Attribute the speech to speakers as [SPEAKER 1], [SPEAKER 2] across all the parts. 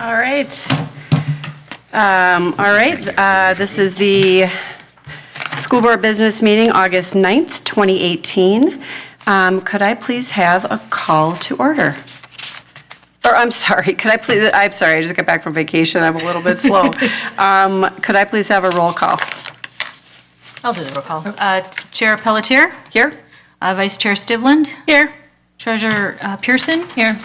[SPEAKER 1] All right. This is the School Board Business Meeting, August 9th, 2018. Could I please have a call to order? Or I'm sorry, I just got back from vacation. I'm a little bit slow. Could I please have a roll call?
[SPEAKER 2] I'll do the roll call. Chair Pelletier?
[SPEAKER 1] Here.
[SPEAKER 2] Vice Chair Stivland?
[SPEAKER 1] Here.
[SPEAKER 2] Treasurer Pearson? Here.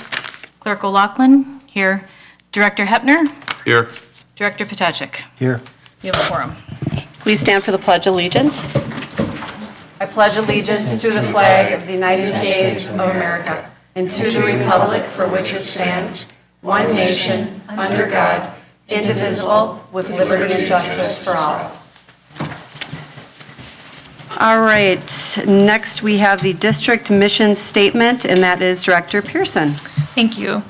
[SPEAKER 2] Clerk O'Loughlin? Here. Director Hepner?
[SPEAKER 3] Here.
[SPEAKER 2] Director Potacek?
[SPEAKER 4] Here.
[SPEAKER 2] You have a quorum.
[SPEAKER 1] Please stand for the Pledge of Allegiance. I pledge allegiance to the flag of the United States of America and to the republic for which it stands, one nation, under God, indivisible, with liberty and justice for all. All right, next we have the district mission statement, and that is Director Pearson.
[SPEAKER 5] Thank you.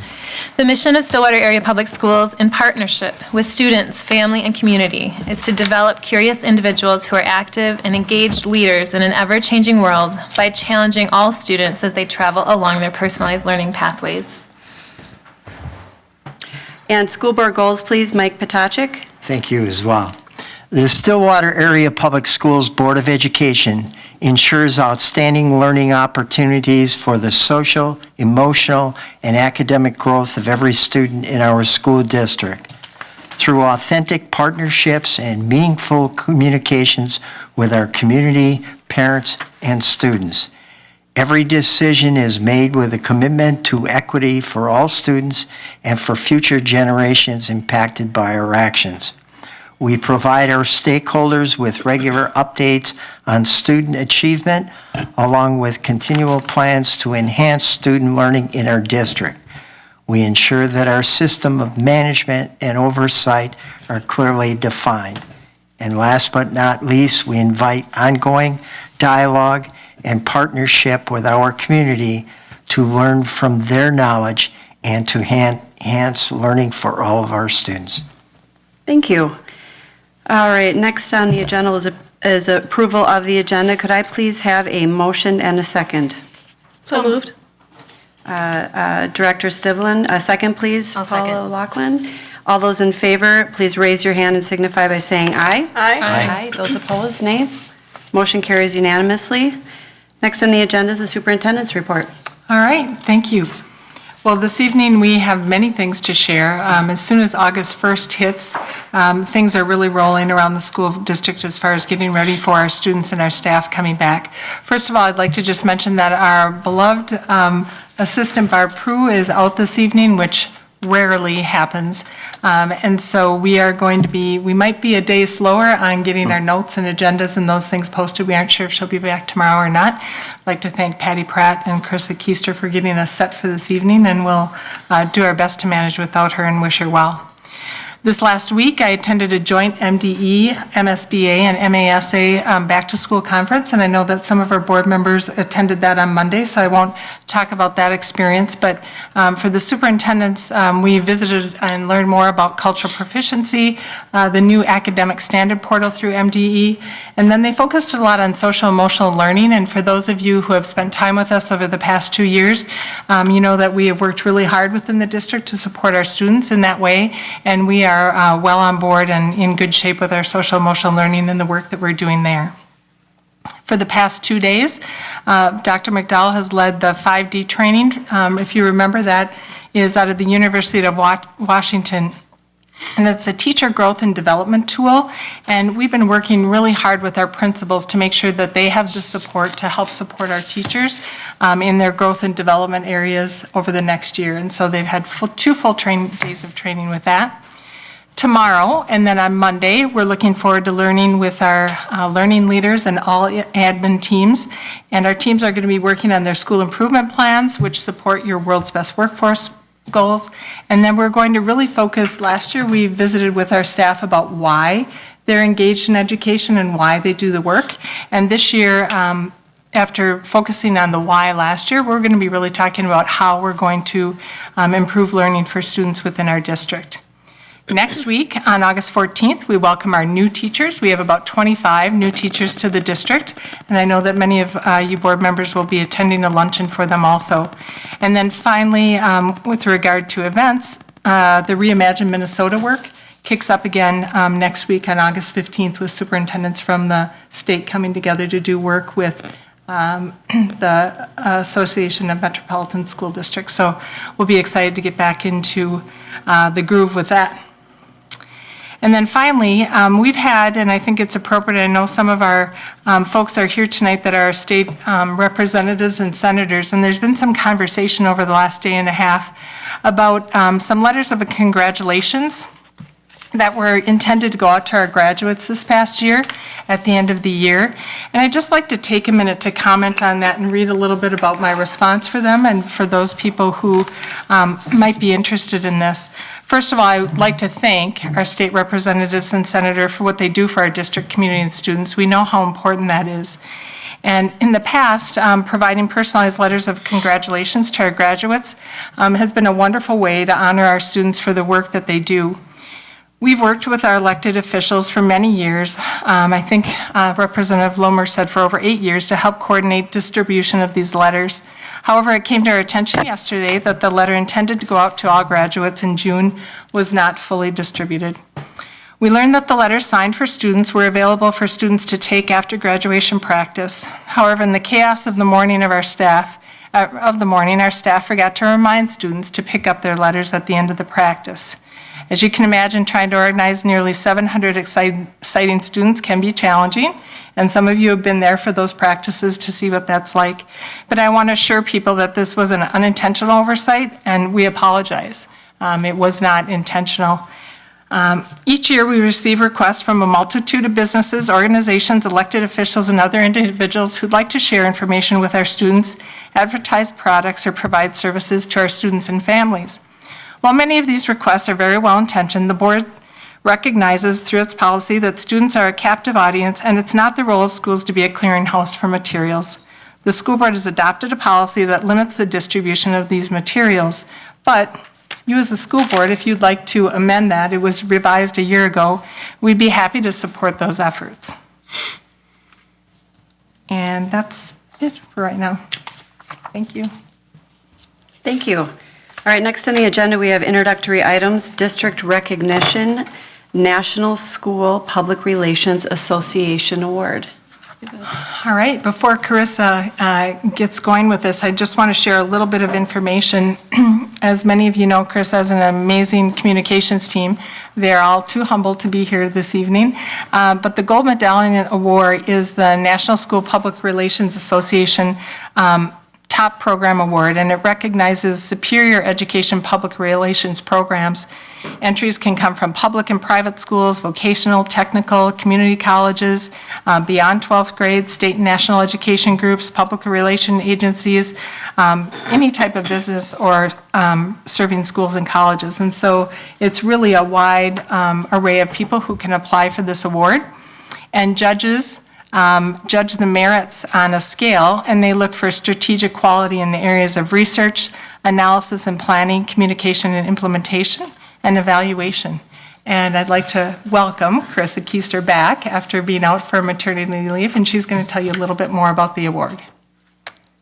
[SPEAKER 5] The mission of Stillwater Area Public Schools, in partnership with students, family, and community, is to develop curious individuals who are active and engaged leaders in an ever-changing world by challenging all students as they travel along their personalized learning pathways.
[SPEAKER 1] And school board goals, please, Mike Potacek.
[SPEAKER 4] Thank you as well. The Stillwater Area Public Schools Board of Education ensures outstanding learning opportunities for the social, emotional, and academic growth of every student in our school district. Through authentic partnerships and meaningful communications with our community, parents, and students. Every decision is made with a commitment to equity for all students and for future generations impacted by our actions. We provide our stakeholders with regular updates on student achievement, along with continual plans to enhance student learning in our district. We ensure that our system of management and oversight are clearly defined. And last but not least, we invite ongoing dialogue and partnership with our community to learn from their knowledge and to enhance learning for all of our students.
[SPEAKER 1] Thank you. All right, next on the agenda is approval of the agenda. Could I please have a motion and a second?
[SPEAKER 2] So moved.
[SPEAKER 1] Director Stivland, a second, please.
[SPEAKER 2] I'll second.
[SPEAKER 1] Paula O'Loughlin. All those in favor, please raise your hand and signify by saying aye.
[SPEAKER 2] Aye.
[SPEAKER 1] Those opposed, nay. Motion carries unanimously. Next on the agenda is the superintendent's report.
[SPEAKER 6] All right, thank you. Well, this evening we have many things to share. As soon as August 1st hits, things are really rolling around the school district as far as getting ready for our students and our staff coming back. First of all, I'd like to just mention that our beloved assistant Barb Prue is out this evening, which rarely happens. And so we might be a day slower on getting our notes and agendas and those things posted. We aren't sure if she'll be back tomorrow or not. I'd like to thank Patty Pratt and Carissa Keister for getting us set for this evening, and we'll do our best to manage without her and wish her well. This last week, I attended a joint MDE, MSBA, and MASA back-to-school conference, and I know that some of our board members attended that on Monday, so I won't talk about that experience. But for the superintendents, we visited and learned more about cultural proficiency, the new academic standard portal through MDE, and then they focused a lot on social emotional learning. And for those of you who have spent time with us over the past 2 years, you know that we have worked really hard within the district to support our students in that way, and we are well on board and in good shape with our social emotional learning and the work that we're doing there. For the past 2 days, Dr. McDowell has led the 5D training. If you remember, that is out of the University of Washington. And it's a teacher growth and development tool, and we've been working really hard with our principals to make sure that they have the support to help support our teachers in their growth and development areas over the next year. And so they've had 2 full days of training with that. Tomorrow, and then on Monday, we're looking forward to learning with our learning leaders and all admin teams. And our teams are going to be working on their school improvement plans, which support your world's best workforce goals. And then we're going to really focus, last year we visited with our staff about why they're engaged in education and why they do the work. And this year, after focusing on the why last year, we're going to be really talking about how we're going to improve learning for students within our district. Next week, on August 14th, we welcome our new teachers. We have about 25 new teachers to the district, and I know that many of you board members will be attending a luncheon for them also. And then finally, with regard to events, the Reimagine Minnesota work kicks up again next week on August 15th with superintendents from the state coming together to do work with the Association of Metropolitan School Districts. So we'll be excited to get back into the groove with that. And then finally, we've had, and I think it's appropriate, I know some of our folks are here tonight that are state representatives and senators, and there's been some conversation over the last day and a half about some letters of congratulations that were intended to go out to our graduates this past year at the end of the year. And I'd just like to take a minute to comment on that and read a little bit about my response for them and for those people who might be interested in this. First of all, I would like to thank our state representatives and senator for what they do for our district community and students. We know how important that is. And in the past, providing personalized letters of congratulations to our graduates has been a wonderful way to honor our students for the work that they do. We've worked with our elected officials for many years, I think Representative Lomer said for over 8 years, to help coordinate distribution of these letters. However, it came to our attention yesterday that the letter intended to go out to all graduates in June was not fully distributed. We learned that the letters signed for students were available for students to take after graduation practice. However, in the chaos of the morning our staff forgot to remind students to pick up their letters at the end of the practice. As you can imagine, trying to organize nearly 700 exciting students can be challenging, and some of you have been there for those practices to see what that's like. But I want to assure people that this was an unintentional oversight, and we apologize. It was not intentional. Each year, we receive requests from a multitude of businesses, organizations, elected officials, and other individuals who'd like to share information with our students, advertise products, or provide services to our students and families. While many of these requests are very well-intentioned, the board recognizes through its policy that students are a captive audience, and it's not the role of schools to be a clearinghouse for materials. The school board has adopted a policy that limits the distribution of these materials, but you as a school board, if you'd like to amend that, it was revised a year ago, we'd be happy to support those efforts. And that's it for right now. Thank you.
[SPEAKER 1] Thank you. All right, next on the agenda, we have introductory items, district recognition, National School Public Relations Association Award.
[SPEAKER 6] All right, before Carissa gets going with this, I just want to share a little bit of information. As many of you know, Chris has an amazing communications team. They're all too humble to be here this evening. But the Gold Medallion Award is the National School Public Relations Association Top Program Award, and it recognizes superior education public relations programs. Entries can come from public and private schools, vocational, technical, community colleges, beyond 12th grade, state and national education groups, public relation agencies, any type of business or serving schools and colleges. And so it's really a wide array of people who can apply for this award. And judges judge the merits on a scale, and they look for strategic quality in the areas of research, analysis and planning, communication and implementation, and evaluation. And I'd like to welcome Carissa Keister back after being out for maternity leave, and she's going to tell you a little bit more about the award.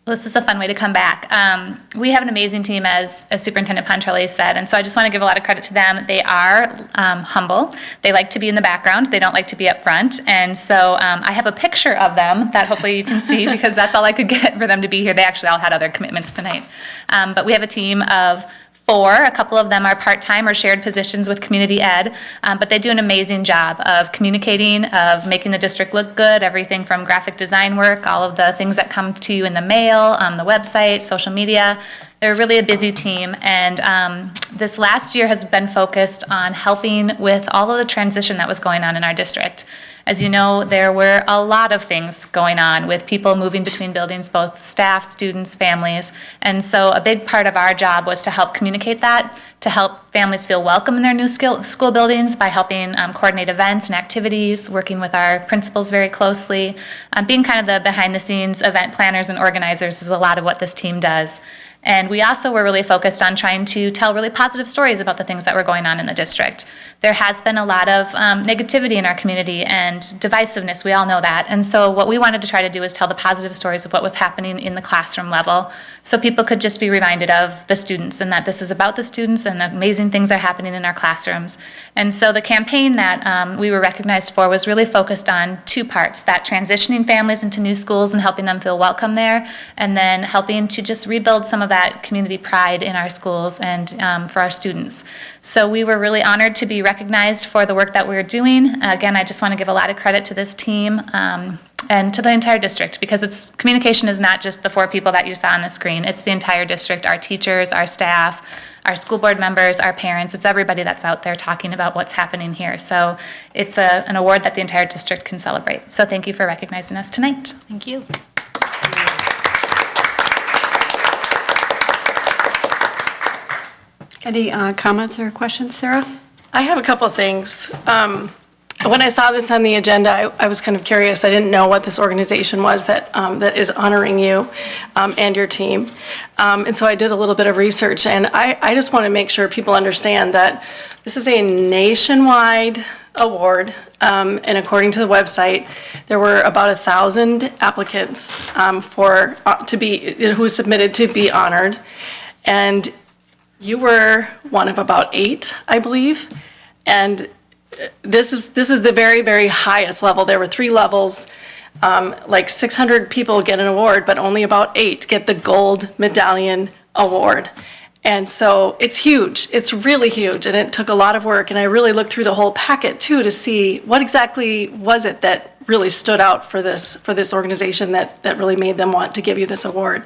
[SPEAKER 3] Well, this is a fun way to come back. We have an amazing team, as Superintendent Pontrelli said, and so I just want to give a lot of credit to them. They are humble. They like to be in the background. They don't like to be up front. And so I have a picture of them that hopefully you can see, because that's all I could get for them to be here. They actually all had other commitments tonight. But we have a team of 4. A couple of them are part-time or shared positions with community ed, but they do an amazing job of communicating, of making the district look good, everything from graphic design work, all of the things that come to you in the mail, the website, social media. They're really a busy team, and this last year has been focused on helping with all of the transition that was going on in our district. As you know, there were a lot of things going on with people moving between buildings, both staff, students, families, and so a big part of our job was to help communicate that, to help families feel welcome in their new school buildings by helping coordinate events and activities, working with our principals very closely. Being kind of the behind-the-scenes event planners and organizers is a lot of what this team does. And we also were really focused on trying to tell really positive stories about the things that were going on in the district. There has been a lot of negativity in our community and divisiveness, we all know that. And so what we wanted to try to do is tell the positive stories of what was happening in the classroom level, so people could just be reminded of the students and that this is about the students and amazing things are happening in our classrooms. And so the campaign that we were recognized for was really focused on two parts: that transitioning families into new schools and helping them feel welcome there, and then helping to just rebuild some of that community pride in our schools and for our students. So we were really honored to be recognized for the work that we're doing. Again, I just want to give a lot of credit to this team and to the entire district, because communication is not just the 4 people that you saw on the screen. It's the entire district, our teachers, our staff, our school board members, our parents. It's everybody that's out there talking about what's happening here. So it's an award that the entire district can celebrate. So thank you for recognizing us tonight.
[SPEAKER 2] Thank you.
[SPEAKER 1] Any comments or questions, Sarah?
[SPEAKER 7] I have a couple of things. When I saw this on the agenda, I was kind of curious. I didn't know what this organization was that is honoring you and your team. And so I did a little bit of research, and I just want to make sure people understand that this is a nationwide award, and according to the website, there were about 1,000 applicants who submitted to be honored, and you were one of about 8, I believe, and this is the very, very highest level. There were 3 levels. Like 600 people get an award, but only about 8 get the gold medallion award. And so it's huge. It's really huge, and it took a lot of work. And I really looked through the whole packet too to see what exactly was it that really stood out for this organization that really made them want to give you this award.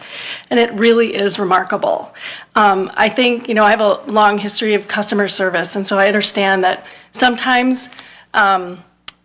[SPEAKER 7] And it really is remarkable. I think, I have a long history of customer service, and so I understand that sometimes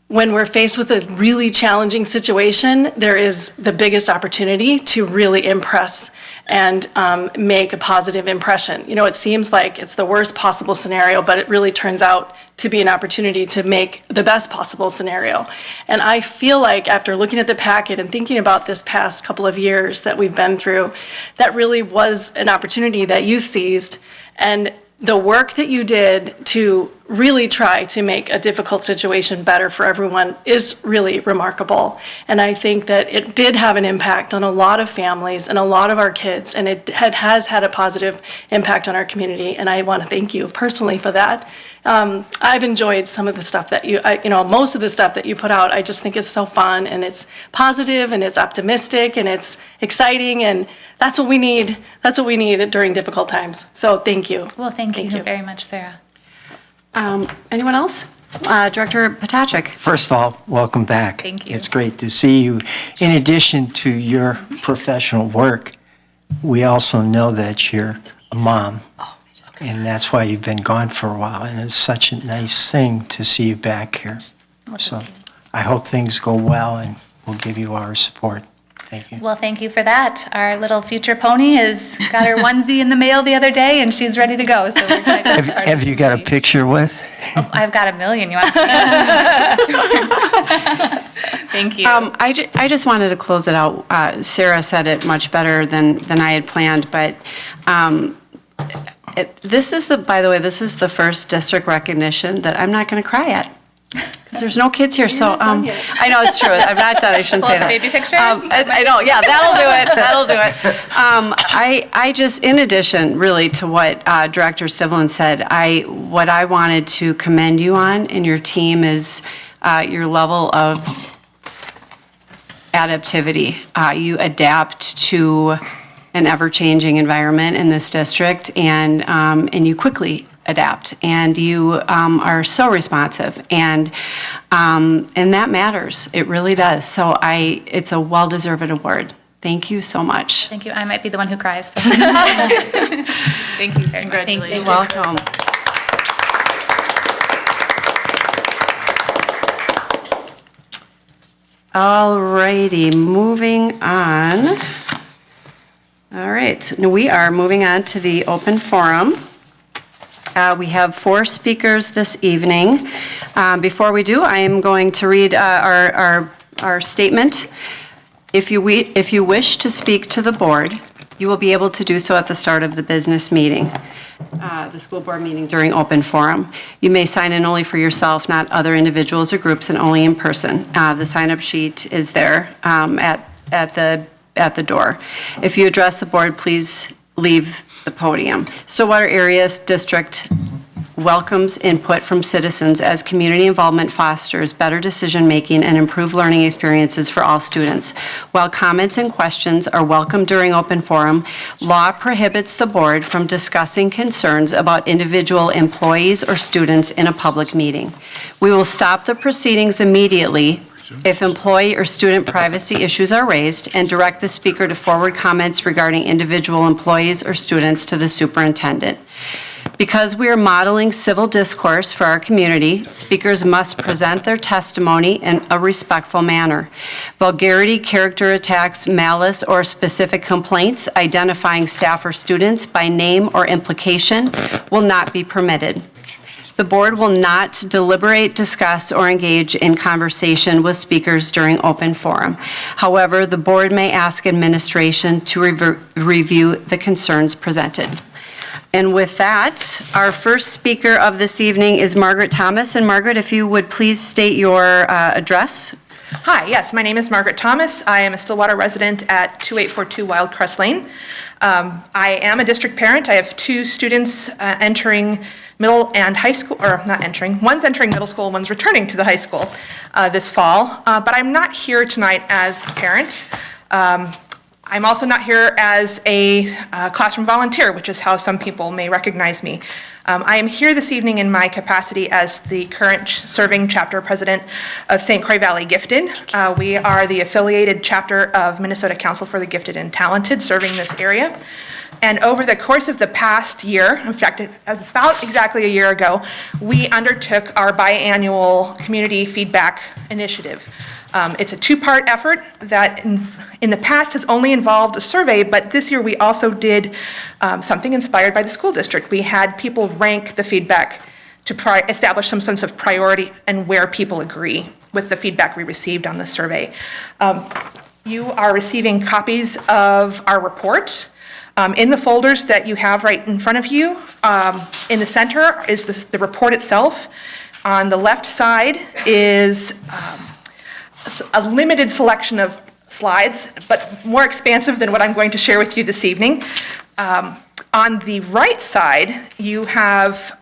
[SPEAKER 7] when we're faced with a really challenging situation, there is the biggest opportunity to really impress and make a positive impression. It seems like it's the worst possible scenario, but it really turns out to be an opportunity to make the best possible scenario. And I feel like after looking at the packet and thinking about this past couple of years that we've been through, that really was an opportunity that you seized, and the work that you did to really try to make a difficult situation better for everyone is really remarkable. And I think that it did have an impact on a lot of families and a lot of our kids, and it has had a positive impact on our community, and I want to thank you personally for that. I've enjoyed some of the stuff that most of the stuff that you put out. I just think is so fun, and it's positive, and it's optimistic, and it's exciting, and that's what we need. That's what we need during difficult times. So thank you.
[SPEAKER 3] Well, thank you very much, Sarah.
[SPEAKER 1] Anyone else? Director Potacek.
[SPEAKER 4] First of all, welcome back.
[SPEAKER 3] Thank you.
[SPEAKER 4] It's great to see you. In addition to your professional work, we also know that you're a mom, and that's why you've been gone for a while, and it's such a nice thing to see you back here. So I hope things go well, and we'll give you our support. Thank you.
[SPEAKER 3] Well, thank you for that. Our little future pony has got her onesie in the mail the other day, and she's ready to go. So we're excited.
[SPEAKER 4] Have you got a picture with?
[SPEAKER 3] Oh, I've got a million. You want to see? Thank you.
[SPEAKER 1] I just wanted to close it out. Sarah said it much better than I had planned, but this is the first district recognition that I'm not going to cry at. Because there's no kids here, so, I know it's true, I'm not done, I shouldn't say that.
[SPEAKER 3] Baby pictures?
[SPEAKER 1] I know, yeah, that'll do it. I just, in addition, really, to what Director Stivlin said, what I wanted to commend you on and your team is your level of adaptivity. You adapt to an ever-changing environment in this district, and you quickly adapt, and you are so responsive, and that matters. It really does. So it's a well-deserved award. Thank you so much.
[SPEAKER 3] Thank you. I might be the one who cries. So. Thank you very much. Thank you.
[SPEAKER 1] You're welcome. All righty, moving on. All right, now we are moving on to the open forum. We have 4 speakers this evening. Before we do, I am going to read our statement. If you wish to speak to the board, You will be able to do so at the start of the business meeting, the school board meeting during open forum. You may sign in only for yourself, not other individuals or groups, and only in person. The sign-up sheet is there at the door. If you address the board, please leave the podium. Stillwater Area District welcomes input from citizens as community involvement fosters better decision-making and improved learning experiences for all students. While comments and questions are welcome during open forum, law prohibits the board from discussing concerns about individual employees or students in a public meeting. We will stop the proceedings immediately if employee or student privacy issues are raised, and direct the speaker to forward comments regarding individual employees or students to the superintendent. Because we are modeling civil discourse for our community, speakers must present their testimony in a respectful manner. Vulgarity, character attacks, malice, or specific complaints identifying staff or students by name or implication will not be permitted. The board will not deliberate, discuss, or engage in conversation with speakers during open forum. However, the board may ask administration to review the concerns presented. And with that, our first speaker of this evening is Margaret Thomas. And Margaret, if you would please state your address.
[SPEAKER 8] Hi, yes, my name is Margaret Thomas. I am a Stillwater resident at 2842 Wild Crest Lane. I am a district parent. I have two students entering middle and high school, or not entering, one's entering middle school, one's returning to the high school this fall. But I'm not here tonight as a parent. I'm also not here as a classroom volunteer, which is how some people may recognize me. I am here this evening in my capacity as the current serving chapter president of St. Croix Valley Gifted. We are the affiliated chapter of Minnesota Council for the Gifted and Talented, serving this area. And over the course of the past year, in fact, about exactly a year ago, we undertook our biannual community feedback initiative. It's a two-part effort that in the past has only involved a survey, but this year we also did something inspired by the school district. We had people rank the feedback to establish some sense of priority and where people agree with the feedback we received on the survey. You are receiving copies of our report. In the folders that you have right in front of you, in the center is the report itself. On the left side is a limited selection of slides, but more expansive than what I'm going to share with you this evening. On the right side, you have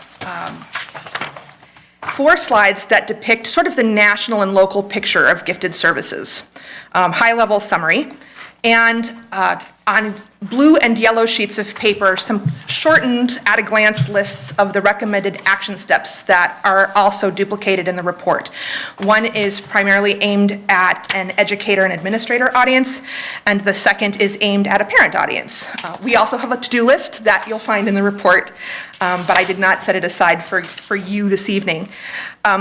[SPEAKER 8] 4 slides that depict sort of the national and local picture of gifted services, high-level summary, and on blue and yellow sheets of paper, some shortened at-a-glance lists of the recommended action steps that are also duplicated in the report. One is primarily aimed at an educator and administrator audience, and the second is aimed at a parent audience. We also have a to-do list that you'll find in the report, but I did not set it aside for you this evening.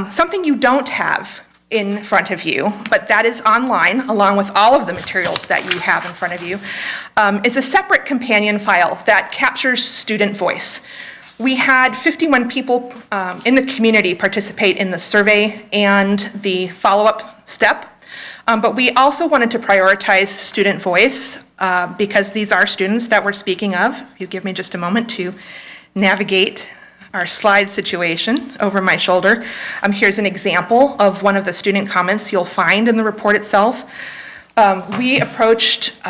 [SPEAKER 8] Something you don't have in front of you, but that is online, along with all of the materials that you have in front of you, is a separate companion file that captures student voice. We had 51 people in the community participate in the survey and the follow-up step, but we also wanted to prioritize student voice because these are students that we're speaking of. If you give me just a moment to navigate our slide situation over my shoulder. Here's an example of one of the student comments you'll find in the report itself. We approached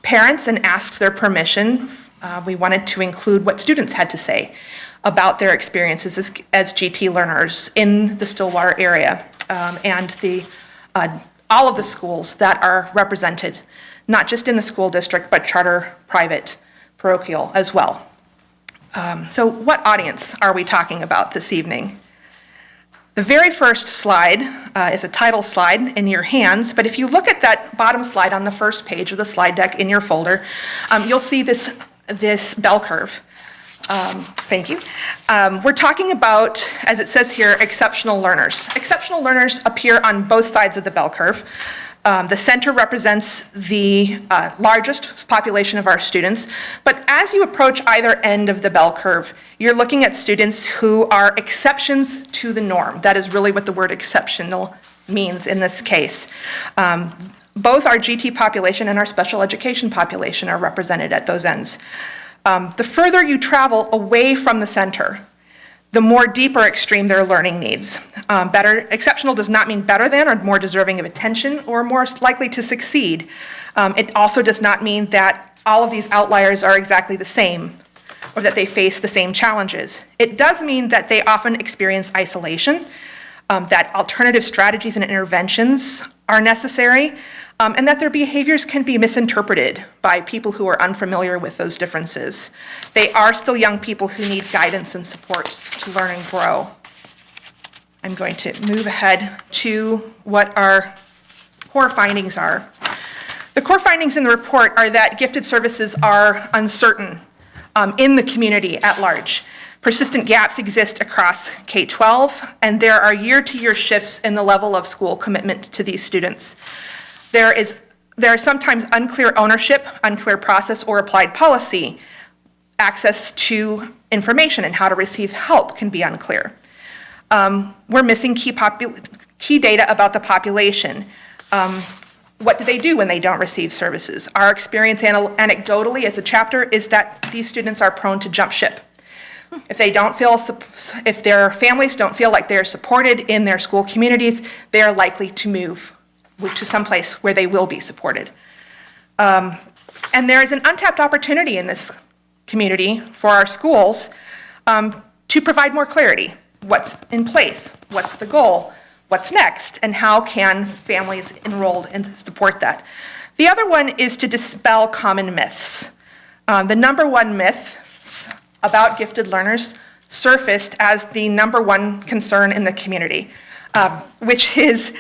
[SPEAKER 8] parents and asked their permission. We wanted to include what students had to say about their experiences as GT learners in the Stillwater area and all of the schools that are represented, not just in the school district, but charter, private, parochial as well. So what audience are we talking about this evening? The very first slide is a title slide in your hands, but if you look at that bottom slide on the first page of the slide deck in your folder, you'll see this bell curve. Thank you. We're talking about, as it says here, exceptional learners. Exceptional learners appear on both sides of the bell curve. The center represents the largest population of our students, but as you approach either end of the bell curve, you're looking at students who are exceptions to the norm. That is really what the word exceptional means in this case. Both our GT population and our special education population are represented at those ends. The further you travel away from the center, the more deep or extreme their learning needs. Exceptional does not mean better than or more deserving of attention or more likely to succeed. It also does not mean that all of these outliers are exactly the same or that they face the same challenges. It does mean that they often experience isolation, that alternative strategies and interventions are necessary, and that their behaviors can be misinterpreted by people who are unfamiliar with those differences. They are still young people who need guidance and support to learn and grow. I'm going to move ahead to what our core findings are. The core findings in the report are that gifted services are uncertain in the community at large. Persistent gaps exist across K-12, and there are year-to-year shifts in the level of school commitment to these students. There are sometimes unclear ownership, unclear process, or applied policy. Access to information and how to receive help can be unclear. We're missing key data about the population. What do they do when they don't receive services? Our experience anecdotally as a chapter is that these students are prone to jump ship. If their families don't feel like they're supported in their school communities, they are likely to move to someplace where they will be supported. And there is an untapped opportunity in this community for our schools to provide more clarity. What's in place? What's the goal? What's next? And how can families enrolled and support that? The other one is to dispel common myths. The number one myth about gifted learners surfaced as the number one concern in the community, which is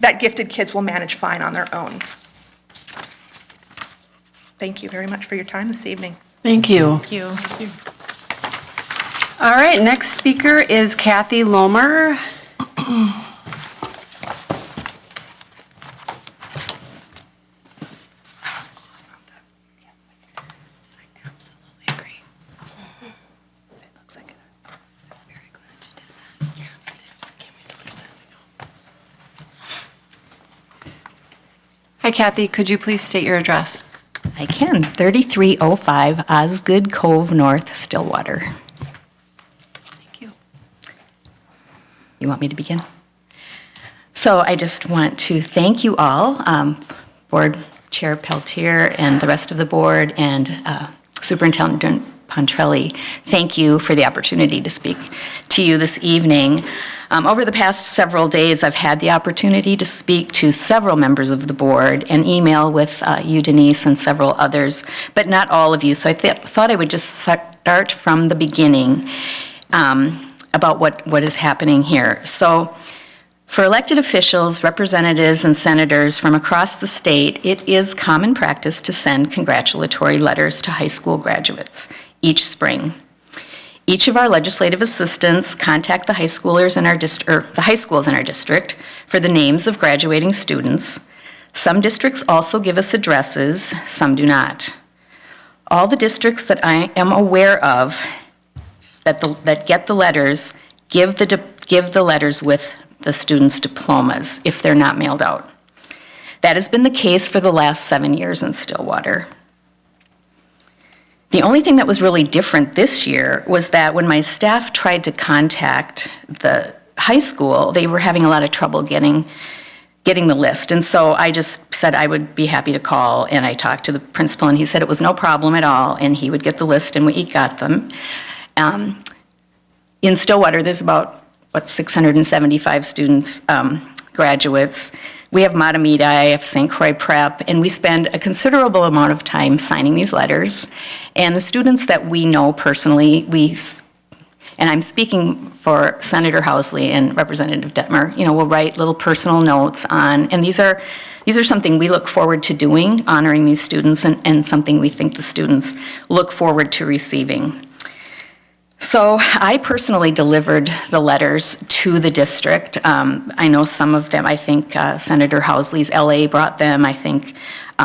[SPEAKER 8] that gifted kids will manage fine on their own. Thank you very much for your time this evening.
[SPEAKER 1] Thank you.
[SPEAKER 2] Thank you.
[SPEAKER 1] All right, next speaker is Kathy Lomer. Hi, Kathy. Could you please state your address?
[SPEAKER 9] I can. 3305 Osgood Cove North, Stillwater.
[SPEAKER 1] Thank you.
[SPEAKER 9] You want me to begin? So I just want to thank you all, Board Chair Peltier and the rest of the board, and Superintendent Pontrelli. Thank you for the opportunity to speak to you this evening. Over the past several days, I've had the opportunity to speak to several members of the board and email with you, Denise, and several others, but not all of you. So I thought I would just start from the beginning about what is happening here. So for elected officials, representatives, and senators from across the state, it is common practice to send congratulatory letters to high school graduates each spring. Each of our legislative assistants contact the high schools in our district for the names of graduating students. Some districts also give us addresses, some do not. All the districts that I am aware of that get the letters give the letters with the students' diplomas if they're not mailed out. That has been the case for the last 7 years in Stillwater. The only thing that was really different this year was that when my staff tried to contact the high school, they were having a lot of trouble getting the list. And so I just said I would be happy to call, and I talked to the principal, and he said it was no problem at all, and he would get the list, and we got them. In Stillwater, there's about, 675 students, graduates. We have Matamidi, have St. Croix Prep, and we spend a considerable amount of time signing these letters. And the students that we know personally, and I'm speaking for Senator Housley and Representative Detmer, we'll write little personal notes on, and these are something we look forward to doing, honoring these students, and something we think the students look forward to receiving. So I personally delivered the letters to the district. I know some of them, I think Senator Housley's LA brought them. I think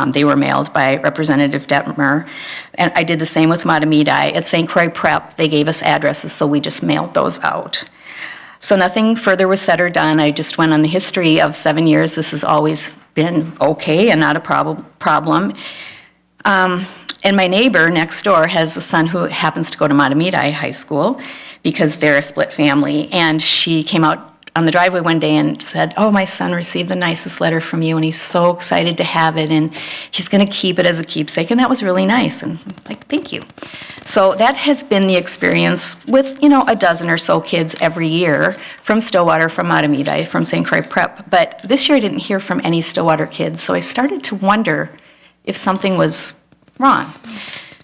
[SPEAKER 9] they were mailed by Representative Detmer. And I did the same with Matamidi. At St. Croix Prep, they gave us addresses, so we just mailed those out. So nothing further was said or done. I just went on the history of 7 years. This has always been okay and not a problem. And my neighbor next door has a son who happens to go to Matamidi High School because they're a split family. And she came out on the driveway one day and said, "Oh, my son received the nicest letter from you, and he's so excited to have it, and he's going to keep it as a keepsake." And that was really nice. And I'm like, thank you. So that has been the experience with, a dozen or so kids every year from Stillwater, from Matamidi, from St. Croix Prep. But this year I didn't hear from any Stillwater kids, so I started to wonder if something was wrong.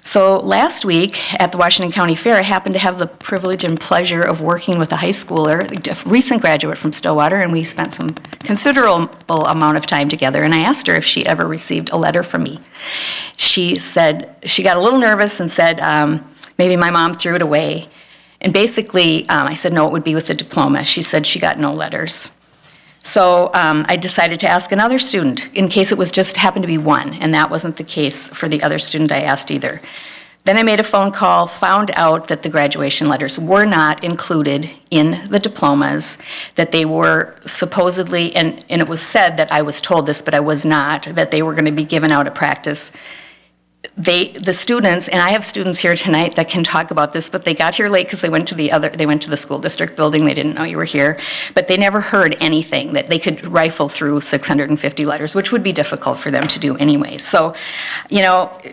[SPEAKER 9] So last week at the Washington County Fair, I happened to have the privilege and pleasure of working with a high schooler, a recent graduate from Stillwater, and we spent some considerable amount of time together. And I asked her if she ever received a letter from me. She said, she got a little nervous and said, maybe my mom threw it away. And basically, I said, no, it would be with the diploma. She said she got no letters. So I decided to ask another student in case it was just happened to be one, and that wasn't the case for the other student I asked either. Then I made a phone call, found out that the graduation letters were not included in the diplomas, that they were supposedly, and it was said that I was told this, but I was not, that they were going to be given out at practice. The students, and I have students here tonight that can talk about this, but they got here late because they went to the school district building. They didn't know you were here, but they never heard anything that they could rifle through 650 letters, which would be difficult for them to do anyway. So,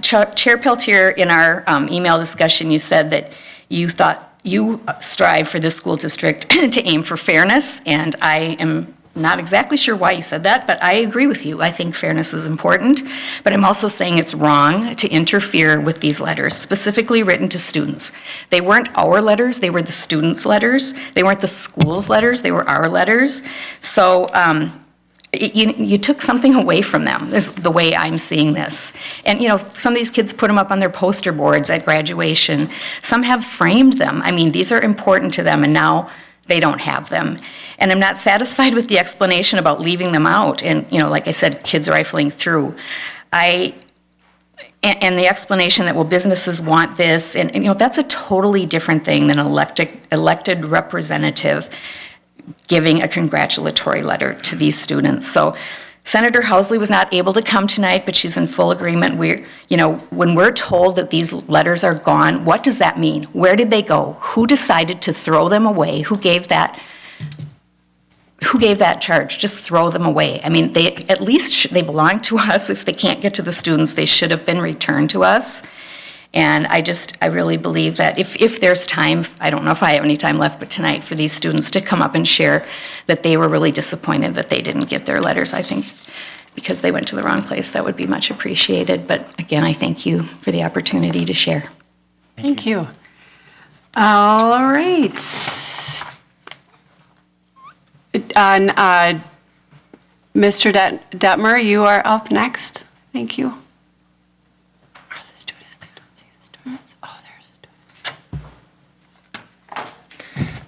[SPEAKER 9] Chair Peltier, in our email discussion, you said that you thought you strive for this school district to aim for fairness, and I am not exactly sure why you said that, but I agree with you. I think fairness is important, but I'm also saying it's wrong to interfere with these letters, specifically written to students. They weren't our letters, they were the students' letters. They weren't the school's letters, they were our letters. So you took something away from them, is the way I'm seeing this. And some of these kids put them up on their poster boards at graduation. Some have framed them. I mean, these are important to them, and now they don't have them. And I'm not satisfied with the explanation about leaving them out and, like I said, kids rifling through. And the explanation that, well, businesses want this, and that's a totally different thing than an elected representative giving a congratulatory letter to these students. So Senator Housley was not able to come tonight, but she's in full agreement. When we're told that these letters are gone, what does that mean? Where did they go? Who decided to throw them away? Who gave that charge? Just throw them away. I mean, at least they belong to us. If they can't get to the students, they should have been returned to us. And I really believe that if there's time, I don't know if I have any time left, but tonight for these students to come up and share that they were really disappointed that they didn't get their letters, I think, because they went to the wrong place, that would be much appreciated. But again, I thank you for the opportunity to share.
[SPEAKER 1] Thank you. All right. Mr. Detmer, you are up next. Thank you.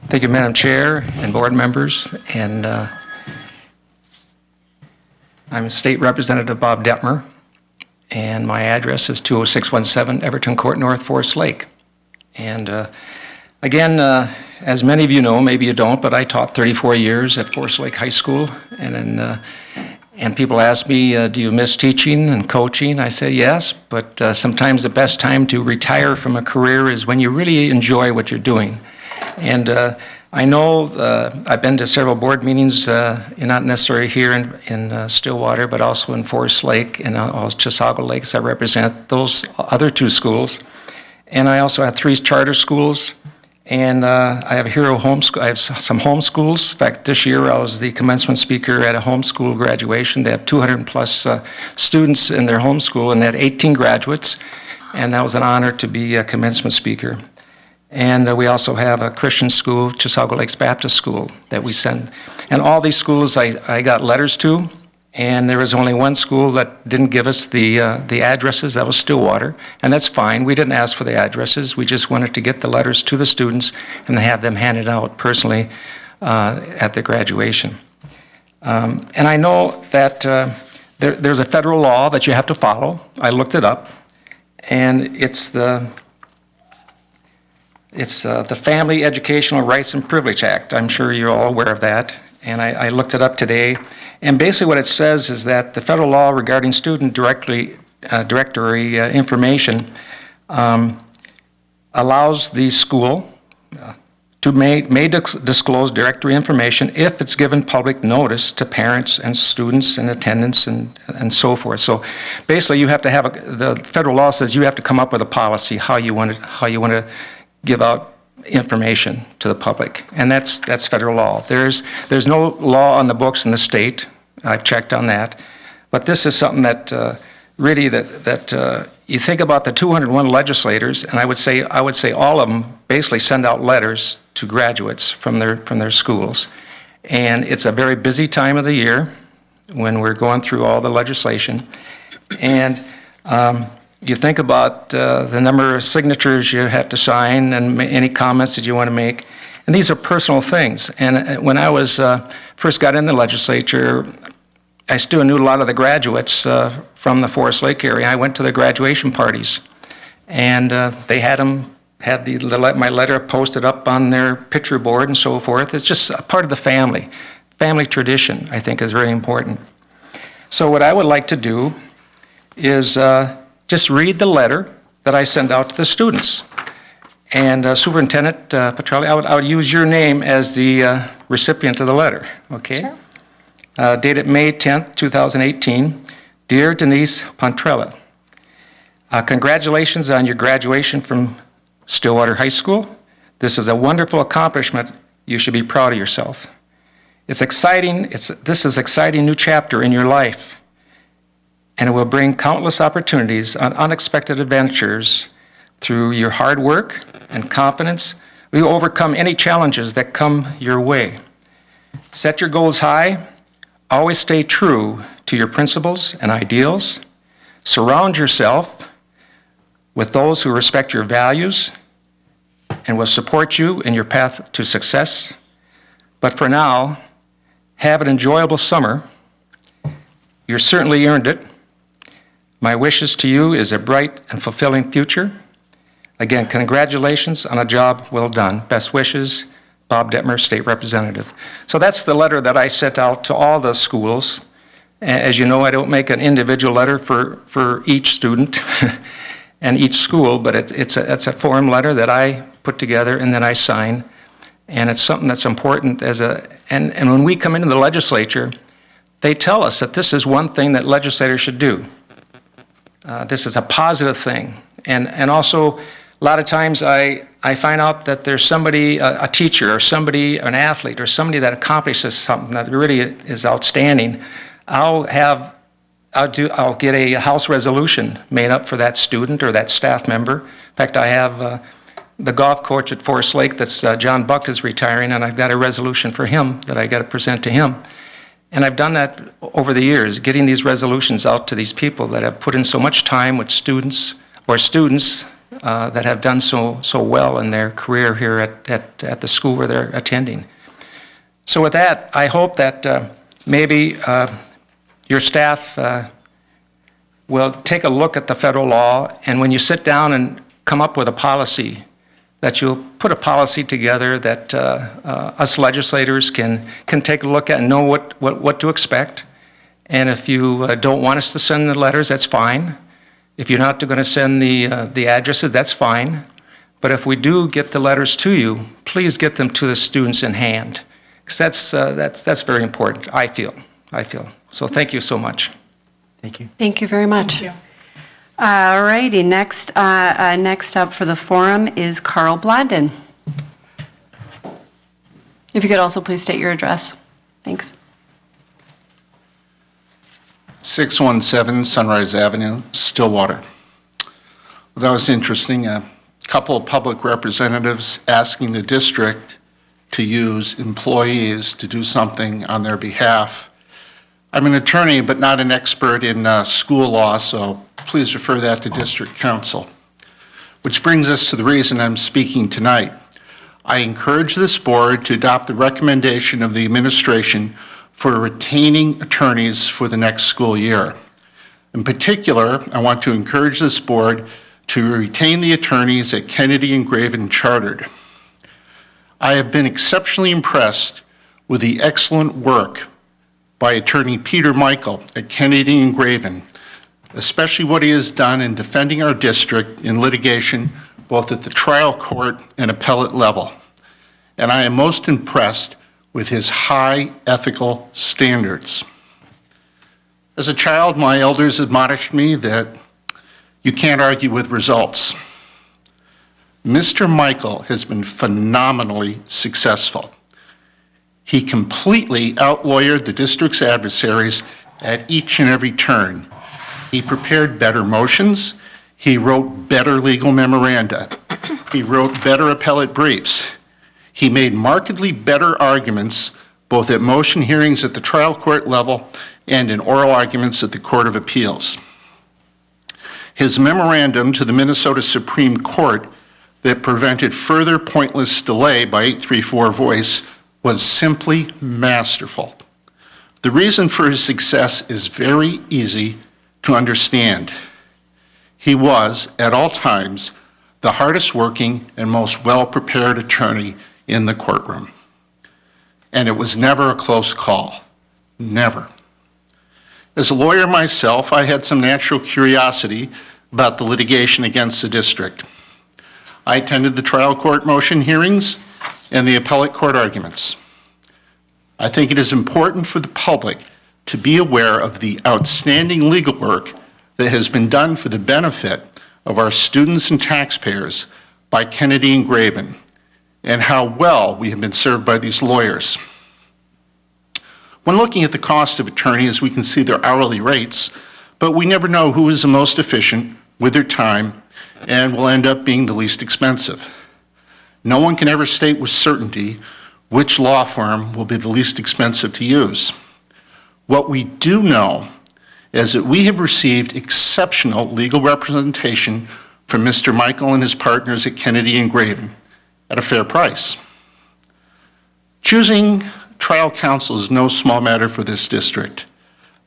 [SPEAKER 10] Thank you, Madam Chair and board members. And I'm State Representative Bob Detmer, and my address is 20617 Everton Court North, Forest Lake. And again, as many of you know, maybe you don't, but I taught 34 years at Forest Lake High School. And people ask me, do you miss teaching and coaching? I say yes, but sometimes the best time to retire from a career is when you really enjoy what you're doing. And I know I've been to several board meetings, not necessarily here in Stillwater, but also in Forest Lake and Chisago Lakes. I represent those other two schools. And I also have 3 charter schools. And I have Hero Homeschool. I have some homeschools. In fact, this year I was the commencement speaker at a homeschool graduation. They have 200 plus students in their homeschool, and they had 18 graduates. And that was an honor to be a commencement speaker. And we also have a Christian school, Chisago Lakes Baptist School, that we send. And all these schools I got letters to, and there was only one school that didn't give us the addresses. That was Stillwater, and that's fine. We didn't ask for the addresses. We just wanted to get the letters to the students and have them handed out personally at the graduation. And I know that there's a federal law that you have to follow. I looked it up, and it's the Family Educational Rights and Privilege Act. I'm sure you're all aware of that. and I looked it up today. And basically what it says is that the federal law regarding student directory information allows the school to may disclose directory information if it's given public notice to parents and students and attendants and so forth. So basically you have to have, the federal law says you have to come up with a policy how you want to give out information to the public, and that's federal law. There's no law on the books in the state. I've checked on that, but this is something that really you think about the 201 legislators, and I would say all of them basically send out letters to graduates from their schools, and it's a very busy time of the year when we're going through all the legislation, and you think about the number of signatures you have to sign and any comments that you want to make, and these are personal things. And when I was first got in the legislature, I still knew a lot of the graduates from the Forest Lake area. I went to the graduation parties, and they had my letter posted up on their picture board and so forth. It's just a part of the family. Family tradition, I think, is very important. So what I would like to do is just read the letter that I send out to the students. And Superintendent Petrelli, I would use your name as the recipient of the letter, okay? Sure. Dated May 10th, 2018. Dear Denise Pontrella, congratulations on your graduation from Stillwater High School. This is a wonderful accomplishment. You should be proud of yourself. It's exciting. This is an exciting new chapter in your life, and it will bring countless opportunities on unexpected adventures. Through your hard work and confidence, we will overcome any challenges that come your way. Set your goals high. Always stay true to your principles and ideals. Surround yourself with those who respect your values and will support you in your path to success. But for now, have an enjoyable summer. You certainly earned it. My wishes to you is a bright and fulfilling future. Again, congratulations on a job well done. Best wishes, Bob Detmer, State Representative. So that's the letter that I sent out to all the schools. As you know, I don't make an individual letter for each student and each school, but it's a form letter that I put together and then I sign. And it's something that's important and when we come into the legislature, they tell us that this is one thing that legislators should do. This is a positive thing. And also, a lot of times I find out that there's somebody, a teacher or somebody, an athlete or somebody that accomplishes something that really is outstanding. I'll get a House resolution made up for that student or that staff member. In fact, I have the golf coach at Forest Lake that's John Buck is retiring, and I've got a resolution for him that I got to present to him. And I've done that over the years, getting these resolutions out to these people that have put in so much time with students that have done so well in their career here at the school where they're attending. So with that, I hope that maybe your staff will take a look at the federal law, and when you sit down and come up with a policy, that you'll put a policy together that us legislators can take a look at and know what to expect. And if you don't want us to send the letters, that's fine. If you're not going to send the addresses, that's fine. But if we do get the letters to you, please get them to the students in hand, because that's very important, I feel. So thank you so much.
[SPEAKER 4] Thank you.
[SPEAKER 1] Thank you very much.
[SPEAKER 6] Thank you.
[SPEAKER 1] All righty, next up for the forum is Carl Blondin. If you could also please state your address. Thanks.
[SPEAKER 11] 617 Sunrise Avenue, Stillwater. Well, that was interesting. A couple of public representatives asking the district to use employees to do something on their behalf. I'm an attorney, but not an expert in school law, so please refer that to district counsel. Which brings us to the reason I'm speaking tonight. I encourage this board to adopt the recommendation of the administration for retaining attorneys for the next school year. In particular, I want to encourage this board to retain the attorneys at Kennedy and Graven Chartered. I have been exceptionally impressed with the excellent work by Attorney Peter Michael at Kennedy and Graven, especially what he has done in defending our district in litigation, both at the trial court and appellate level. And I am most impressed with his high ethical standards. As a child, my elders admonished me that you can't argue with results. Mr. Michael has been phenomenally successful. He completely outlawyered the district's adversaries at each and every turn. He prepared better motions. He wrote better legal memoranda. He wrote better appellate briefs. He made markedly better arguments, both at motion hearings at the trial court level and in oral arguments at the Court of Appeals. His memorandum to the Minnesota Supreme Court that prevented further pointless delay by 834 voice was simply masterful. The reason for his success is very easy to understand. He was, at all times, the hardest working and most well-prepared attorney in the courtroom. And it was never a close call. Never. As a lawyer myself, I had some natural curiosity about the litigation against the district. I attended the trial court motion hearings and the appellate court arguments. I think it is important for the public to be aware of the outstanding legal work that has been done for the benefit of our students and taxpayers by Kennedy and Graven, and how well we have been served by these lawyers. When looking at the cost of attorneys, we can see their hourly rates, but we never know who is the most efficient with their time and will end up being the least expensive. No one can ever state with certainty which law firm will be the least expensive to use. What we do know is that we have received exceptional legal representation from Mr. Michael and his partners at Kennedy and Graven at a fair price. Choosing trial counsel is no small matter for this district.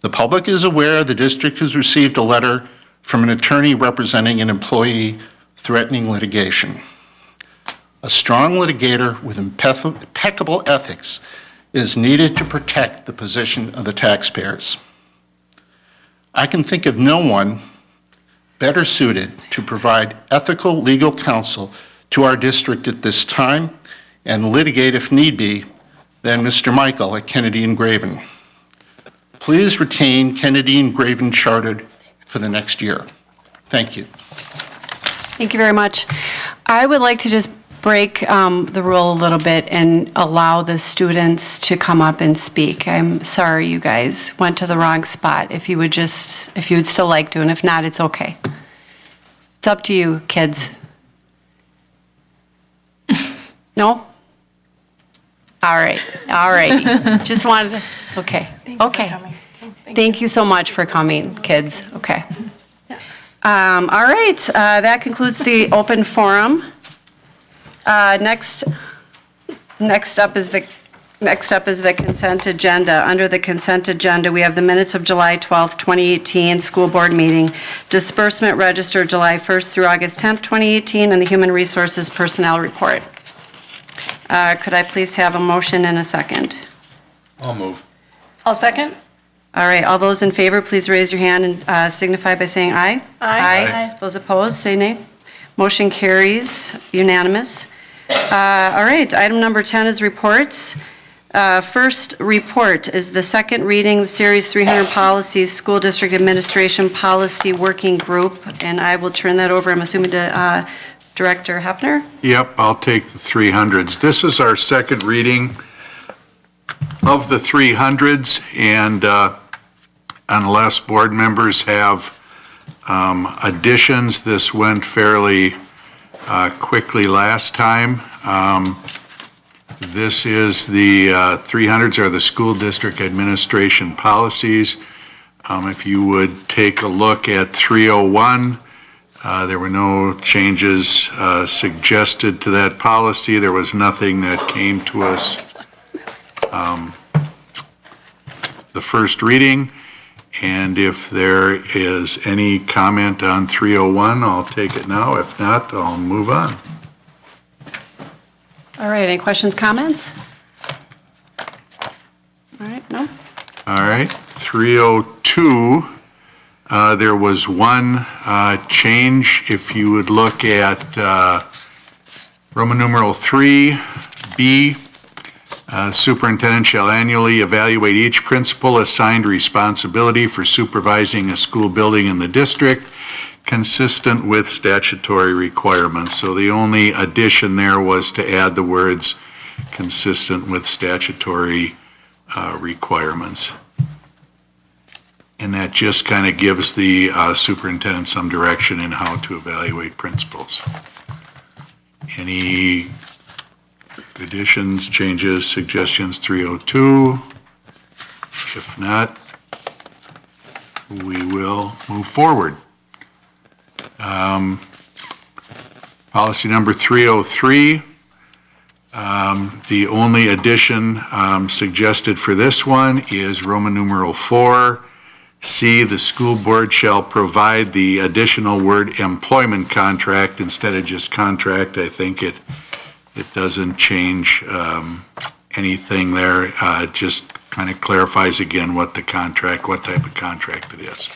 [SPEAKER 11] The public is aware the district has received a letter from an attorney representing an employee threatening litigation. A strong litigator with impeccable ethics is needed to protect the position of the taxpayers. I can think of no one better suited to provide ethical legal counsel to our district at this time and litigate if need be than Mr. Michael at Kennedy and Graven. Please retain Kennedy and Graven chartered for the next year. Thank you.
[SPEAKER 1] Thank you very much. I would like to just break the rule a little bit and allow the students to come up and speak. I'm sorry you guys went to the wrong spot. If you would still like to, and if not, it's okay. It's up to you, kids. No? All right. Just wanted to, okay. Okay. Thank you so much for coming, kids. Okay. All right, that concludes the open forum. Next up is the consent agenda. Under the consent agenda, we have the minutes of July 12th, 2018, school board meeting, disbursement register July 1st through August 10th, 2018, and the human resources personnel report. Could I please have a motion and a second?
[SPEAKER 11] I'll move.
[SPEAKER 7] I'll second.
[SPEAKER 1] All right, all those in favor, please raise your hand and signify by saying aye.
[SPEAKER 7] Aye.
[SPEAKER 1] Those opposed, say nay. Motion carries unanimous. All right, item number 10 is reports. First report is the second reading, the Series 300 Policies, School District Administration Policy Working Group, and I will turn that over, I'm assuming, to Director Hefner?
[SPEAKER 12] Yep, I'll take the 300s. This is our second reading of the 300s, and unless board members have additions, this went fairly quickly last time. This is the 300s are the school district administration policies. If you would take a look at 301, there were no changes suggested to that policy. There was nothing that came to us the first reading. And if there is any comment on 301, I'll take it now. If not, I'll move on.
[SPEAKER 1] All right, any questions, comments?
[SPEAKER 12] All right, 302, there was one change. If you would look at Roman numeral 3B, superintendent shall annually evaluate each principal assigned responsibility for supervising a school building in the district, consistent with statutory requirements. So the only addition there was to add the words consistent with statutory requirements. And that just kind of gives the superintendent some direction in how to evaluate principals. Any additions, changes, suggestions, 302? If not, we will move forward. Policy number 303. The only addition suggested for this one is Roman numeral 4C, the school board shall provide the additional word employment contract instead of just contract. I think it doesn't change anything there. It just kind of clarifies again what type of contract it is.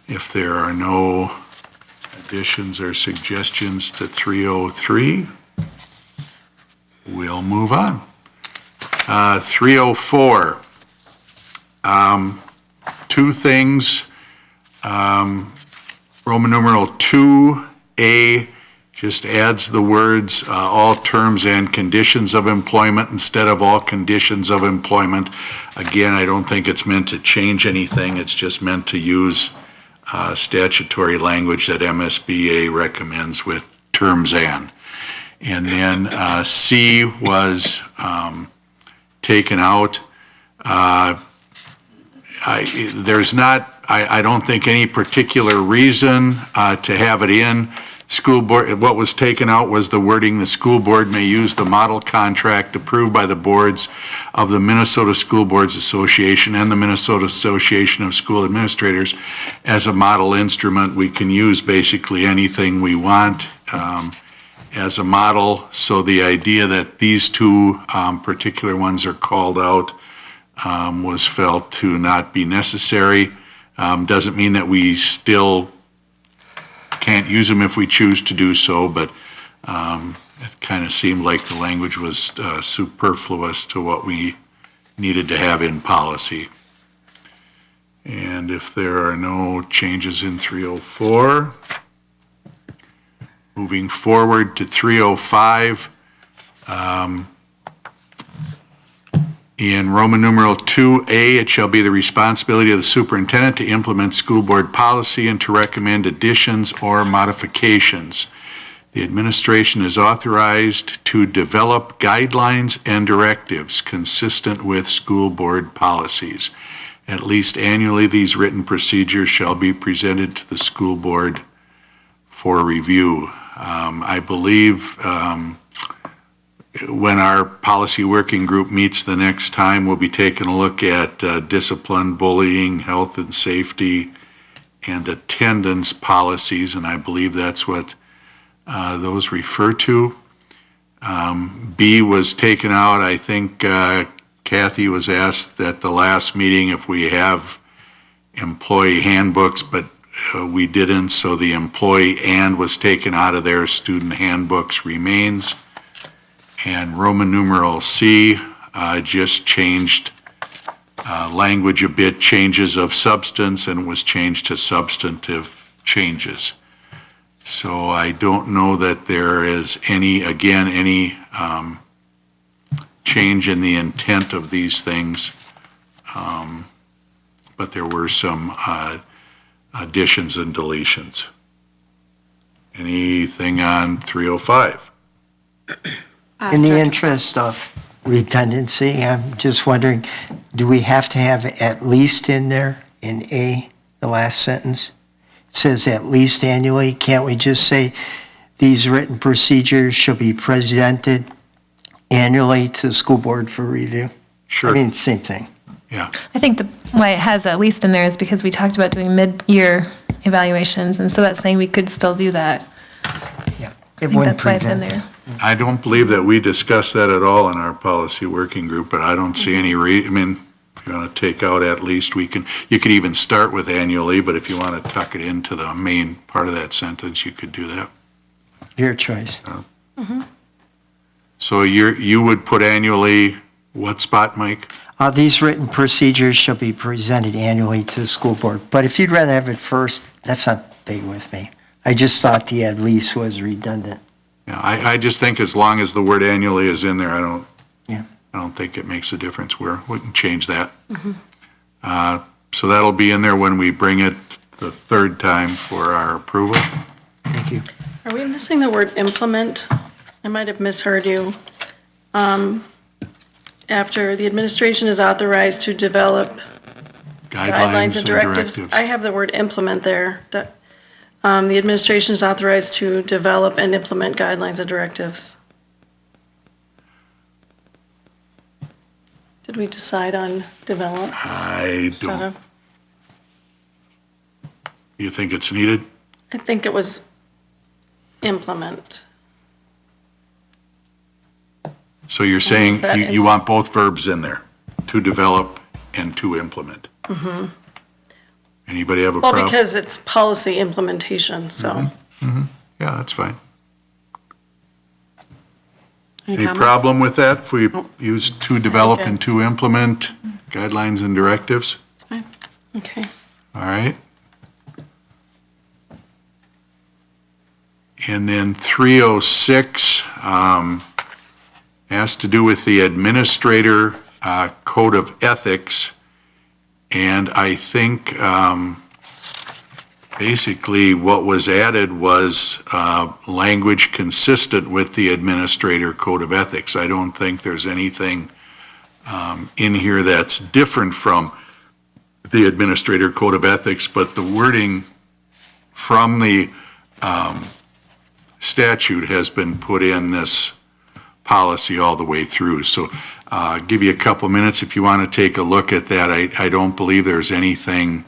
[SPEAKER 12] If there are no additions or suggestions to 303, we'll move on. 304, two things. Roman numeral 2A just adds the words all terms and conditions of employment instead of all conditions of employment. Again, I don't think it's meant to change anything. It's just meant to use statutory language that MSBA recommends with terms and. And then C was taken out. I don't think any particular reason to have it in. School board, what was taken out was the wording, the school board may use the model contract approved by the boards of the Minnesota School Boards Association and the Minnesota Association of School Administrators as a model instrument. We can use basically anything we want as a model. So the idea that these two particular ones are called out was felt to not be necessary. Doesn't mean that we still can't use them if we choose to do so, but it kind of seemed like the language was superfluous to what we needed to have in policy. And if there are no changes in 304, moving forward to 305, in Roman numeral 2A, it shall be the responsibility of the superintendent to implement school board policy and to recommend additions or modifications. The administration is authorized to develop guidelines and directives consistent with school board policies. At least annually, these written procedures shall be presented to the school board for review. I believe when our policy working group meets the next time, we'll be taking a look at discipline, bullying, health and safety, and attendance policies, and I believe that's what those refer to. B was taken out. I think Kathy was asked at the last meeting if we have employee handbooks, but we didn't, so the employee and was taken out of there. Student handbooks remains. And Roman numeral C just changed language a bit, changes of substance, and it was changed to substantive changes. So I don't know that there is any change in the intent of these things, but there were some additions and deletions. Anything on 305?
[SPEAKER 4] In the interest of redundancy, I'm just wondering, do we have to have at least in there in A, the last sentence? It says at least annually. Can't we just say these written procedures shall be presented annually to the school board for review?
[SPEAKER 12] Sure.
[SPEAKER 4] I mean, same thing.
[SPEAKER 12] Yeah.
[SPEAKER 5] I think why it has at least in there is because we talked about doing mid-year evaluations, and so that's saying we could still do that.
[SPEAKER 4] Yeah.
[SPEAKER 5] I think that's why it's in there.
[SPEAKER 12] I don't believe that we discussed that at all in our policy working group, but I don't see any I mean, If you want to take out at least, you could even start with annually, but if you want to tuck it into the main part of that sentence, you could do that.
[SPEAKER 4] Your choice.
[SPEAKER 12] So you would put annually, what spot, Mike?
[SPEAKER 4] These written procedures shall be presented annually to the school board. But if you'd rather have it first, that's not big with me. I just thought the at least was redundant.
[SPEAKER 12] Yeah, I just think as long as the word annually is in there, I
[SPEAKER 4] Yeah.
[SPEAKER 12] don't think it makes a difference where, we can change that. So that'll be in there when we bring it the third time for our approval.
[SPEAKER 4] Thank you.
[SPEAKER 7] Are we missing the word implement? I might have misheard you. After the administration is authorized to develop guidelines and directives. I have the word implement there. The administration is authorized to develop and implement guidelines and directives. Did we decide on develop?
[SPEAKER 12] I
[SPEAKER 7] instead
[SPEAKER 12] don't.
[SPEAKER 7] of-
[SPEAKER 12] You think it's needed?
[SPEAKER 7] I think it was implement.
[SPEAKER 12] So you're saying
[SPEAKER 7] that
[SPEAKER 12] you
[SPEAKER 7] is-
[SPEAKER 12] want both verbs in there, to develop and to implement? Anybody have a
[SPEAKER 7] Well,
[SPEAKER 12] problem?
[SPEAKER 7] because it's policy implementation, so.
[SPEAKER 12] Yeah, that's fine. Any
[SPEAKER 7] comments?
[SPEAKER 12] problem with that, if we use to develop
[SPEAKER 7] Okay.
[SPEAKER 12] and to implement guidelines and directives?
[SPEAKER 7] Okay.
[SPEAKER 12] All right. And then 306 has to do with the administrator code of ethics. And I think basically what was added was language consistent with the administrator code of ethics. I don't think there's anything in here that's different from the administrator code of ethics, but the wording from the statute has been put in this policy all the way through. So give you a couple minutes if you want to take a look at that. I don't believe there's anything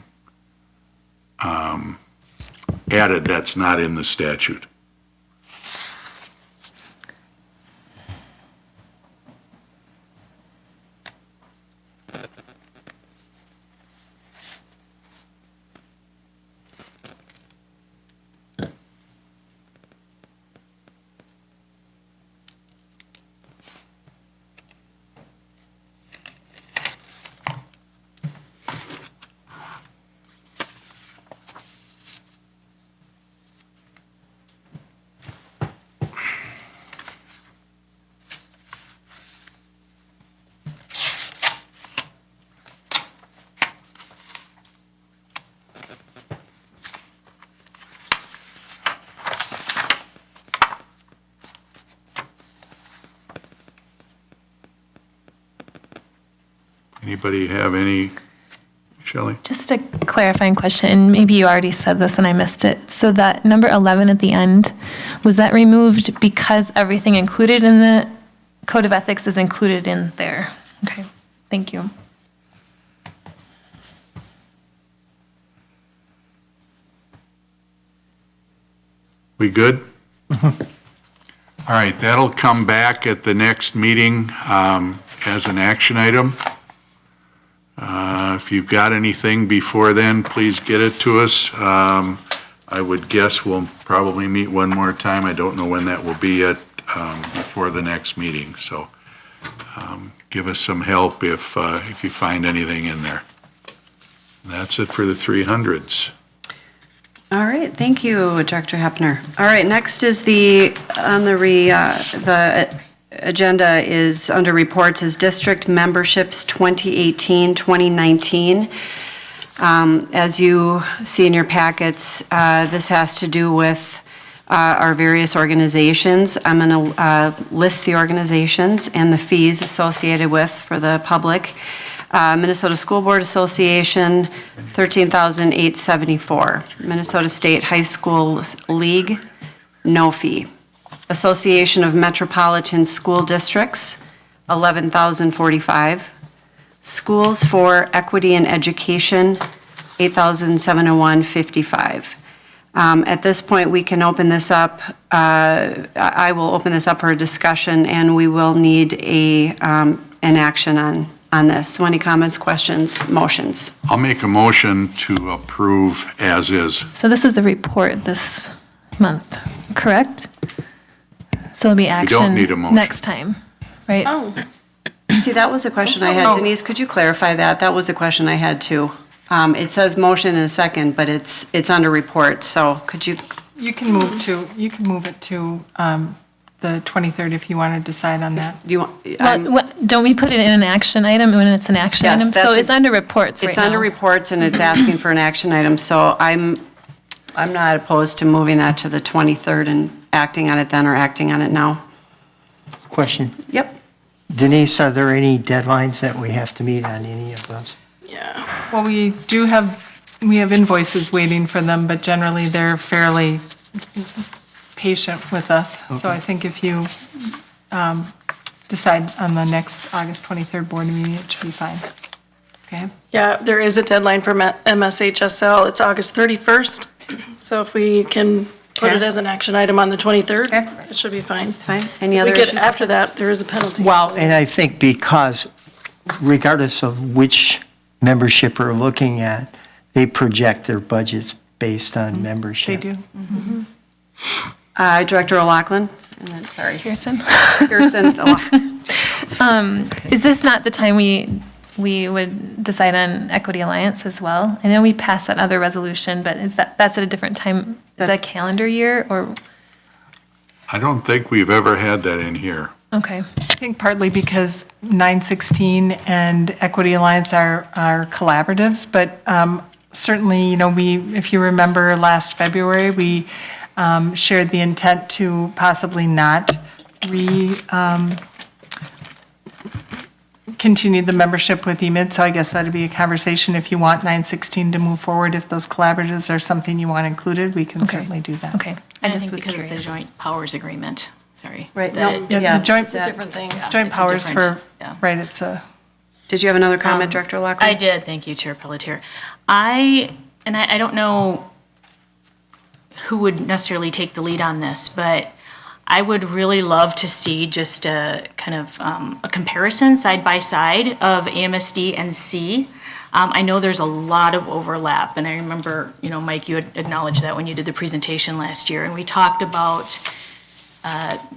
[SPEAKER 12] added that's not in the statute. Anybody have any, Shelley?
[SPEAKER 5] Just a clarifying question, and maybe you already said this and I missed it. So that number 11 at the end, was that removed because everything included in the Code of Ethics is included in there? Okay, thank you.
[SPEAKER 12] We good? All right, that'll come back at the next meeting as an action item. If you've got anything before then, please get it to us. I would guess we'll probably meet one more time. I don't know when that will be yet before the next meeting. So give us some help if you find anything in there. That's it for the 300s.
[SPEAKER 1] All right, thank you, Director Hepner. All right, next is the agenda is under reports is district memberships 2018-2019. As you see in your packets, this has to do with our various organizations. I'm going to list the organizations and the fees associated with for the public. Minnesota School Board Association, $13,874. Minnesota State High School League, no fee. Association of Metropolitan School Districts, $11,045. Schools for Equity in Education, $8,701.55. At this point, we can open this up. I will open this up for a discussion, and we will need an action on on this. So any comments, questions, motions?
[SPEAKER 12] I'll make a motion to approve as is.
[SPEAKER 5] So this is a report this month, correct? So it'll be action
[SPEAKER 12] need a motion.
[SPEAKER 5] next time, right?
[SPEAKER 7] Oh,
[SPEAKER 1] See, that was a question I had. Denise, could you clarify that? That was a question I had too. It says motion in a second, but it's under report, so could you,
[SPEAKER 6] You can move it to the 23rd if you want to decide on that.
[SPEAKER 1] do you want?
[SPEAKER 5] Don't we put it in an action item when it's an action
[SPEAKER 1] Yes,
[SPEAKER 5] item? So
[SPEAKER 1] that's
[SPEAKER 5] it's under reports right
[SPEAKER 1] It's
[SPEAKER 5] now.
[SPEAKER 1] under reports and it's asking for an action item, so I'm not opposed to moving that to the 23rd and acting on it then or acting on it now.
[SPEAKER 4] Question.
[SPEAKER 1] Yep.
[SPEAKER 4] Denise, are there any deadlines that we have to meet on any of those?
[SPEAKER 7] yeah.
[SPEAKER 6] Well, we have invoices waiting for them, but generally they're fairly patient with us. So I think if you decide on the next August 23rd board meeting, it should be fine. Okay?
[SPEAKER 7] Yeah, there is a deadline for MSHSL. It's August 31st. So if we can put it
[SPEAKER 1] Okay.
[SPEAKER 7] as an action item on the 23rd,
[SPEAKER 1] Okay.
[SPEAKER 7] it should be fine.
[SPEAKER 1] Fine. Any
[SPEAKER 7] If
[SPEAKER 1] other
[SPEAKER 7] we get
[SPEAKER 1] issues?
[SPEAKER 7] after that, there is a penalty.
[SPEAKER 4] Well, and I think because regardless of which membership we're looking at, they project their budgets based on
[SPEAKER 6] They
[SPEAKER 4] membership.
[SPEAKER 6] do.
[SPEAKER 1] Director O'Loughlin, and then, sorry.
[SPEAKER 5] Pearson?
[SPEAKER 1] Pearson, O'Loughlin.
[SPEAKER 5] Is this not the time we would decide on Equity Alliance as well? I know we passed that other resolution, but that's at a different time? Is that calendar year or,
[SPEAKER 12] I don't think we've ever had that in here.
[SPEAKER 5] okay.
[SPEAKER 6] I think partly because 916 and Equity Alliance are collaboratives, but certainly, if you remember last February, we shared the intent to possibly not continue the membership with EMID, so I guess that'd be a conversation if you want 916 to move forward. If those collaboratives are something you want included, we can certainly do that.
[SPEAKER 5] Okay. I
[SPEAKER 2] I
[SPEAKER 5] just
[SPEAKER 2] think
[SPEAKER 5] was
[SPEAKER 2] because
[SPEAKER 5] curious.
[SPEAKER 2] it's a joint powers agreement, sorry.
[SPEAKER 1] Right,
[SPEAKER 2] that
[SPEAKER 1] no,
[SPEAKER 2] it-
[SPEAKER 6] It's
[SPEAKER 1] yeah.
[SPEAKER 6] a joint,
[SPEAKER 7] It's a different thing.
[SPEAKER 6] joint
[SPEAKER 2] it's a
[SPEAKER 6] powers
[SPEAKER 2] different-
[SPEAKER 6] for,
[SPEAKER 2] yeah.
[SPEAKER 6] right, it's a,
[SPEAKER 1] Did you have another comment, Director O'Loughlin?
[SPEAKER 2] I did, thank you, Chair Pelletier. I don't know who would necessarily take the lead on this, but I would really love to see just a kind of a comparison side by side of AMSD and C. I know there's a lot of overlap, and I remember, Mike, you had acknowledged that when you did the presentation last year, and we talked about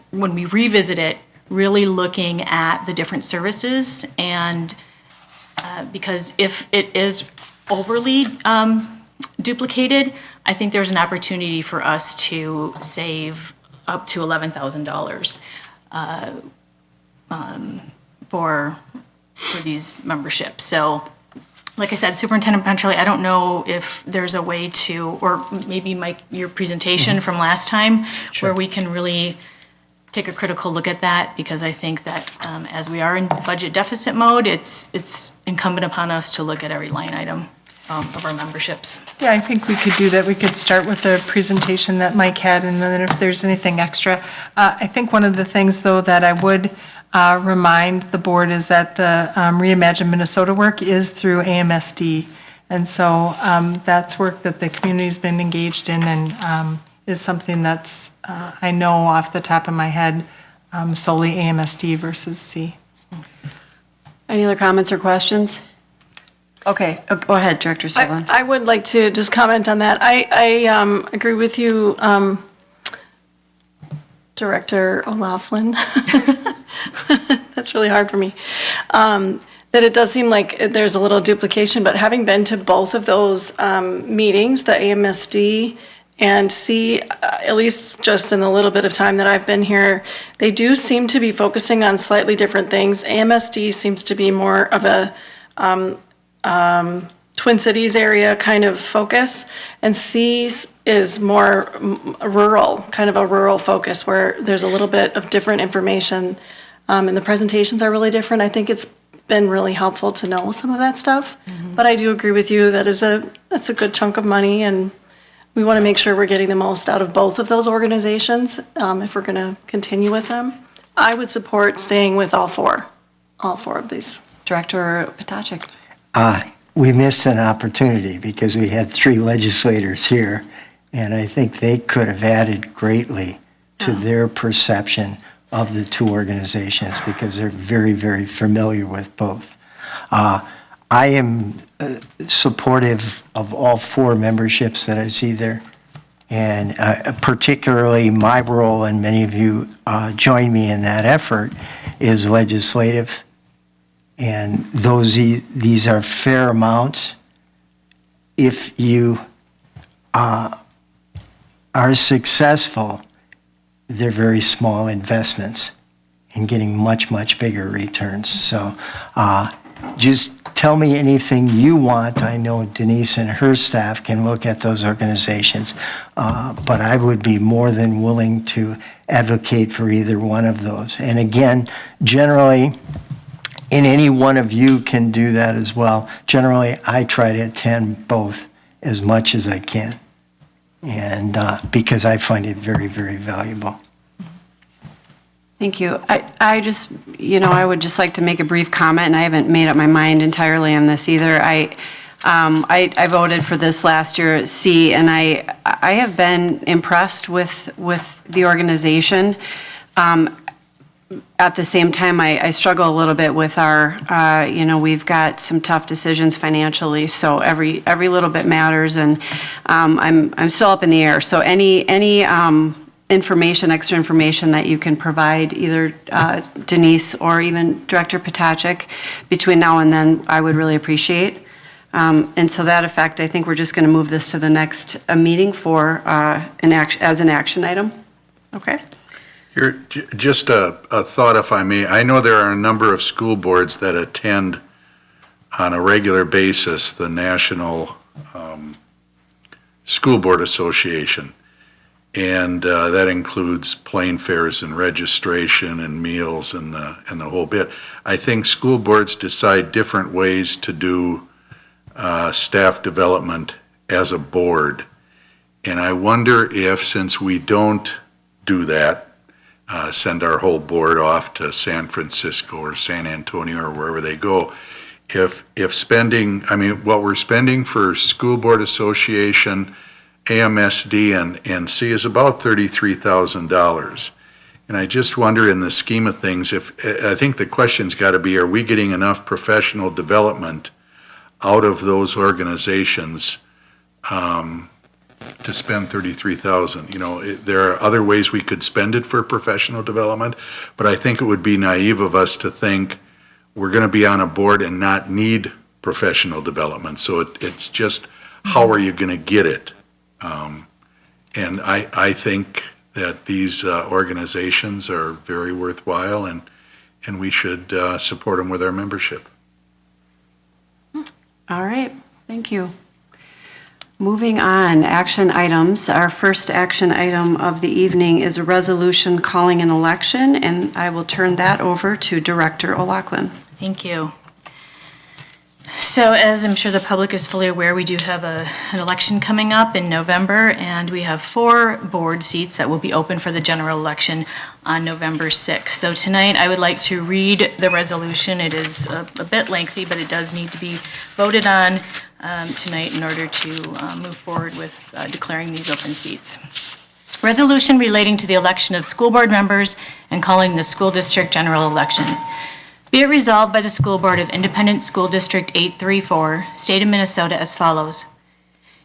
[SPEAKER 2] when we revisit it, really looking at the different services, and because if it is overly duplicated, I think there's an opportunity for us to save up to $11,000 for these memberships. So, like I said, Superintendent Petrelli, I don't know if there's a way to, or maybe Mike, your presentation from last time, where we can really take a critical look at that, because I think that as we are in budget deficit mode, it's incumbent upon us to look at every line item of our memberships.
[SPEAKER 6] yeah, I think we could do that. We could start with the presentation that Mike had, and then if there's anything extra. I think one of the things, though, that I would remind the board is that the Reimagine Minnesota work is through AMSD. And so that's work that the community's been engaged in and is something that's, I know off the top of my head, solely AMSD versus C.
[SPEAKER 1] Any other comments or questions? Okay, go ahead, Director Sullivan.
[SPEAKER 7] I would like to just comment on that. I agree with you, Director O'Loughlin. That's really hard for me. That it does seem like there's a little duplication, but having been to both of those meetings, the AMSD and C, at least just in the little bit of time that I've been here, they do seem to be focusing on slightly different things. AMSD seems to be more of a Twin Cities area kind of focus, and C is more rural, kind of a rural focus where there's a little bit of different information, and the presentations are really different. I think it's been really helpful to know some of that stuff, but I do agree with you that that's a good chunk of money, and we want to make sure we're getting the most out of both of those organizations if we're going to continue with them. I would support staying with all four of these.
[SPEAKER 1] Director Potacek.
[SPEAKER 4] We missed an opportunity because we had 3 legislators here, and I think they could have added greatly to their perception of the 2 organizations because they're very, very familiar with both. I am supportive of all four memberships that I see there. And particularly my role, and many of you join me in that effort, is legislative. And these are fair amounts. If you are successful, they're very small investments and getting much, much bigger returns. So just tell me anything you want. I know Denise and her staff can look at those organizations, but I would be more than willing to advocate for either one of those. And again, generally, and any one of you can do that as well. Generally, I try to attend both as much as I can, and because I find it very, very valuable.
[SPEAKER 1] Thank you. I just, I would just like to make a brief comment, and I haven't made up my mind entirely on this either. I voted for this last year at C, and I have been impressed with the organization. At the same time, I struggle a little bit with our, we've got some tough decisions financially, so every little bit matters, and I'm still up in the air. So any extra information that you can provide, either Denise or even Director Potacek, between now and then, I would really appreciate. And so that effect, I think we're just going to move this to the next meeting for as an action item. Okay.
[SPEAKER 12] Here, just a thought, if I may. I know there are a number of school boards that attend on a regular basis the National School Board Association, and that includes plane fares and registration and meals and the whole bit. I think school boards decide different ways to do staff development as a board, and I wonder if, since we don't do that, send our whole board off to San Francisco or San Antonio or wherever they go, if spending, what we're spending for School Board Association, AMSD, and NC is about $33,000. And I just wonder, in the scheme of things, I think the question's got to be, are we getting enough professional development out of those organizations to spend $33,000? There are other ways we could spend it for professional development, but I think it would be naive of us to think we're going to be on a board and not need professional development. So it's just, how are you going to get it? And I think that these organizations are very worthwhile, and we should support them with our membership.
[SPEAKER 1] All right, thank you. Moving on, action items. Our first action item of the evening is a resolution calling an election, and I will turn that over to Director O'Loughlin.
[SPEAKER 2] Thank you. So as I'm sure the public is fully aware, we do have an election coming up in November, and we have 4 board seats that will be open for the general election on November 6th. So tonight I would like to read the resolution. It is a bit lengthy, but it does need to be voted on tonight in order to move forward with declaring these open seats. Resolution relating to the election of school board members and calling the school district general election. Be it resolved by the School Board of Independent School District 834, State of Minnesota as follows.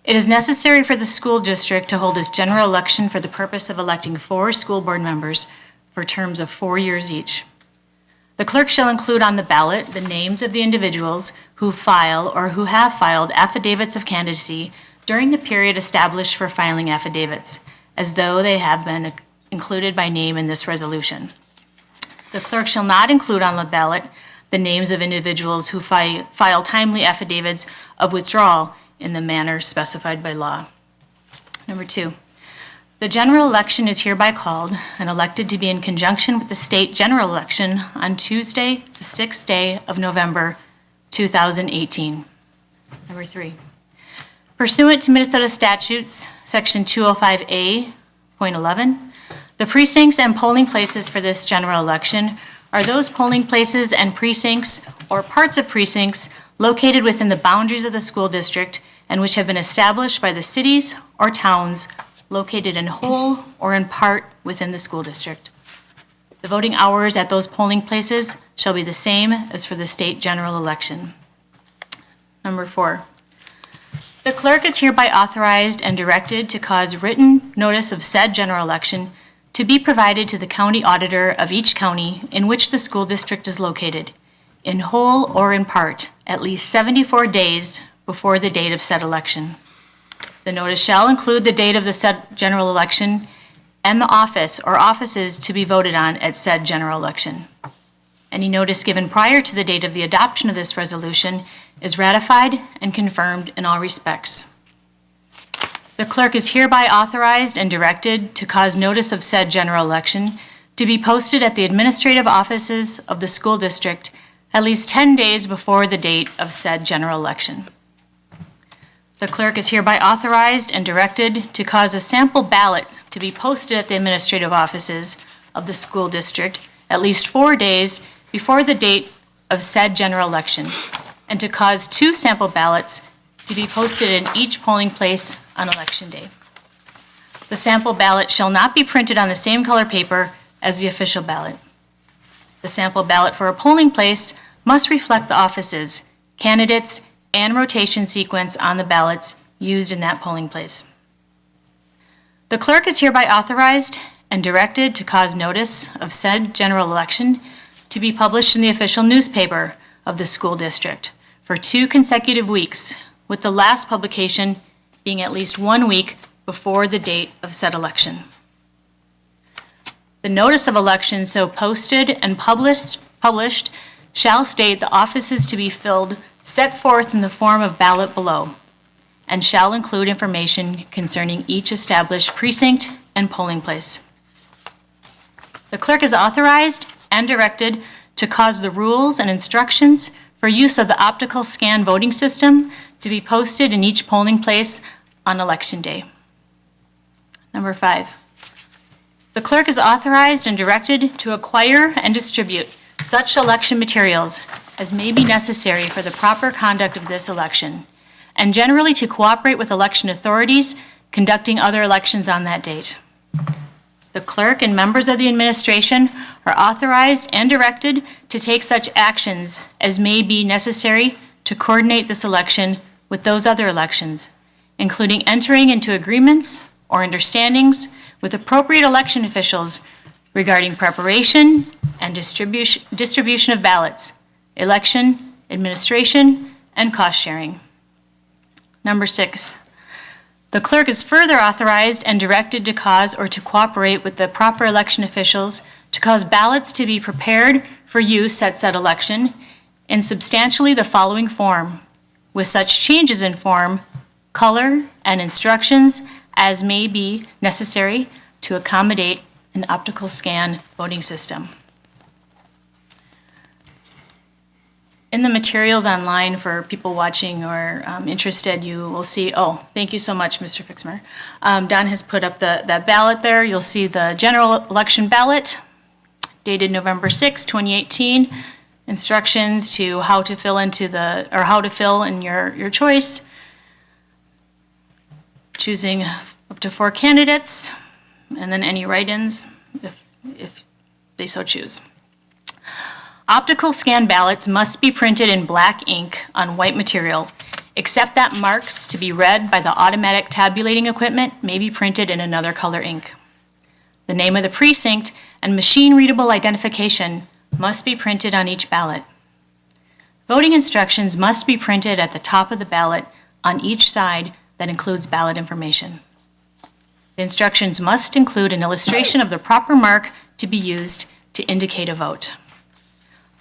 [SPEAKER 2] It is necessary for the school district to hold its general election for the purpose of electing 4 school board members for terms of 4 years each. The clerk shall include on the ballot the names of the individuals who file or who have filed affidavits of candidacy during the period established for filing affidavits, as though they have been included by name in this resolution. The clerk shall not include on the ballot the names of individuals who file timely affidavits of withdrawal in the manner specified by law. Number 2, the general election is hereby called and elected to be in conjunction with the state general election on Tuesday, the 6th day of November, 2018. Number 3, pursuant to Minnesota statutes, section 205A.11, the precincts and polling places for this general election are those polling places and precincts or parts of precincts located within the boundaries of the school district and which have been established by the cities or towns located in whole or in part within the school district. The voting hours at those polling places shall be the same as for the state general election. Number 4, the clerk is hereby authorized and directed to cause written notice of said general election to be provided to the county auditor of each county in which the school district is located, in whole or in part, at least 74 days before the date of said election. The notice shall include the date of the said general election and the office or offices to be voted on at said general election. Any notice given prior to the date of the adoption of this resolution is ratified and confirmed in all respects. The clerk is hereby authorized and directed to cause notice of said general election to be posted at the administrative offices of the school district at least 10 days before the date of said general election. The clerk is hereby authorized and directed to cause a sample ballot to be posted at the administrative offices of the school district at least 4 days before the date of said general election, and to cause 2 sample ballots to be posted in each polling place on election day. The sample ballot shall not be printed on the same color paper as the official ballot. The sample ballot for a polling place must reflect the offices, candidates, and rotation sequence on the ballots used in that polling place. The clerk is hereby authorized and directed to cause notice of said general election to be published in the official newspaper of the school district for 2 consecutive weeks, with the last publication being at least 1 week before the date of said election. The notice of election so posted and published shall state the offices to be filled set forth in the form of ballot below, and shall include information concerning each established precinct and polling place. The clerk is authorized and directed to cause the rules and instructions for use of the optical scan voting system to be posted in each polling place on election day. Number 5, the clerk is authorized and directed to acquire and distribute such election materials as may be necessary for the proper conduct of this election, and generally to cooperate with election authorities conducting other elections on that date. The clerk and members of the administration are authorized and directed to take such actions as may be necessary to coordinate this election with those other elections, including entering into agreements or understandings with appropriate election officials regarding preparation and distribution of ballots, election, administration, and cost sharing. Number 6, the clerk is further authorized and directed to cause or to cooperate with the proper election officials to cause ballots to be prepared for use at said election in substantially the following form, with such changes in form, color, and instructions as may be necessary to accommodate an optical scan voting system. In the materials online for people watching or interested, you will see, thank you so much, Mr. Fixmer. Don has put up that ballot there. You'll see the general election ballot dated November 6, 2018. Instructions to how to fill in your choice. Choosing up to 4 candidates, and then any write-ins if they so choose. Optical scan ballots must be printed in black ink on white material, except that marks to be read by the automatic tabulating equipment may be printed in another color ink. The name of the precinct and machine-readable identification must be printed on each ballot. Voting instructions must be printed at the top of the ballot on each side that includes ballot information. The instructions must include an illustration of the proper mark to be used to indicate a vote.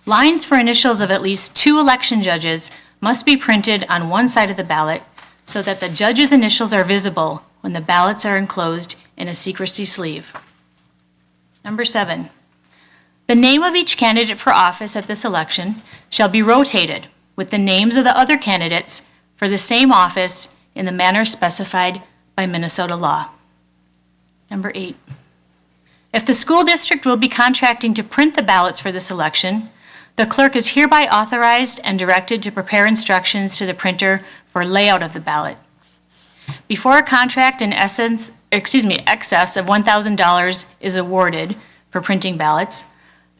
[SPEAKER 2] Lines for initials of at least 2 election judges must be printed on one side of the ballot so that the judge's initials are visible when the ballots are enclosed in a secrecy sleeve. Number 7, the name of each candidate for office at this election shall be rotated with the names of the other candidates for the same office in the manner specified by Minnesota law. Number 8, if the school district will be contracting to print the ballots for this election, the clerk is hereby authorized and directed to prepare instructions to the printer for layout of the ballot. Before a contract in excess of $1,000 is awarded for printing ballots,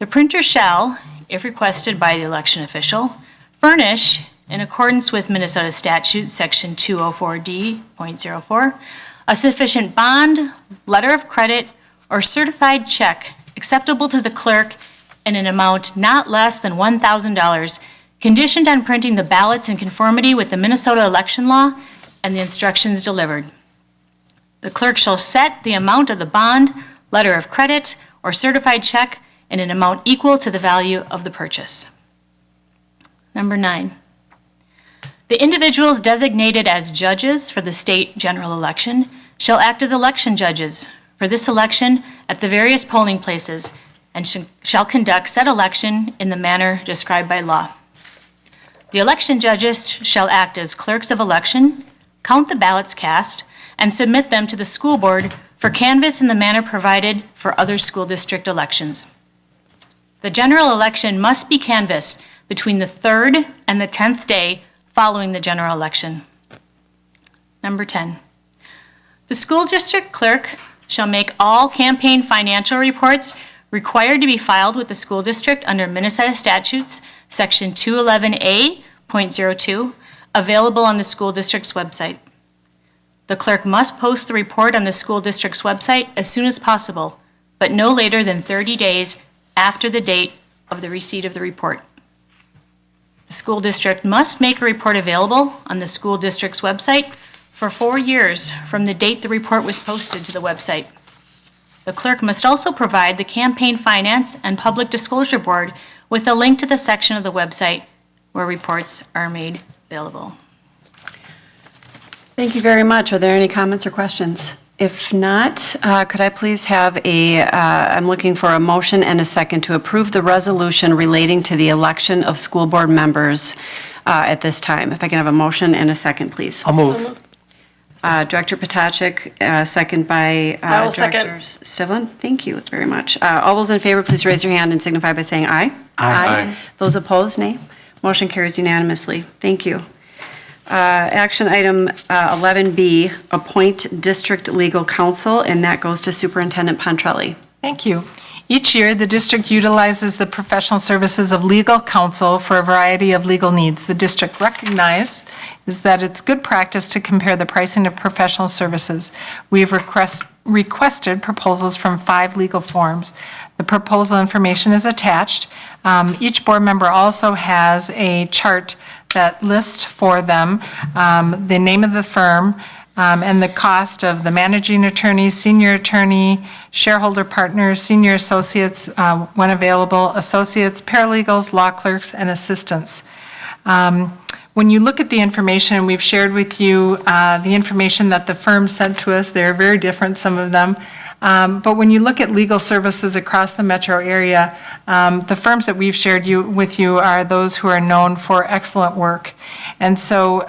[SPEAKER 2] the printer shall, if requested by the election official, furnish, in accordance with Minnesota statute, section 204D.04, a sufficient bond, letter of credit, or certified check acceptable to the clerk in an amount not less than $1,000, conditioned on printing the ballots in conformity with the Minnesota election law and the instructions delivered. The clerk shall set the amount of the bond, letter of credit, or certified check in an amount equal to the value of the purchase. Number 9. The individuals designated as judges for the state general election shall act as election judges for this election at the various polling places and shall conduct said election in the manner described by law. The election judges shall act as clerks of election, count the ballots cast, and submit them to the school board for canvass in the manner provided for other school district elections. The general election must be canvassed between the 3rd and the 10th day following the general election. Number 10. The school district clerk shall make all campaign financial reports required to be filed with the school district under Minnesota statutes, section 211A.02, available on the school district's website. The clerk must post the report on the school district's website as soon as possible, but no later than 30 days after the date of the receipt of the report. The school district must make a report available on the school district's website for 4 years from the date the report was posted to the website. The clerk must also provide the Campaign Finance and Public Disclosure Board with a link to the section of the website where reports are made available.
[SPEAKER 1] Thank you very much. Are there any comments or questions? If not, could I please have I'm looking for a motion and a second to approve the resolution relating to the election of school board members at this time. If I can have a motion and a second, please.
[SPEAKER 4] I'll move.
[SPEAKER 1] Director Potacek, second by
[SPEAKER 7] I will second.
[SPEAKER 1] Director Stivlin. Thank you very much. All those in favor, please raise your hand and signify by saying aye.
[SPEAKER 12] Aye.
[SPEAKER 1] Those opposed, nay. Motion carries unanimously. Thank you. Action item 11B, appoint district legal counsel, and that goes to Superintendent Pontrelli.
[SPEAKER 6] Thank you. Each year, the district utilizes the professional services of legal counsel for a variety of legal needs. The district recognizes that it's good practice to compare the pricing of professional services. We've requested proposals from 5 legal firms. The proposal information is attached. Each board member also has a chart that lists for them the name of the firm, and the cost of the managing attorney, senior attorney, shareholder partners, senior associates, when available, associates, paralegals, law clerks, and assistants. When you look at the information, we've shared with you the information that the firm sent to us. They're very different, some of them. But when you look at legal services across the metro area, the firms that we've shared with you are those who are known for excellent work. And so,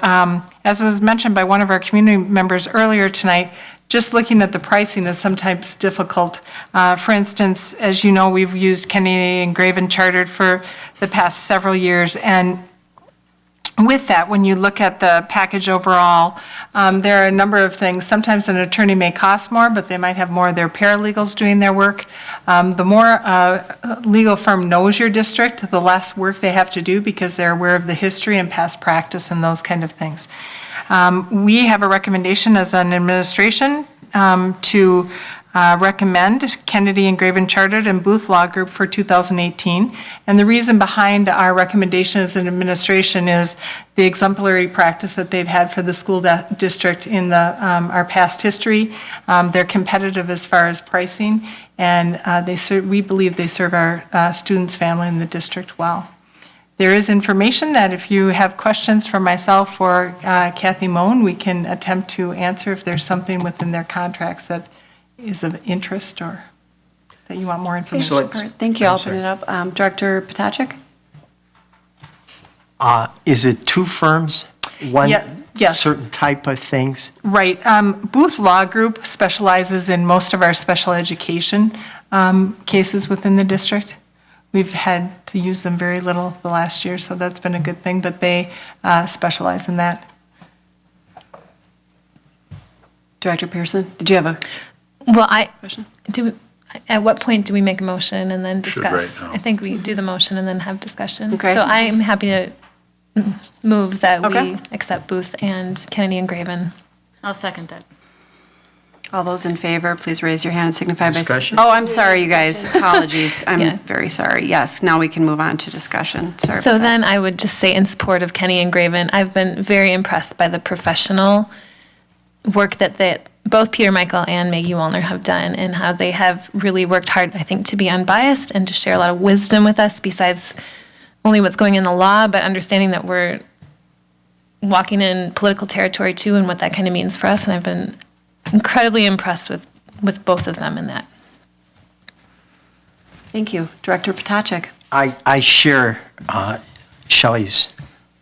[SPEAKER 6] as was mentioned by one of our community members earlier tonight, just looking at the pricing is sometimes difficult. For instance, as you know, we've used Kennedy and Graven Chartered for the past several years, and with that, when you look at the package overall, there are a number of things. Sometimes an attorney may cost more, but they might have more of their paralegals doing their work. The more a legal firm knows your district, the less work they have to do because they're aware of the history and past practice and those kind of things. We have a recommendation as an administration to recommend Kennedy and Graven Chartered and Booth Law Group for 2018. And the reason behind our recommendation as an administration is the exemplary practice that they've had for the school district in our past history. They're competitive as far as pricing, and we believe they serve our students, family, and the district well. There is information that if you have questions for myself or Kathy Moen, we can attempt to answer if there's something within their contracts that is of interest or that you want more information.
[SPEAKER 1] Excellent. Thank you. I'll open it up. Director Potacek?
[SPEAKER 4] Is it 2 firms? One
[SPEAKER 6] yes.
[SPEAKER 4] certain type of things?
[SPEAKER 6] Right. Booth Law Group specializes in most of our special education cases within the district. We've had to use them very little the last year, so that's been a good thing, but they specialize in that.
[SPEAKER 1] Director Pearson, did you have a
[SPEAKER 5] Well,
[SPEAKER 1] question?
[SPEAKER 5] at what point do we make a motion and then discuss?
[SPEAKER 12] right now.
[SPEAKER 5] I think we do the motion and then have discussion.
[SPEAKER 1] Okay.
[SPEAKER 5] So I'm happy to move that we
[SPEAKER 1] Okay.
[SPEAKER 5] accept Booth and Kennedy and Graven.
[SPEAKER 2] I'll second that.
[SPEAKER 1] All those in favor, please raise your hand and signify by...
[SPEAKER 4] Discussion?
[SPEAKER 1] Oh, I'm sorry, you guys. Apologies. I'm
[SPEAKER 5] Yeah.
[SPEAKER 1] very sorry. Yes, now we can move on to discussion. Sorry
[SPEAKER 5] So
[SPEAKER 1] about that.
[SPEAKER 5] then I would just say in support of Kenny and Graven, I've been very impressed by the professional work that both Peter Michael and Maggie Wallner have done and how they have really worked hard, I think, to be unbiased and to share a lot of wisdom with us besides only what's going in the law, but understanding that we're walking in political territory too and what that kind of means for us. And I've been incredibly impressed with both of them in that.
[SPEAKER 1] Thank you. Director Potacek.
[SPEAKER 4] I share Shelley's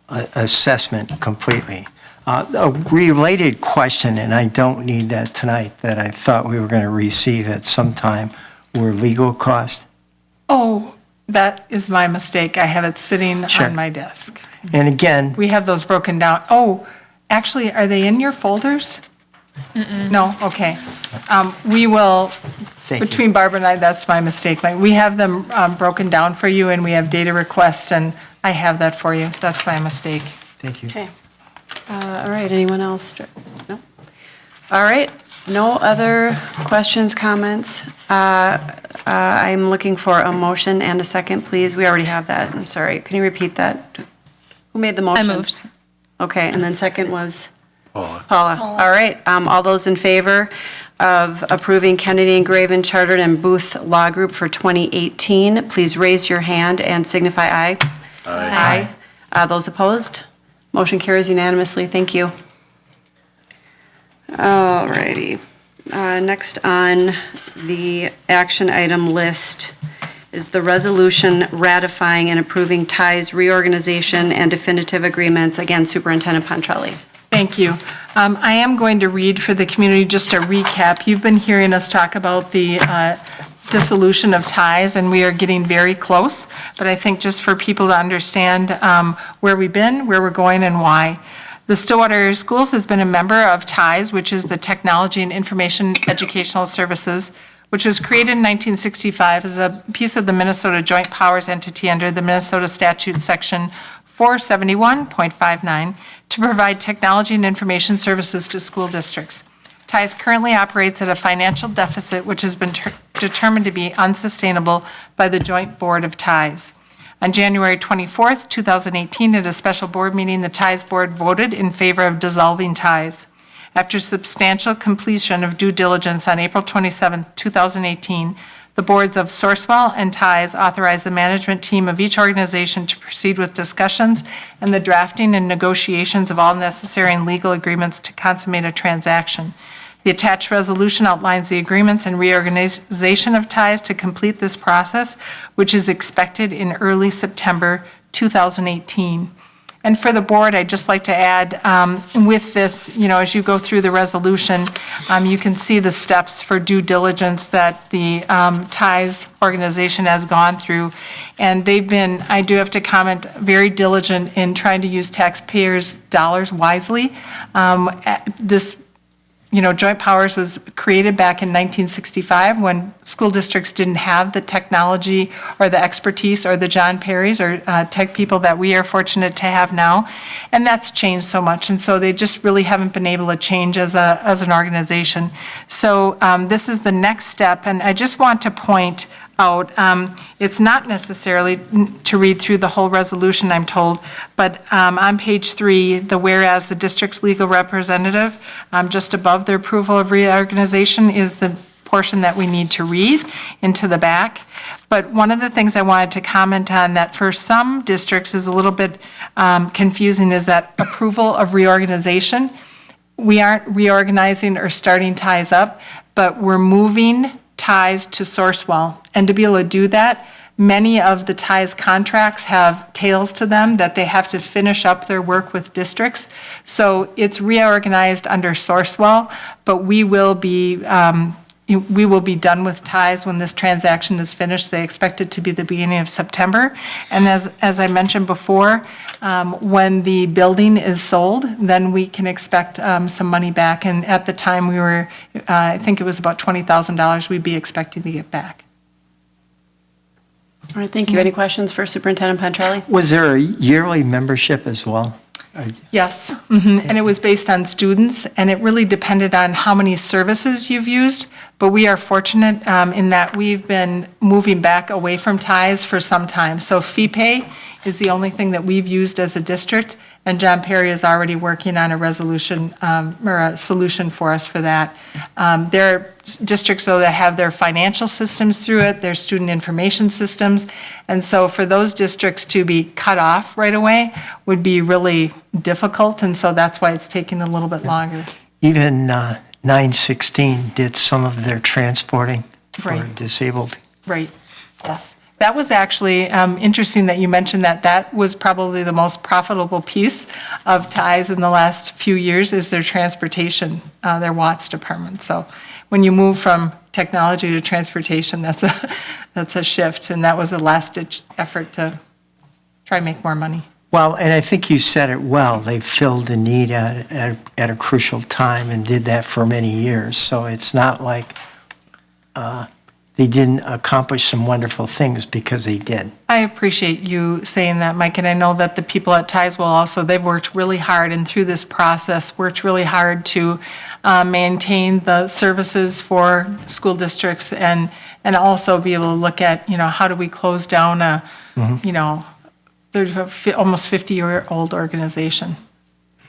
[SPEAKER 4] assessment completely. A related question, and I don't need that tonight, that I thought we were going to receive at some time, were legal costs.
[SPEAKER 6] Oh, that is my mistake. I have it sitting
[SPEAKER 4] Sure.
[SPEAKER 6] on my desk.
[SPEAKER 4] And again,
[SPEAKER 6] We have those broken down. Oh, actually, are they in your folders? No, okay. We will,
[SPEAKER 4] Thank you.
[SPEAKER 6] between Barbara and I, that's my mistake. Like, we have them broken down for you, and we have data requests, and I have that for you. That's my mistake.
[SPEAKER 4] thank you.
[SPEAKER 1] Okay. All right, anyone else? No? All right, no other questions, comments? I'm looking for a motion and a second, please. We already have that. I'm sorry. Can you repeat that? Who made the motion?
[SPEAKER 5] moved.
[SPEAKER 1] Okay, and then second was?
[SPEAKER 12] Paula.
[SPEAKER 1] Paula. All right, all those in favor of approving Kennedy and Graven Chartered and Booth Law Group for 2018, please raise your hand and signify aye. Aye. Those opposed? Motion carries unanimously. Thank you. All righty. Next on the action item list is the resolution ratifying and approving ties reorganization and definitive agreements. Again, Superintendent Pontrelli.
[SPEAKER 6] Thank you. I am going to read for the community just a recap. You've been hearing us talk about the dissolution of ties, and we are getting very close. But I think just for people to understand where we've been, where we're going, and why. The Stillwater Area Schools has been a member of TIES, which is the Technology and Information Educational Services, which was created in 1965 as a piece of the Minnesota Joint Powers Entity under the Minnesota Statute Section 471.59 to provide technology and information services to school districts. TIES currently operates at a financial deficit which has been determined to be unsustainable by the Joint Board of TIES. On January 24th, 2018, at a special board meeting, the TIES board voted in favor of dissolving TIES. After substantial completion of due diligence on April 27, 2018, the boards of Sourcewell and TIES authorized the management team of each organization to proceed with discussions and the drafting and negotiations of all necessary and legal agreements to consummate a transaction. The attached resolution outlines the agreements and reorganization of TIES to complete this process, which is expected in early September 2018. And for the board, I'd just like to add, with this, as you go through the resolution, you can see the steps for due diligence that the TIES organization has gone through. And they've been, I do have to comment, very diligent in trying to use taxpayers' dollars wisely. This Joint Powers was created back in 1965 when school districts didn't have the technology or the expertise or the John Perrys or tech people that we are fortunate to have now. And that's changed so much. And so they just really haven't been able to change as an organization. So this is the next step. And I just want to point out, it's not necessarily to read through the whole resolution, I'm told, but on page 3, the whereas the district's legal representative, just above the approval of reorganization is the portion that we need to read into the back. But one of the things I wanted to comment on that for some districts is a little bit confusing is that approval of reorganization. We aren't reorganizing or starting TIES up, but we're moving TIES to Sourcewell. And to be able to do that, many of the TIES contracts have tails to them that they have to finish up their work with districts. So it's reorganized under Sourcewell, but we will be we will be done with ties when this transaction is finished. They expect it to be the beginning of September. And as I mentioned before, when the building is sold, then we can expect some money back. And at the time, we were, I think it was about $20,000 we'd be expecting to get back.
[SPEAKER 1] All right, thank you. Any questions for Superintendent Pontrelli?
[SPEAKER 4] Was there a yearly membership as well?
[SPEAKER 6] Yes, and it was based on students, and it really depended on how many services you've used. But we are fortunate in that we've been moving back away from ties for some time. So fee pay is the only thing that we've used as a district, and John Perry is already working on a resolution or a solution for us for that. There are districts, though, that have their financial systems through it, their student information systems, and so for those districts to be cut off right away would be really difficult, and so that's why it's taking a little bit longer.
[SPEAKER 4] Even 916 did some of their transporting for
[SPEAKER 6] Right.
[SPEAKER 4] disabled.
[SPEAKER 6] Right, yes. That was actually interesting that you mentioned that. That was probably the most profitable piece of ties in the last few years is their transportation, their Watts department. So when you move from technology to transportation, that's a shift, and that was a last-ditch effort to try and make more money.
[SPEAKER 4] Well, and I think you said it well. They filled the need at a crucial time and did that for many years. So it's not like they didn't accomplish some wonderful things because they did.
[SPEAKER 6] I appreciate you saying that, Mike, and I know that the people at Ties will also, they've worked really hard and through this process, worked really hard to maintain the services for school districts and also be able to look at, how do we close down a, almost 50-year-old organization.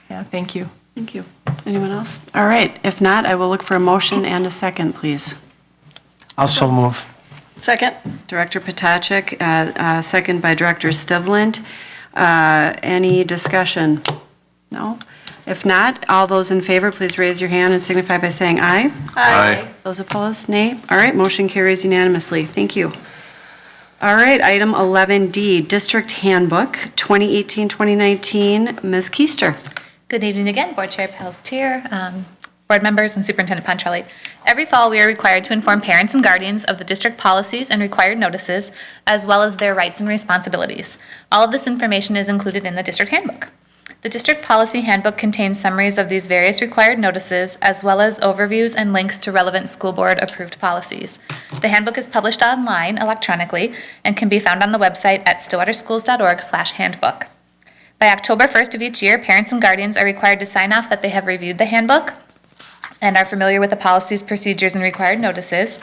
[SPEAKER 6] Yeah, thank you.
[SPEAKER 1] Thank you. Anyone else? All right, if not, I will look for a motion and a second, please.
[SPEAKER 4] Also move.
[SPEAKER 7] Second?
[SPEAKER 1] Director Potacek, second by Director Stivland. Any discussion? No? If not, all those in favor, please raise your hand and signify by saying aye.
[SPEAKER 12] Aye.
[SPEAKER 1] Those opposed, nay. All right, motion carries unanimously. Thank you. All right, item 11D, District Handbook 2018-2019. Ms. Keister.
[SPEAKER 3] Good evening again, Board Chair Pelletier, board members, and Superintendent Pontrelli. Every fall, we are required to inform parents and guardians of the district policies and required notices, as well as their rights and responsibilities. All of this information is included in the district handbook. The district policy handbook contains summaries of these various required notices, as well as overviews and links to relevant school board approved policies. The handbook is published online electronically and can be found on the website at stillwaterschools.org/handbook. By October 1st of each year, parents and guardians are required to sign off that they have reviewed the handbook and are familiar with the policies, procedures, and required notices.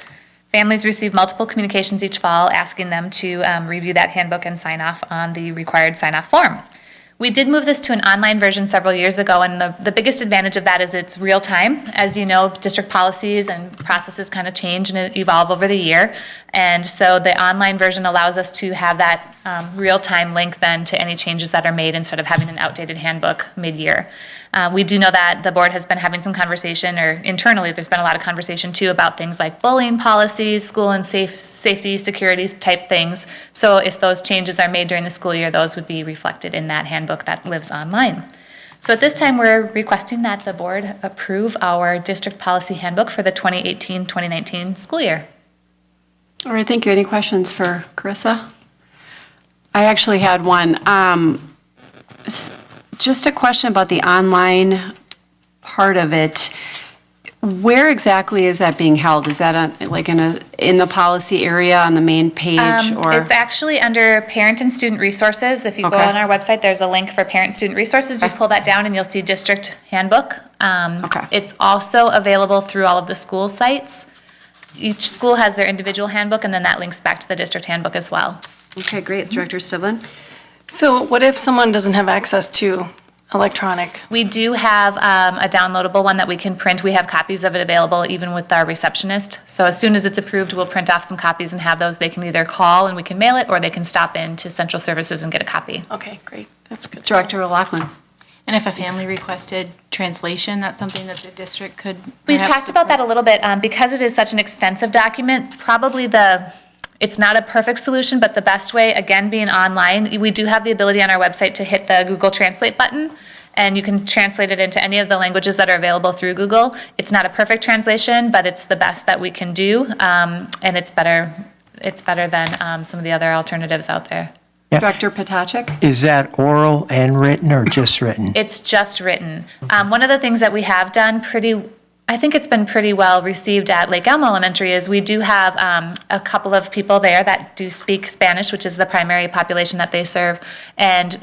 [SPEAKER 3] Families receive multiple communications each fall asking them to review that handbook and sign off on the required sign-off form. We did move this to an online version several years ago, and the biggest advantage of that is it's real time. As you know, district policies and processes kind of change and evolve over the year, and so the online version allows us to have that real-time link then to any changes that are made instead of having an outdated handbook mid-year. We do know that the board has been having some conversation, or internally there's been a lot of conversation too about things like bullying policies, school and safety, security type things. So if those changes are made during the school year, those would be reflected in that handbook that lives online. So at this time, we're requesting that the board approve our district policy handbook for the 2018-2019 school year.
[SPEAKER 1] All right, thank you. Any questions for Carissa? I actually had one. Just a question about the online part of it. Where exactly is that being held? Is that in the policy area on the main page, or?
[SPEAKER 3] It's actually under Parent and Student Resources. If you go
[SPEAKER 1] Okay.
[SPEAKER 3] on our website, there's a link for Parent and Student Resources. You pull that down and you'll see District Handbook.
[SPEAKER 1] Okay.
[SPEAKER 3] It's also available through all of the school sites. Each school has their individual handbook, and then that links back to the district handbook as well.
[SPEAKER 1] Okay, great. Director Stivland?
[SPEAKER 7] So what if someone doesn't have access to electronic?
[SPEAKER 3] We do have a downloadable one that we can print. We have copies of it available even with our receptionist. So as soon as it's approved, we'll print off some copies and have those. They can either call and we can mail it, or they can stop in to Central Services and get a copy.
[SPEAKER 7] Okay, great. That's good.
[SPEAKER 1] Director O'Loughlin?
[SPEAKER 2] And if a family requested translation, that's something that the district could
[SPEAKER 3] We've
[SPEAKER 2] perhaps
[SPEAKER 3] talked about that a little bit. Because it is such an extensive document, probably it's not a perfect solution, but the best way, again, being online, we do have the ability on our website to hit the Google Translate button, and you can translate it into any of the languages that are available through Google. It's not a perfect translation, but it's the best that we can do, and it's better than some of the other alternatives out there.
[SPEAKER 4] Yeah.
[SPEAKER 1] Director Potacek?
[SPEAKER 4] Is that oral and written or just written?
[SPEAKER 3] It's just written. One of the things that we have done I think it's been pretty well received at Lake Elmo Elementary is we do have a couple of people there that do speak Spanish, which is the primary population that they serve, and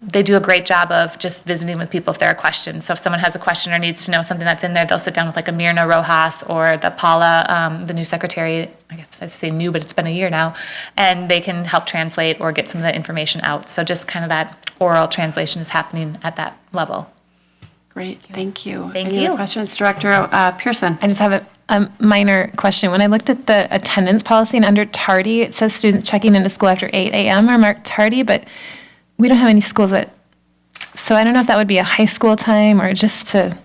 [SPEAKER 3] they do a great job of just visiting with people if there are questions. So if someone has a question or needs to know something that's in there, they'll sit down with like a Mirna Rojas or the Paula, the new secretary, I guess I say new, but it's been a year now, and they can help translate or get some of the information out. So just kind of that oral translation is happening at that level.
[SPEAKER 1] Great, thank you.
[SPEAKER 3] Thank
[SPEAKER 1] Any
[SPEAKER 3] you.
[SPEAKER 1] other questions? Director Pearson?
[SPEAKER 5] I just have a minor question. When I looked at the attendance policy and under tardy, it says students checking into school after 8 a.m. are marked tardy, but we don't have any schools so I don't know if that would be a high school time or just to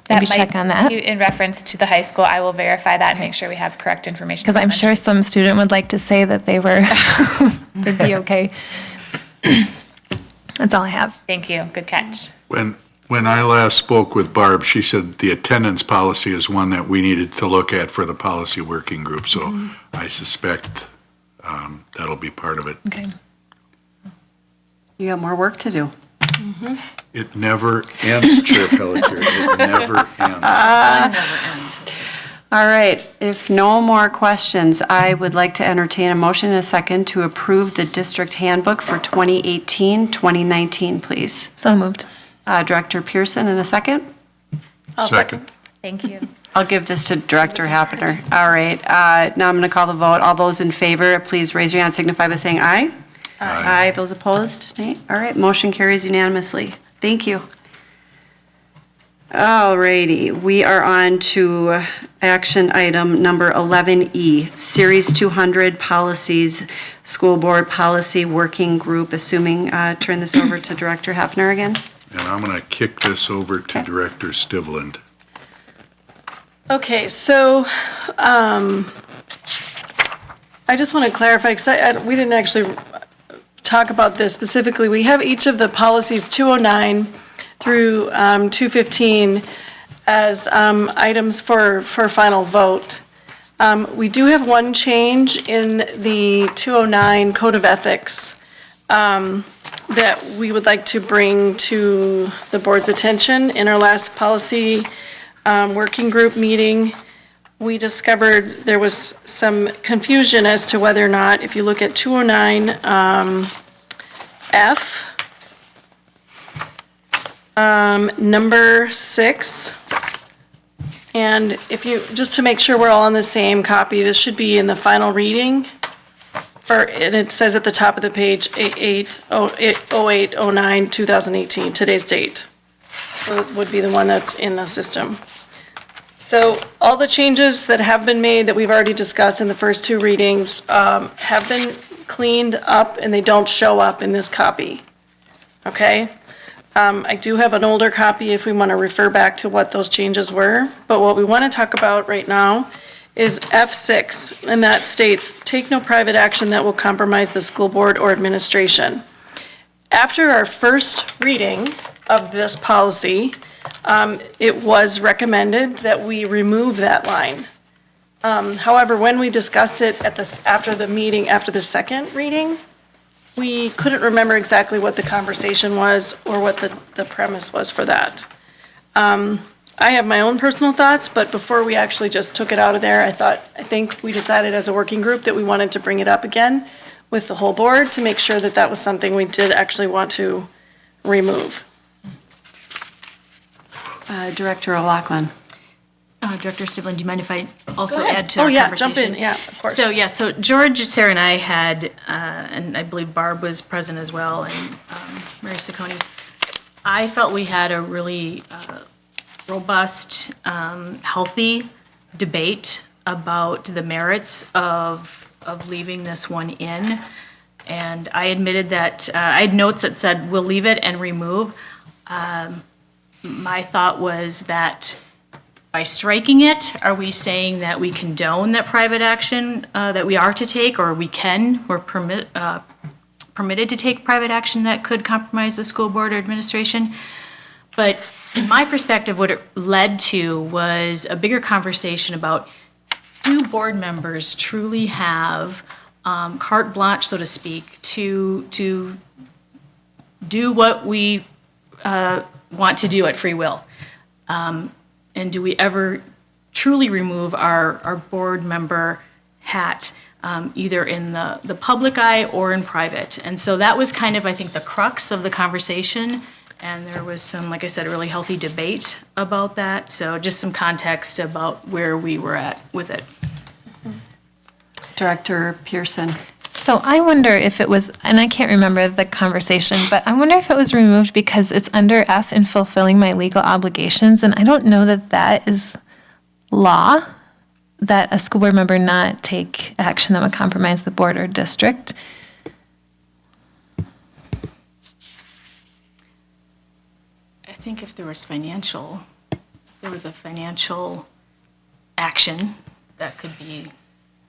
[SPEAKER 5] maybe check on that.
[SPEAKER 3] In reference to the high school, I will verify that and make sure we have correct information.
[SPEAKER 5] Because I'm sure some student would like to say that they were, they'd be okay. That's all I have.
[SPEAKER 3] Thank you. Good catch.
[SPEAKER 12] When I last spoke with Barb, she said the attendance policy is one that we needed to look at for the policy working group, so I suspect that'll be part of it.
[SPEAKER 5] Okay.
[SPEAKER 1] You got more work to do.
[SPEAKER 12] It never ends, Chair Pelletier, it never ends.
[SPEAKER 1] All right, if no more questions, I would like to entertain a motion in a second to approve the district handbook for 2018-2019, please.
[SPEAKER 5] So moved.
[SPEAKER 1] Director Pearson in a second.
[SPEAKER 12] Second.
[SPEAKER 3] Thank you.
[SPEAKER 1] I'll give this to Director Happener. All right, now I'm going to call the vote. All those in favor, please raise your hand, signify by saying aye. Aye. Those opposed, nay. All right, motion carries unanimously. Thank you. All righty, we are on to action item number 11E, Series 200 Policies, School Board Policy Working Group, assuming, turn this over to Director Happener again.
[SPEAKER 12] And I'm going to kick this over to Director Stivland.
[SPEAKER 7] Okay, so I just want to clarify, because we didn't actually talk about this specifically. We have each of the policies 209 through 215 as items for final vote. We do have one change in the 209 Code of Ethics that we would like to bring to the board's attention. In our last policy working group meeting, we discovered there was some confusion as to whether or not, if you look at 209 F, number 6, and if you, just to make sure we're all on the same copy, this should be in the final reading. And it says at the top of the page, 08/09/2018, today's date. So it would be the one that's in the system. So all the changes that have been made that we've already discussed in the first two readings have been cleaned up and they don't show up in this copy. Okay? I do have an older copy if we want to refer back to what those changes were, but what we want to talk about right now is F6, and that states, take no private action that will compromise the school board or administration. After our first reading of this policy, it was recommended that we remove that line. However, when we discussed it after the second reading, we couldn't remember exactly what the conversation was or what the premise was for that. I have my own personal thoughts, but before we actually just took it out of there, I think we decided as a working group that we wanted to bring it up again with the whole board to make sure that that was something we did actually want to remove.
[SPEAKER 1] Director O'Loughlin.
[SPEAKER 2] Director Stivland, do you mind if I also add to our
[SPEAKER 7] Oh, yeah,
[SPEAKER 2] conversation?
[SPEAKER 7] jump in, yeah, of course.
[SPEAKER 2] So George, Sarah, and I had, and I believe Barb was present as well, and Mary Ciccone. I felt we had a really robust, healthy debate about the merits of leaving this one in. And I admitted that, I had notes that said, we'll leave it and remove. My thought was that by striking it, are we saying that we condone that private action that we are to take, or we're permitted to take private action that could compromise the school board or administration? But in my perspective, what it led to was a bigger conversation about, do board members truly have carte blanche, so to speak, to do what we want to do at free will? And do we ever truly remove our board member hat, either in the public eye or in private? And so that was kind of, I think, the crux of the conversation. And there was some, like I said, a really healthy debate about that. So just some context about where we were at with it.
[SPEAKER 1] Director Pearson.
[SPEAKER 5] So I wonder if it was, and I can't remember the conversation, but I wonder if it was removed because it's under F in fulfilling my legal obligations, and I don't know that that is law, that a school board member not take action that would compromise the board or district.
[SPEAKER 2] I think if there was a financial action that could be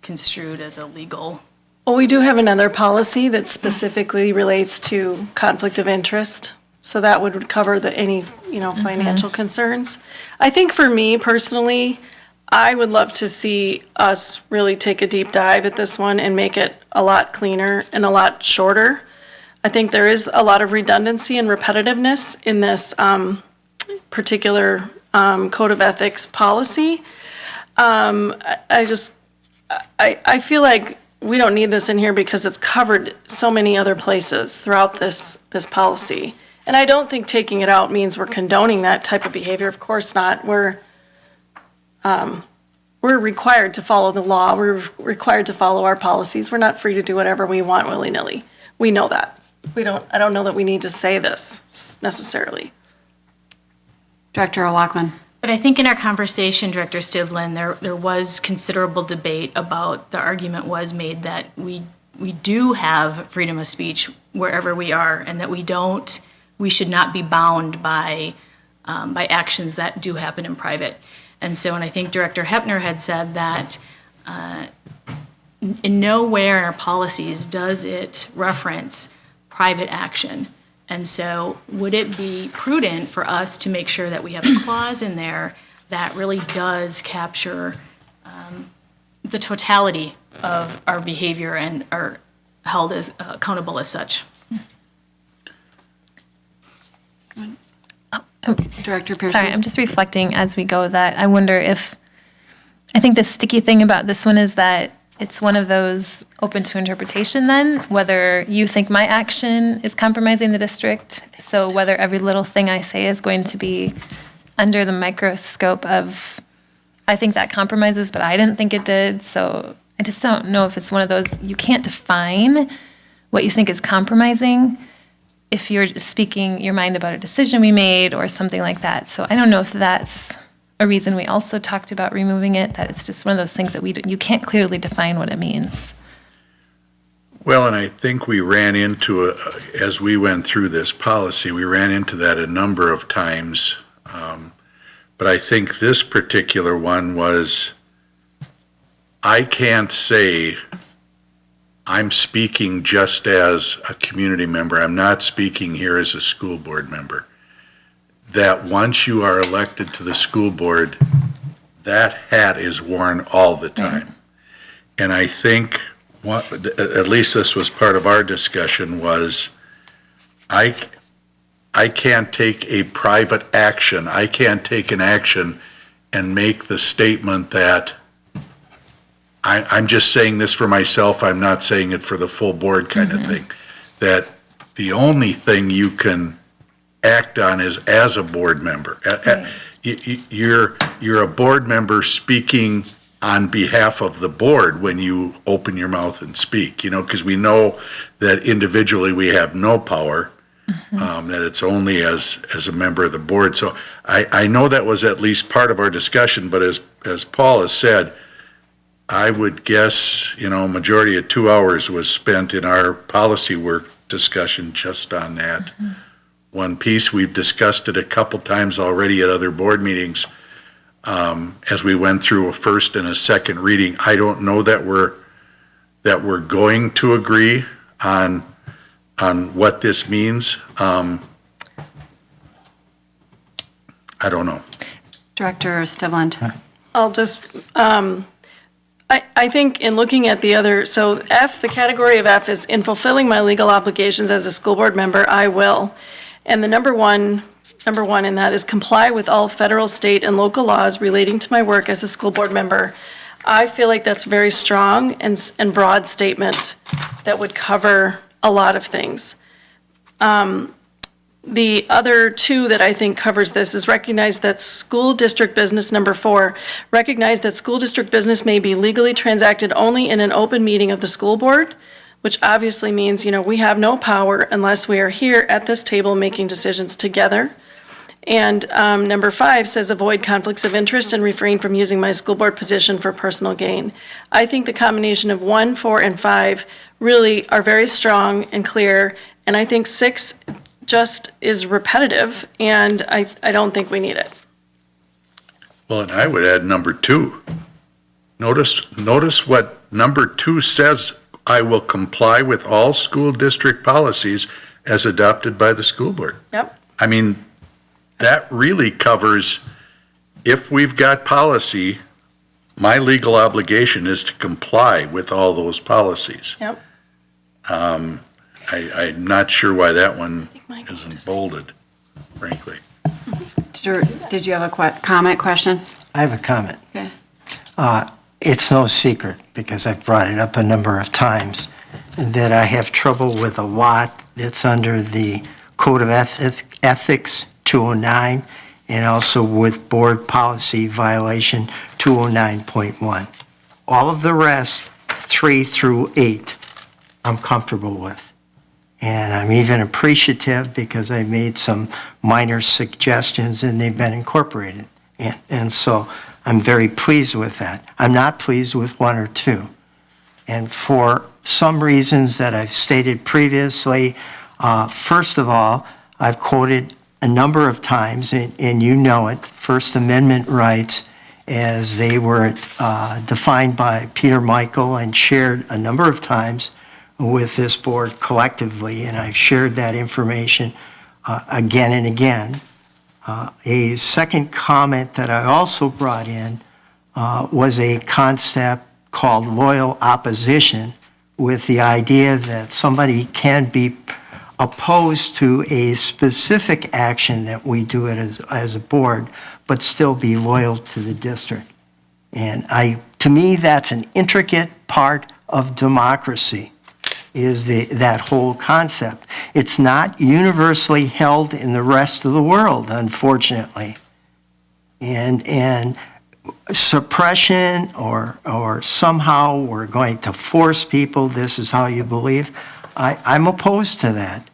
[SPEAKER 2] construed as a legal.
[SPEAKER 7] Well, we do have another policy that specifically relates to conflict of interest. So that would cover any financial concerns. I think for me personally, I would love to see us really take a deep dive at this one and make it a lot cleaner and a lot shorter. I think there is a lot of redundancy and repetitiveness in this particular code of ethics policy. I feel like we don't need this in here because it's covered so many other places throughout this policy. And I don't think taking it out means we're condoning that type of behavior. Of course not. We're required to follow the law. We're required to follow our policies. We're not free to do whatever we want willy-nilly. We know that. I don't know that we need to say this necessarily.
[SPEAKER 1] Director O'Loughlin.
[SPEAKER 2] But I think in our conversation, Director Stivlin, there was considerable debate about, the argument was made that we do have freedom of speech wherever we are, and that we should not be bound by actions that do happen in private. And I think Director Hepner had said that in nowhere in our policies does it reference private action. And so would it be prudent for us to make sure that we have a clause in there that really does capture the totality of our behavior and are held as accountable as such?
[SPEAKER 1] Director Pearson.
[SPEAKER 5] Sorry, I'm just reflecting as we go that I wonder if, I think the sticky thing about this one is that it's one of those open to interpretation then, whether you think my action is compromising the district. So whether every little thing I say is going to be under the microscope of, I think that compromises, but I didn't think it did. So I just don't know if it's one of those, you can't define what you think is compromising if you're speaking your mind about a decision we made or something like that. So I don't know if that's a reason we also talked about removing it, that it's just one of those things that you can't clearly define what it means.
[SPEAKER 12] Well, and I think we ran into, as we went through this policy, we ran into that a number of times. But I think this particular one was, I can't say I'm speaking just as a community member. I'm not speaking here as a school board member. That once you are elected to the school board, that hat is worn all the time. And I think, at least this was part of our discussion, was I can't take a private action. I can't take an action and make the statement that I'm just saying this for myself, I'm not saying it for the full board kind of thing. That the only thing you can act on is as a board member. You're a board member speaking on behalf of the board when you open your mouth and speak, because we know that individually we have no power, that it's only as a member of the board. So I know that was at least part of our discussion, but as Paul has said, I would guess, majority of 2 hours was spent in our policy work discussion just on that one piece. We've discussed it a couple times already at other board meetings as we went through a first and a second reading. I don't know that we're going to agree on what this means. I don't know.
[SPEAKER 1] Director Stillwater.
[SPEAKER 7] I'll just, I think in looking at the other, so F, the category of F is in fulfilling my legal obligations as a school board member, I will. And the number one in that is comply with all federal, state, and local laws relating to my work as a school board member. I feel like that's a very strong and broad statement that would cover a lot of things. The other two that I think covers this is recognize that school district business, number 4, recognize that school district business may be legally transacted only in an open meeting of the school board, which obviously means, we have no power unless we are here at this table making decisions together. And number 5 says avoid conflicts of interest and refrain from using my school board position for personal gain. I think the combination of 1, 4, and 5 really are very strong and clear, and I think 6 just is repetitive, and I don't think we need it.
[SPEAKER 12] Well, and I would add number 2. Notice what number 2 says, I will comply with all school district policies as adopted by the school board.
[SPEAKER 7] Yep.
[SPEAKER 12] I mean, that really covers, if we've got policy, my legal obligation is to comply with all those policies.
[SPEAKER 7] Yep.
[SPEAKER 12] I'm not sure why that one isn't bolded, frankly.
[SPEAKER 1] Did you have a comment, question?
[SPEAKER 4] I have a comment.
[SPEAKER 1] Okay.
[SPEAKER 4] It's no secret, because I've brought it up a number of times, that I have trouble with a lot that's under the Code of Ethics 209, and also with Board Policy Violation 209.1. All of the rest, 3 through 8, I'm comfortable with. And I'm even appreciative because I made some minor suggestions and they've been incorporated. And so I'm very pleased with that. I'm not pleased with 1 or 2. And for some reasons that I've stated previously, first of all, I've quoted a number of times, and you know it, First Amendment rights as they were defined by Peter Michael and shared a number of times with this board collectively, and I've shared that information again and again. A second comment that I also brought in was a concept called loyal opposition, with the idea that somebody can be opposed to a specific action that we do it as a board, but still be loyal to the district. And to me, that's an intricate part of democracy, is that whole concept. It's not universally held in the rest of the world, unfortunately. And suppression or somehow we're going to force people, this is how you believe, I'm opposed to that.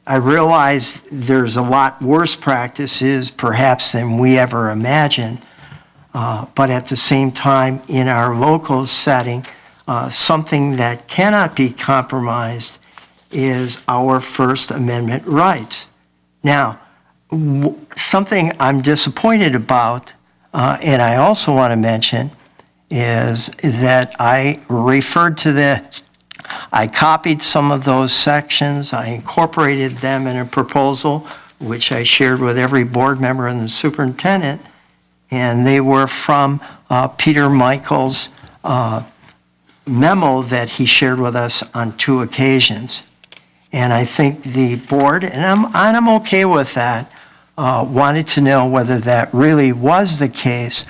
[SPEAKER 4] I realize there's a lot worse practices perhaps than we ever imagined, but at the same time, in our local setting, something that cannot be compromised is our First Amendment rights. Now, something I'm disappointed about, and I also want to mention, is that I referred to I copied some of those sections, I incorporated them in a proposal, which I shared with every board member and the superintendent, and they were from Peter Michael's memo that he shared with us on 2 occasions. And I think the board, and I'm okay with that, wanted to know whether that really was the case,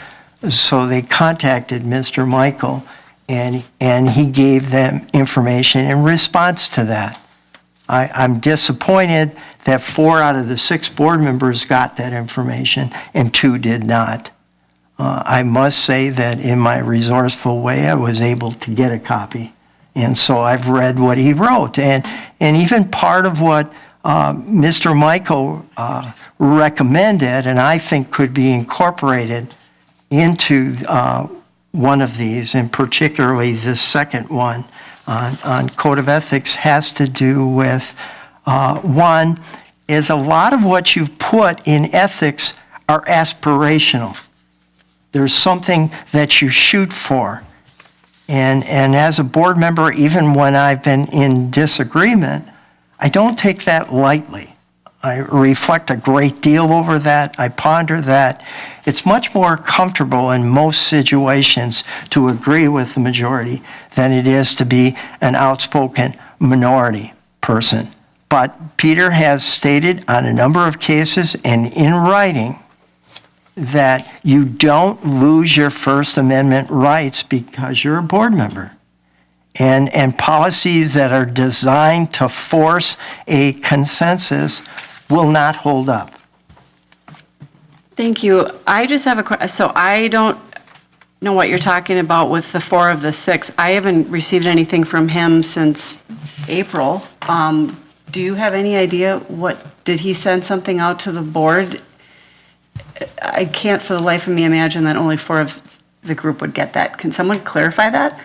[SPEAKER 4] so they contacted Mr. Michael, and he gave them information in response to that. I'm disappointed that 4 out of the 6 board members got that information and 2 did not. I must say that in my resourceful way, I was able to get a copy. And so I've read what he wrote. And even part of what Mr. Michael recommended, and I think could be incorporated into one of these, and particularly the second one on Code of Ethics, has to do with, one, is a lot of what you've put in ethics are aspirational. There's something that you shoot for. And as a board member, even when I've been in disagreement, I don't take that lightly. I reflect a great deal over that. I ponder that. It's much more comfortable in most situations to agree with the majority than it is to be an outspoken minority person. But Peter has stated on a number of cases and in writing that you don't lose your First Amendment rights because you're a board member. And policies that are designed to force a consensus will not hold up.
[SPEAKER 1] Thank you. I just have a question. So I don't know what you're talking about with the 4 of the 6. I haven't received anything from him since April. Do you have any idea did he send something out to the board? I can't for the life of me imagine that only 4 of the group would get that. Can someone clarify that?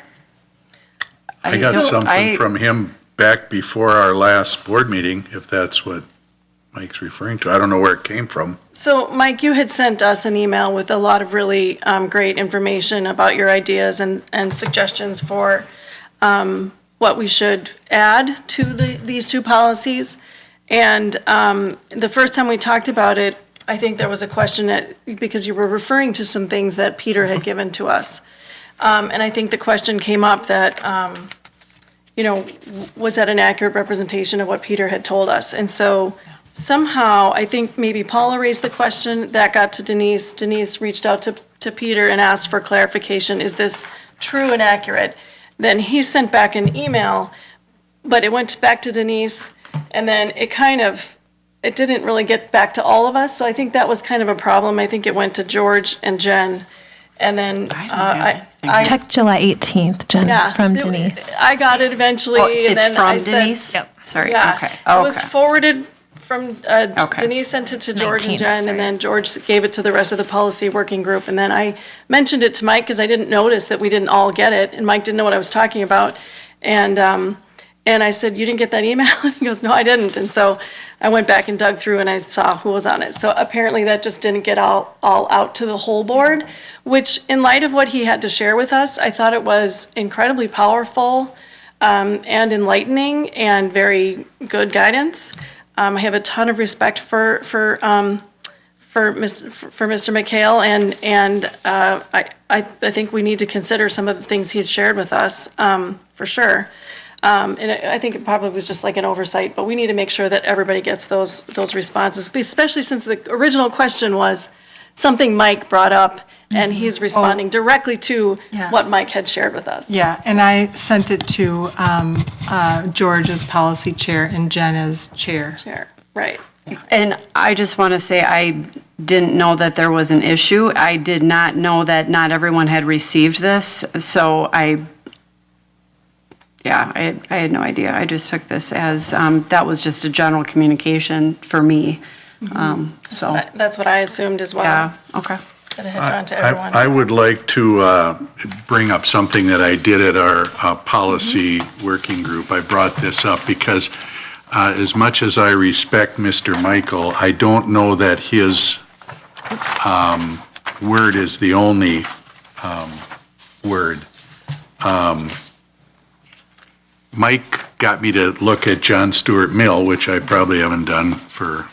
[SPEAKER 12] I got something from him back before our last board meeting, if that's what Mike's referring to. I don't know where it came from.
[SPEAKER 7] So, Mike, you had sent us an email with a lot of really great information about your ideas and suggestions for what we should add to these 2 policies. And the first time we talked about it, I think there was a question because you were referring to some things that Peter had given to us. And I think the question came up that, was that an accurate representation of what Peter had told us? And so somehow, I think maybe Paula raised the question, that got to Denise. Denise reached out to Peter and asked for clarification. Is this true and accurate? Then he sent back an email, but it went back to Denise, and then it didn't really get back to all of us. So I think that was kind of a problem. I think it went to George and Jen. And then
[SPEAKER 5] Check July 18th, Jen, from Denise.
[SPEAKER 7] I got it eventually. and
[SPEAKER 1] It's
[SPEAKER 7] then
[SPEAKER 1] from
[SPEAKER 7] I said-
[SPEAKER 1] Denise?
[SPEAKER 5] Yep.
[SPEAKER 1] Sorry,
[SPEAKER 7] Yeah.
[SPEAKER 1] okay.
[SPEAKER 7] It was forwarded from, Denise sent it to George and
[SPEAKER 5] 19th,
[SPEAKER 7] Jen,
[SPEAKER 5] sorry.
[SPEAKER 7] and then George gave it to the rest of the policy working group. And then I mentioned it to Mike because I didn't notice that we didn't all get it, and Mike didn't know what I was talking about. And I said, "You didn't get that email?" And he goes, "No, I didn't." And so I went back and dug through and I saw who was on it. So apparently that just didn't get all out to the whole board, which in light of what he had to share with us, I thought it was incredibly powerful and enlightening and very good guidance. I have a ton of respect for Mr. McHale, and I think we need to consider some of the things he's shared with us, for sure. And I think it probably was just like an oversight, but we need to make sure that everybody gets those responses, especially since the original question was something Mike brought up, and he's responding directly to what Mike had shared with us.
[SPEAKER 6] Yeah, and I sent it to George as policy chair and Jen as chair.
[SPEAKER 7] Chair, right.
[SPEAKER 1] And I just want to say, I didn't know that there was an issue. I did not know that not everyone had received this, so I had no idea. I just took this as, that was just a general communication for me. So,
[SPEAKER 7] That's what I assumed as well.
[SPEAKER 1] yeah, okay.
[SPEAKER 7] That it had gone to everyone.
[SPEAKER 12] I would like to bring up something that I did at our policy working group. I brought this up because as much as I respect Mr. Michael, I don't know that his word is the only word. Mike got me to look at John Stuart Mill, which I probably haven't done for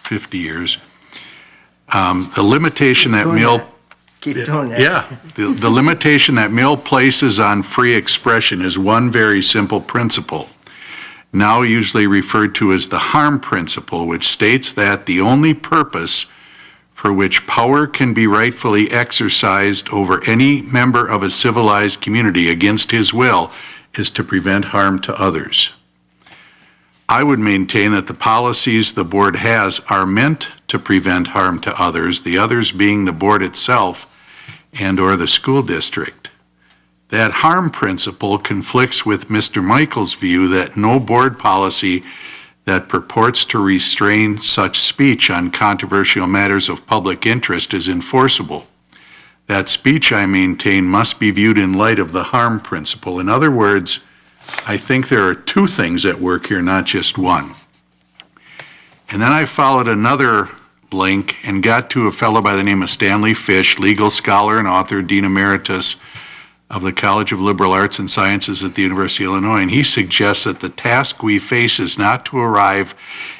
[SPEAKER 12] 50 years. The limitation that Mill...
[SPEAKER 4] Keep doing that.
[SPEAKER 12] Yeah, the limitation that Mill places on free expression is one very simple principle, now usually referred to as the harm principle, which states that the only purpose for which power can be rightfully exercised over any member of a civilized community against his will is to prevent harm to others. I would maintain that the policies the board has are meant to prevent harm to others, the others being the board itself and/or the school district. That harm principle conflicts with Mr. Michael's view that no board policy that purports to restrain such speech on controversial matters of public interest is enforceable. That speech, I maintain, must be viewed in light of the harm principle. In other words, I think there are 2 things at work here, not just one. And then I followed another link and got to a fellow by the name of Stanley Fish, legal scholar and author, Dean Emeritus of the College of Liberal Arts and Sciences at the University of Illinois, and he suggests that the task we face is not to arrive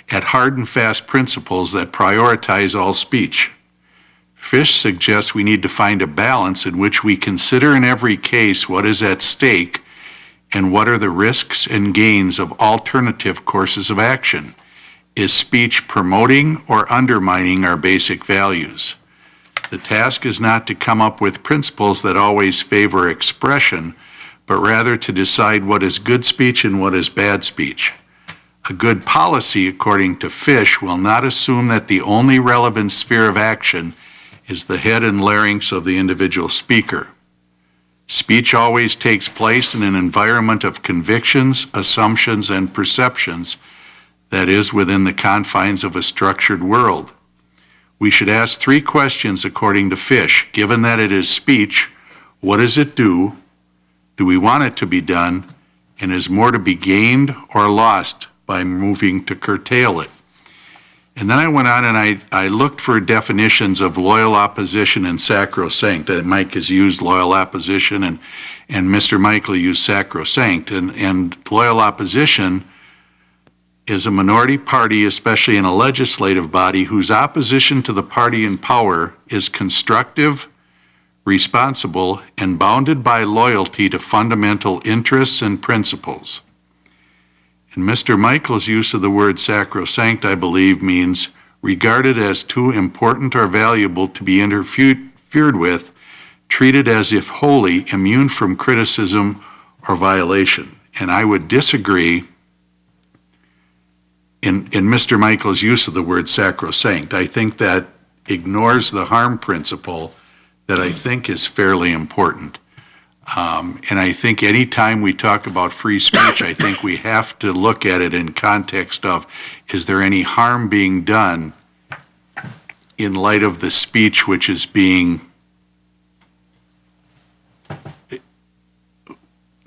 [SPEAKER 12] at hard and fast principles that prioritize all speech. Fish suggests we need to find a balance in which we consider in every case what is at stake and what are the risks and gains of alternative courses of action. Is speech promoting or undermining our basic values? The task is not to come up with principles that always favor expression, but rather to decide what is good speech and what is bad speech. A good policy, according to Fish, will not assume that the only relevant sphere of action is the head and larynx of the individual speaker. Speech always takes place in an environment of convictions, assumptions, and perceptions that is within the confines of a structured world. We should ask 3 questions according to Fish. Given that it is speech, what does it do? Do we want it to be done? And is more to be gained or lost by moving to curtail it? And then I went on and I looked for definitions of loyal opposition and sacrosanct. Mike has used loyal opposition and Mr. Michael used sacrosanct. And loyal opposition is a minority party, especially in a legislative body, whose opposition to the party in power is constructive, responsible, and bounded by loyalty to fundamental interests and principles. And Mr. Michael's use of the word sacrosanct, I believe, means regarded as too important or valuable to be interfered with, treated as if wholly immune from criticism or violation. And I would disagree in Mr. Michael's use of the word sacrosanct. I think that ignores the harm principle that I think is fairly important. And I think anytime we talk about free speech, I think we have to look at it in context of, is there any harm being done in light of the speech which is being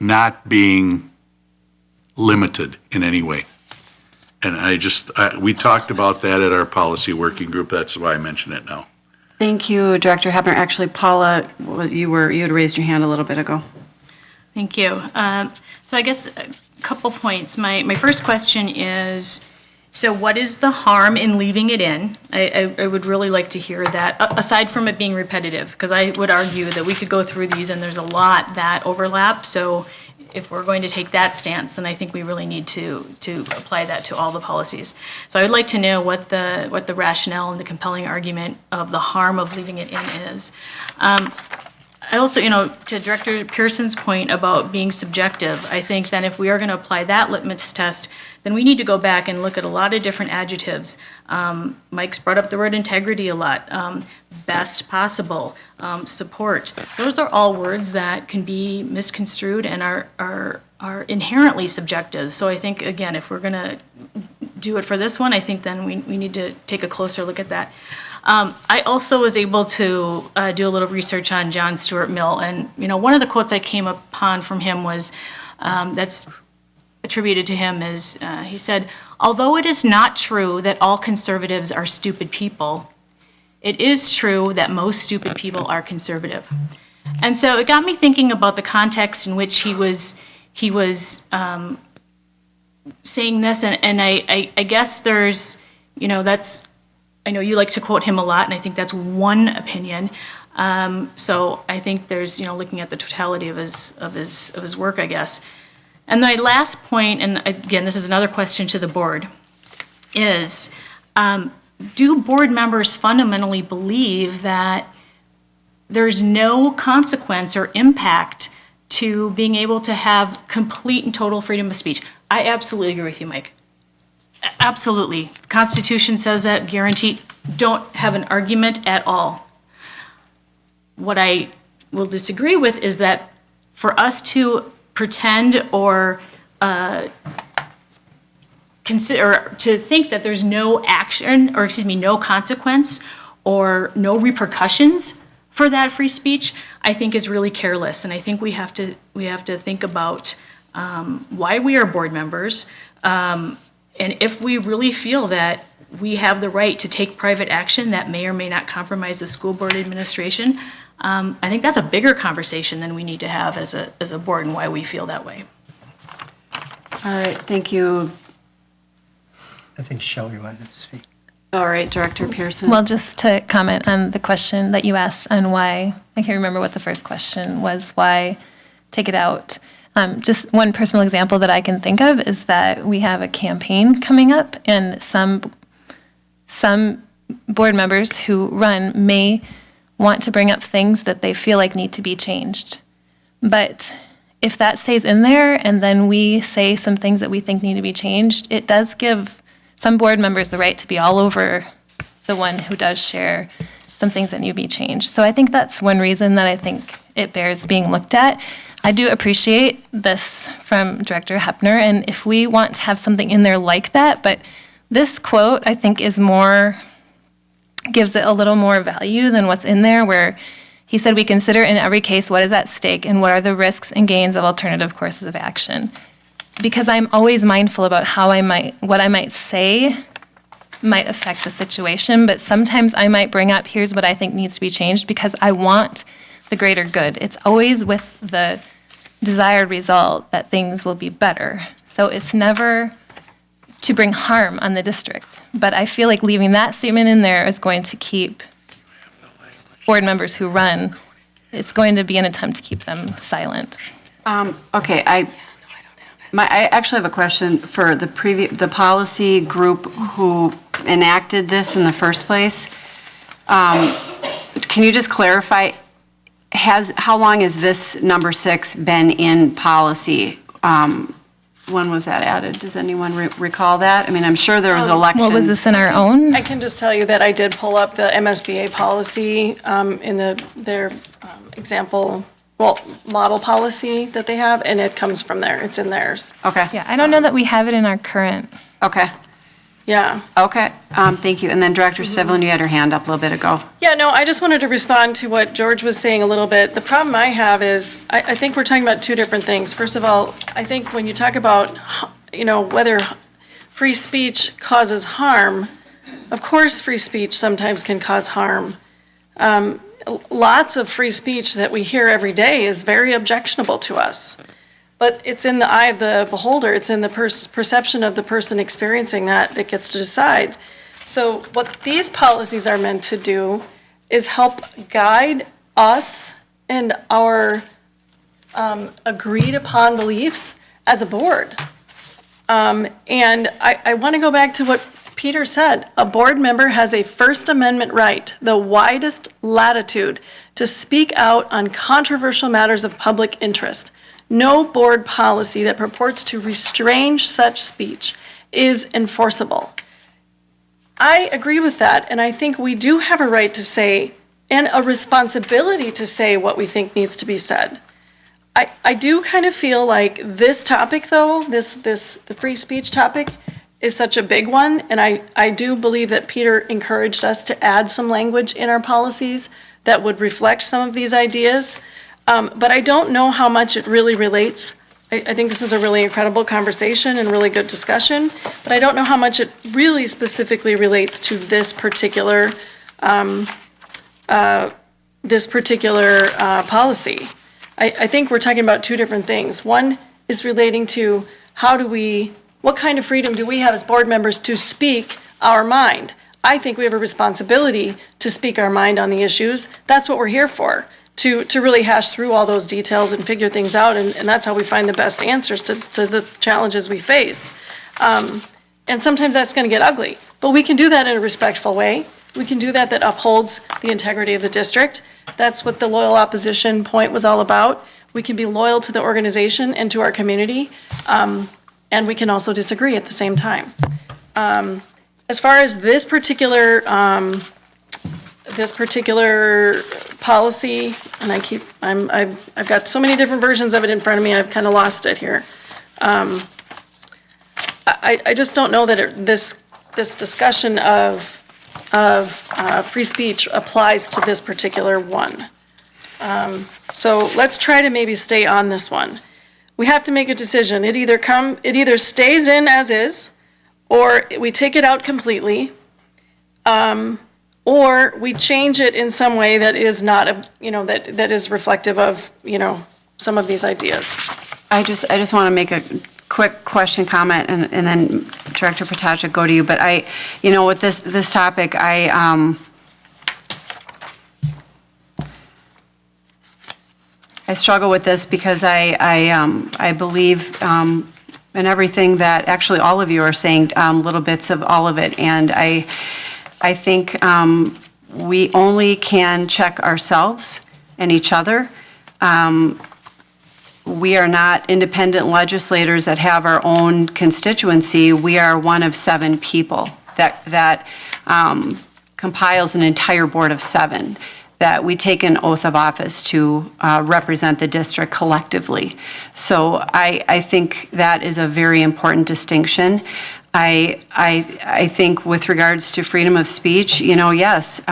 [SPEAKER 12] not being limited in any way? And we talked about that at our policy working group. That's why I mentioned it now.
[SPEAKER 1] Thank you, Director Hebner. Actually, Paula, you had raised your hand a little bit ago.
[SPEAKER 2] Thank you. So I guess a couple points. My first question is, so what is the harm in leaving it in? I would really like to hear that, aside from it being repetitive, because I would argue that we could go through these and there's a lot that overlap. So if we're going to take that stance, then I think we really need to apply that to all the policies. So I would like to know what the rationale and the compelling argument of the harm of leaving it in is. I also, to Director Pearson's point about being subjective, I think then if we are going to apply that litmus test, then we need to go back and look at a lot of different adjectives. Mike's brought up the word integrity a lot, best possible, support. Those are all words that can be misconstrued and are inherently subjective. So I think, again, if we're going to do it for this one, I think then we need to take a closer look at that. I also was able to do a little research on John Stuart Mill, and one of the quotes I came upon from him was, that's attributed to him, is he said, "Although it is not true that all conservatives are stupid people, it is true that most stupid people are conservative." And so it got me thinking about the context in which he was saying this, and I guess there's, that's, I know you like to quote him a lot, and I think that's one opinion. So I think there's, looking at the totality of his work, I guess. And my last point, and again, this is another question to the board, is do board members fundamentally believe that there's no consequence or impact to being able to have complete and total freedom of speech? I absolutely agree with you, Mike. Absolutely. The Constitution says that, guaranteed. Don't have an argument at all. What I will disagree with is that for us to pretend or consider, or to think that there's no action, or no consequence or no repercussions for that free speech, I think is really careless. And I think we have to think about why we are board members. And if we really feel that we have the right to take private action that may or may not compromise the school board administration, I think that's a bigger conversation than we need to have as a board and why we feel that way.
[SPEAKER 1] All right, thank you.
[SPEAKER 4] I think Shelley wanted to speak.
[SPEAKER 1] All right, Director Pearson.
[SPEAKER 5] Well, just to comment on the question that you asked on why, I can't remember what the first question was, why take it out. Just one personal example that I can think of is that we have a campaign coming up, and some board members who run may want to bring up things that they feel like need to be changed. But if that stays in there and then we say some things that we think need to be changed, it does give some board members the right to be all over the one who does share some things that need to be changed. So I think that's one reason that I think it bears being looked at. I do appreciate this from Director Hepner, and if we want to have something in there like that, but this quote I think is more, gives it a little more value than what's in there, where he said, "We consider in every case what is at stake and what are the risks and gains of alternative courses of action." Because I'm always mindful about what I might say might affect the situation, but sometimes I might bring up, here's what I think needs to be changed because I want the greater good. It's always with the desired result that things will be better. So it's never to bring harm on the district. But I feel like leaving that statement in there is going to keep board members who run, it's going to be an attempt to keep them silent.
[SPEAKER 1] Okay, I actually have a question for the policy group who enacted this in the first place. Can you just clarify, how long has this number 6 been in policy? When was that added? Does anyone recall that? I mean, I'm sure there was elections.
[SPEAKER 5] Well, was this in our own?
[SPEAKER 7] I can just tell you that I did pull up the MSBA policy in their example, model policy that they have, and it comes from there. It's in theirs.
[SPEAKER 1] Okay.
[SPEAKER 5] Yeah, I don't know that we have it in our current.
[SPEAKER 1] Okay.
[SPEAKER 7] Yeah.
[SPEAKER 1] Okay. Thank you. And then Director Stivlin, you had your hand up a little bit ago.
[SPEAKER 7] Yeah, no, I just wanted to respond to what George was saying a little bit. The problem I have is, I think we're talking about two different things. First of all, I think when you talk about, whether free speech causes harm, of course free speech sometimes can cause harm. Lots of free speech that we hear every day is very objectionable to us. But it's in the eye of the beholder. It's in the perception of the person experiencing that gets to decide. So what these policies are meant to do is help guide us and our agreed upon beliefs as a board. And I want to go back to what Peter said. A board member has a First Amendment right, the widest latitude, to speak out on controversial matters of public interest. No board policy that purports to restrain such speech is enforceable. I agree with that, and I think we do have a right to say, and a responsibility to say what we think needs to be said. I do kind of feel like this topic, though, the free speech topic, is such a big one, and I do believe that Peter encouraged us to add some language in our policies that would reflect some of these ideas. But I don't know how much it really relates. I think this is a really incredible conversation and really good discussion, but I don't know how much it really specifically relates to this particular policy. I think we're talking about two different things. One is relating to what kind of freedom do we have as board members to speak our mind? I think we have a responsibility to speak our mind on the issues. That's what we're here for. To really hash through all those details and figure things out, and that's how we find the best answers to the challenges we face. And sometimes that's going to get ugly, but we can do that in a respectful way. We can do that upholds the integrity of the district. That's what the loyal opposition point was all about. We can be loyal to the organization and to our community, and we can also disagree at the same time. As far as this particular policy, and I've got so many different versions of it in front of me, I've kind of lost it here. I just don't know that this discussion of free speech applies to this particular one. So let's try to maybe stay on this one. We have to make a decision. It either stays in as is, or we take it out completely. or we change it in some way that is not, that is reflective of, some of these ideas.
[SPEAKER 1] I just want to make a quick question, comment, and then Director Potashik, go to you. But with this topic, I struggle with this because I believe in everything that actually all of you are saying, little bits of all of it. And I think we only can check ourselves and each other. We are not independent legislators that have our own constituency. We are one of 7 people that compiles an entire board of 7, that we take an oath of office to represent the district collectively. So I think that is a very important distinction. I think with regards to freedom of speech, yes,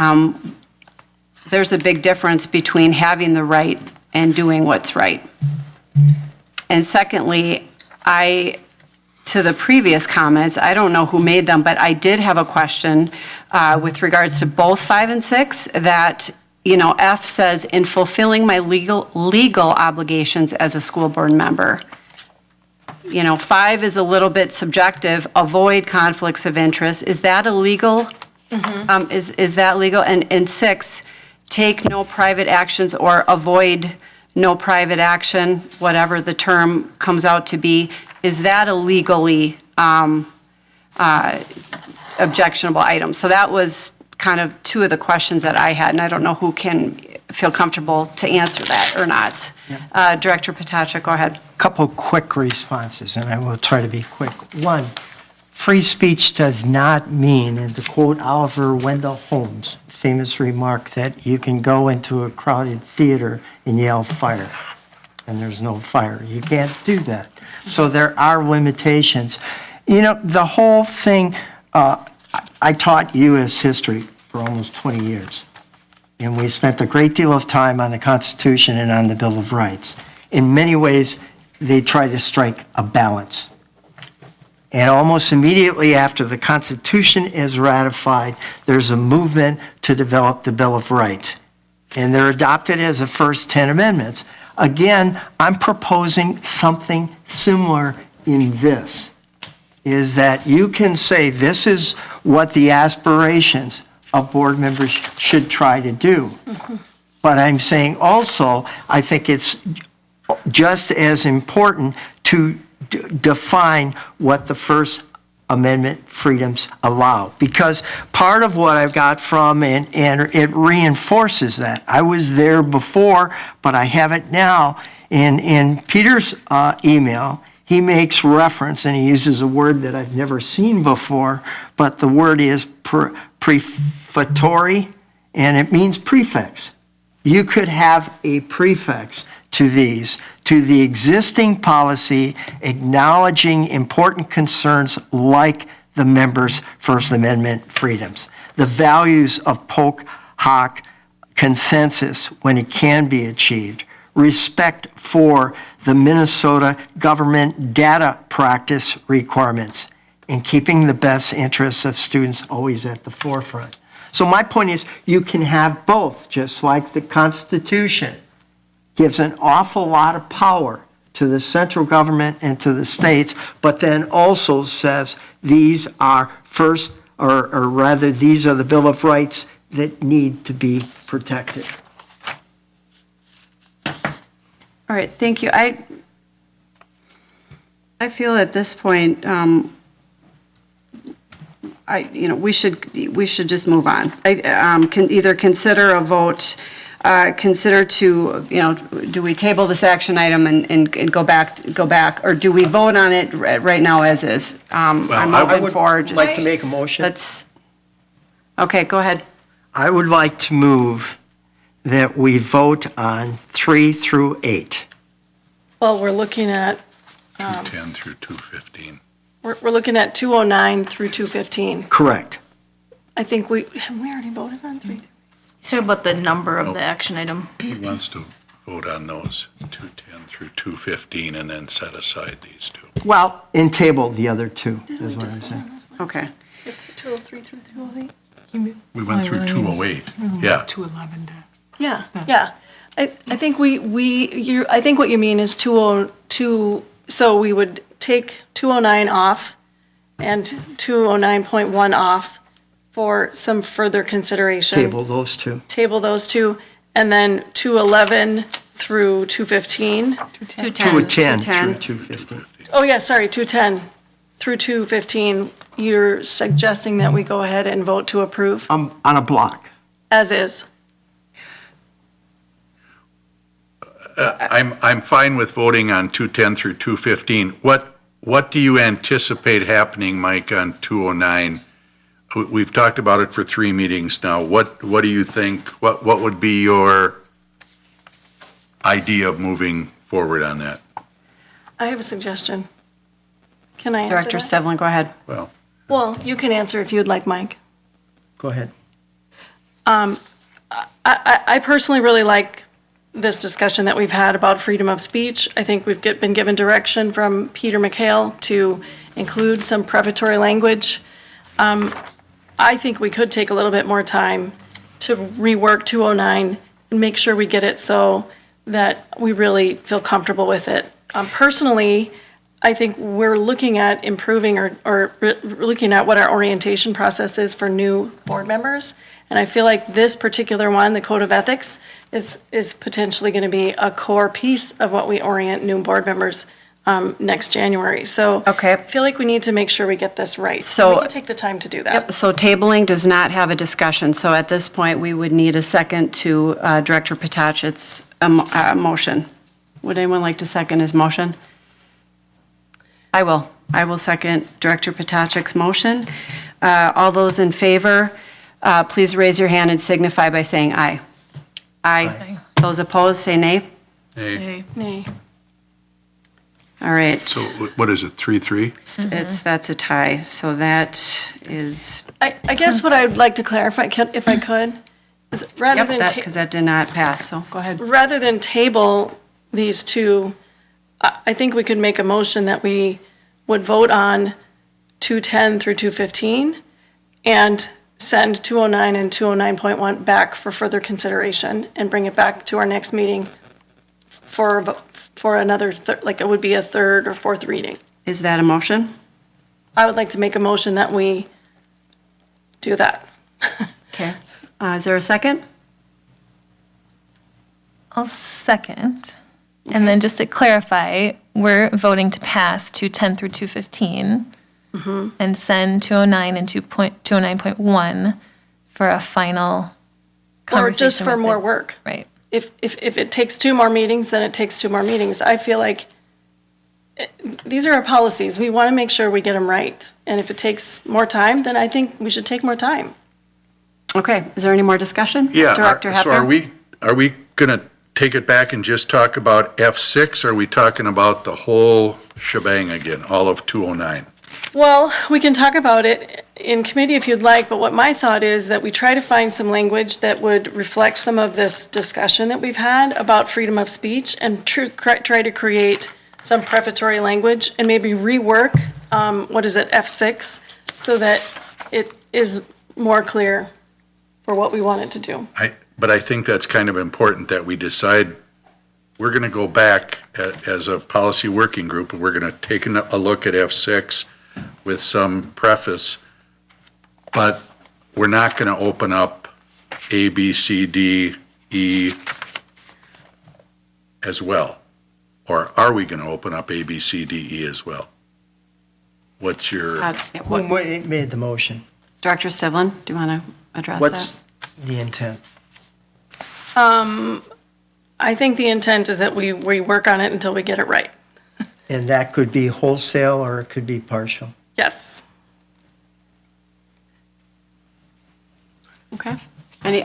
[SPEAKER 1] there's a big difference between having the right and doing what's right. And secondly, to the previous comments, I don't know who made them, but I did have a question with regards to both 5 and 6 that, F says, in fulfilling my legal obligations as a school board member. 5 is a little bit subjective, avoid conflicts of interest. Is that illegal? Is that legal? And 6, take no private actions or avoid no private action, whatever the term comes out to be. Is that a legally objectionable item? So that was kind of 2 of the questions that I had, and I don't know who can feel comfortable to answer that or not. Yeah. Director Potashik, go ahead.
[SPEAKER 4] Couple quick responses, and I will try to be quick. 1, free speech does not mean, and to quote Oliver Wendell Holmes' famous remark, that you can go into a crowded theater and yell fire, and there's no fire. You can't do that. So there are limitations. The whole thing, I taught U.S. history for almost 20 years, and we spent a great deal of time on the Constitution and on the Bill of Rights. In many ways, they try to strike a balance. And almost immediately after the Constitution is ratified, there's a movement to develop the Bill of Rights. And they're adopted as the first 10 amendments. Again, I'm proposing something similar in this, is that you can say this is what the aspirations of board members should try to do. But I'm saying also, I think it's just as important to define what the First Amendment freedoms allow. Because part of what I've got from, and it reinforces that. I was there before, but I have it now. In Peter's email, he makes reference, and he uses a word that I've never seen before, but the word is prefatory, and it means prefix. You could have a prefix to these, to the existing policy, acknowledging important concerns like the members' First Amendment freedoms, the values of post hoc consensus when it can be achieved, respect for the Minnesota government data practice requirements, and keeping the best interests of students always at the forefront. So my point is, you can have both, just like the Constitution gives an awful lot of power to the central government and to the states, but then also says these are first, or rather, these are the Bill of Rights that need to be protected.
[SPEAKER 1] All right, thank you. I feel at this point, we should just move on. I can either consider a vote, consider to, do we table this action item and go back, or do we vote on it right now as is? I'm open for just.
[SPEAKER 4] I would like to make a motion.
[SPEAKER 1] Okay, go ahead.
[SPEAKER 4] I would like to move that we vote on 3 through 8.
[SPEAKER 7] Well, we're looking at,
[SPEAKER 12] 210 through 215.
[SPEAKER 7] we're looking at 209 through 215.
[SPEAKER 4] Correct.
[SPEAKER 7] I think we already voted on 3.
[SPEAKER 2] So about the number of the action item.
[SPEAKER 12] He wants to vote on those 210 through 215 and then set aside these 2.
[SPEAKER 4] Well, and table the other 2, is what I'm saying.
[SPEAKER 1] Okay.
[SPEAKER 7] 203 through 208?
[SPEAKER 12] We went through 208. Yeah.
[SPEAKER 6] It's 211 to.
[SPEAKER 7] Yeah, yeah. I think I think what you mean is 202, so we would take 209 off and 209.1 off for some further consideration.
[SPEAKER 4] Table those two.
[SPEAKER 7] Table those two, and then 211 through 215.
[SPEAKER 4] 210 through 215.
[SPEAKER 7] Oh, yeah, sorry, 210 through 215. You're suggesting that we go ahead and vote to approve
[SPEAKER 4] On a block.
[SPEAKER 7] as is.
[SPEAKER 12] I'm fine with voting on 210 through 215. What do you anticipate happening, Mike, on 209? We've talked about it for 3 meetings now. What do you think, what would be your idea of moving forward on that?
[SPEAKER 7] I have a suggestion. Can I answer
[SPEAKER 1] Director
[SPEAKER 7] that?
[SPEAKER 1] Stevlin, go ahead.
[SPEAKER 7] Well, you can answer if you'd like, Mike.
[SPEAKER 4] Go ahead.
[SPEAKER 7] I personally really like this discussion that we've had about freedom of speech. I think we've been given direction from Peter McHale to include some prefatory language. I think we could take a little bit more time to rework 209 and make sure we get it so that we really feel comfortable with it. Personally, I think we're looking at improving or looking at what our orientation process is for new board members. And I feel like this particular one, the Code of Ethics, is potentially going to be a core piece of what we orient new board members next January. So
[SPEAKER 1] Okay.
[SPEAKER 7] I feel like we need to make sure we get this right.
[SPEAKER 1] So-
[SPEAKER 7] we can take the time to do that.
[SPEAKER 1] So tabling does not have a discussion, so at this point, we would need a second to Director Potachit's motion. Would anyone like to second his motion? I will. I will second Director Potachik's motion. All those in favor, please raise your hand and signify by saying aye. Aye. Those opposed, say nay.
[SPEAKER 12] Hey,
[SPEAKER 7] Nay.
[SPEAKER 1] All right.
[SPEAKER 12] so what is it, 3-3?
[SPEAKER 1] That's a tie, so that is,
[SPEAKER 7] I guess what I'd like to clarify, if I could, is rather
[SPEAKER 1] yep,
[SPEAKER 7] than
[SPEAKER 1] because that did not pass, so go ahead.
[SPEAKER 7] rather than table these two, I think we could make a motion that we would vote on 210 through 215 and send 209 and 209.1 back for further consideration and bring it back to our next meeting for another, like it would be a third or fourth reading.
[SPEAKER 1] Is that a motion?
[SPEAKER 7] I would like to make a motion that we do that.
[SPEAKER 1] Okay. Is there a second?
[SPEAKER 5] I'll second. And then just to clarify, we're voting to pass 210 through 215 and send 209 and 209.1 for a final conversation.
[SPEAKER 7] Or just for
[SPEAKER 5] with
[SPEAKER 7] more
[SPEAKER 5] it.
[SPEAKER 7] work.
[SPEAKER 5] Right.
[SPEAKER 7] If it takes 2 more meetings, then it takes 2 more meetings. I feel like these are our policies. We want to make sure we get them right. And if it takes more time, then I think we should take more time.
[SPEAKER 1] Okay, is there any more discussion?
[SPEAKER 12] Yeah,
[SPEAKER 1] Director
[SPEAKER 12] so
[SPEAKER 1] Hepner?
[SPEAKER 12] are we going to take it back and just talk about F6? Or are we talking about the whole shebang again, all of 209?
[SPEAKER 7] Well, we can talk about it in committee if you'd like, but what my thought is that we try to find some language that would reflect some of this discussion that we've had about freedom of speech and try to create some prefatory language and maybe rework, F6, so that it is more clear for what we want it to do.
[SPEAKER 12] But I think that's kind of important that we decide, we're going to go back as a policy working group, and we're going to take a look at F6 with some preface, but we're not going to open up A, B, C, D, E as well. Or are we going to open up A, B, C, D, E as well? What's your,
[SPEAKER 4] Who made the motion?
[SPEAKER 1] Director Stevlin, do you want to address
[SPEAKER 4] What's
[SPEAKER 1] that?
[SPEAKER 4] the intent?
[SPEAKER 7] I think the intent is that we work on it until we get it right.
[SPEAKER 4] And that could be wholesale or it could be partial.
[SPEAKER 7] Yes.
[SPEAKER 1] Okay. Any,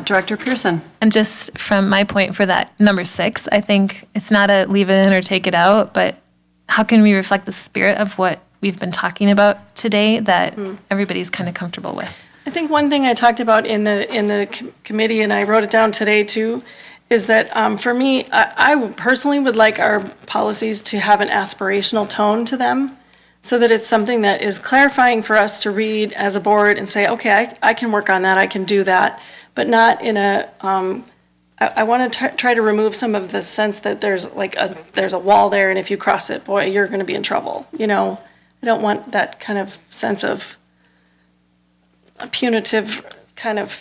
[SPEAKER 1] Director Pearson?
[SPEAKER 5] And just from my point for that number 6, I think it's not a leave it in or take it out, but how can we reflect the spirit of what we've been talking about today that everybody's kind of comfortable with?
[SPEAKER 7] I think one thing I talked about in the committee, and I wrote it down today too, is that for me, I personally would like our policies to have an aspirational tone to them. so that it's something that is clarifying for us to read as a board and say, okay, I can work on that, I can do that, but not in a, I want to try to remove some of the sense that there's there's a wall there, and if you cross it, boy, you're going to be in trouble. You know, I don't want that kind of sense of a punitive kind of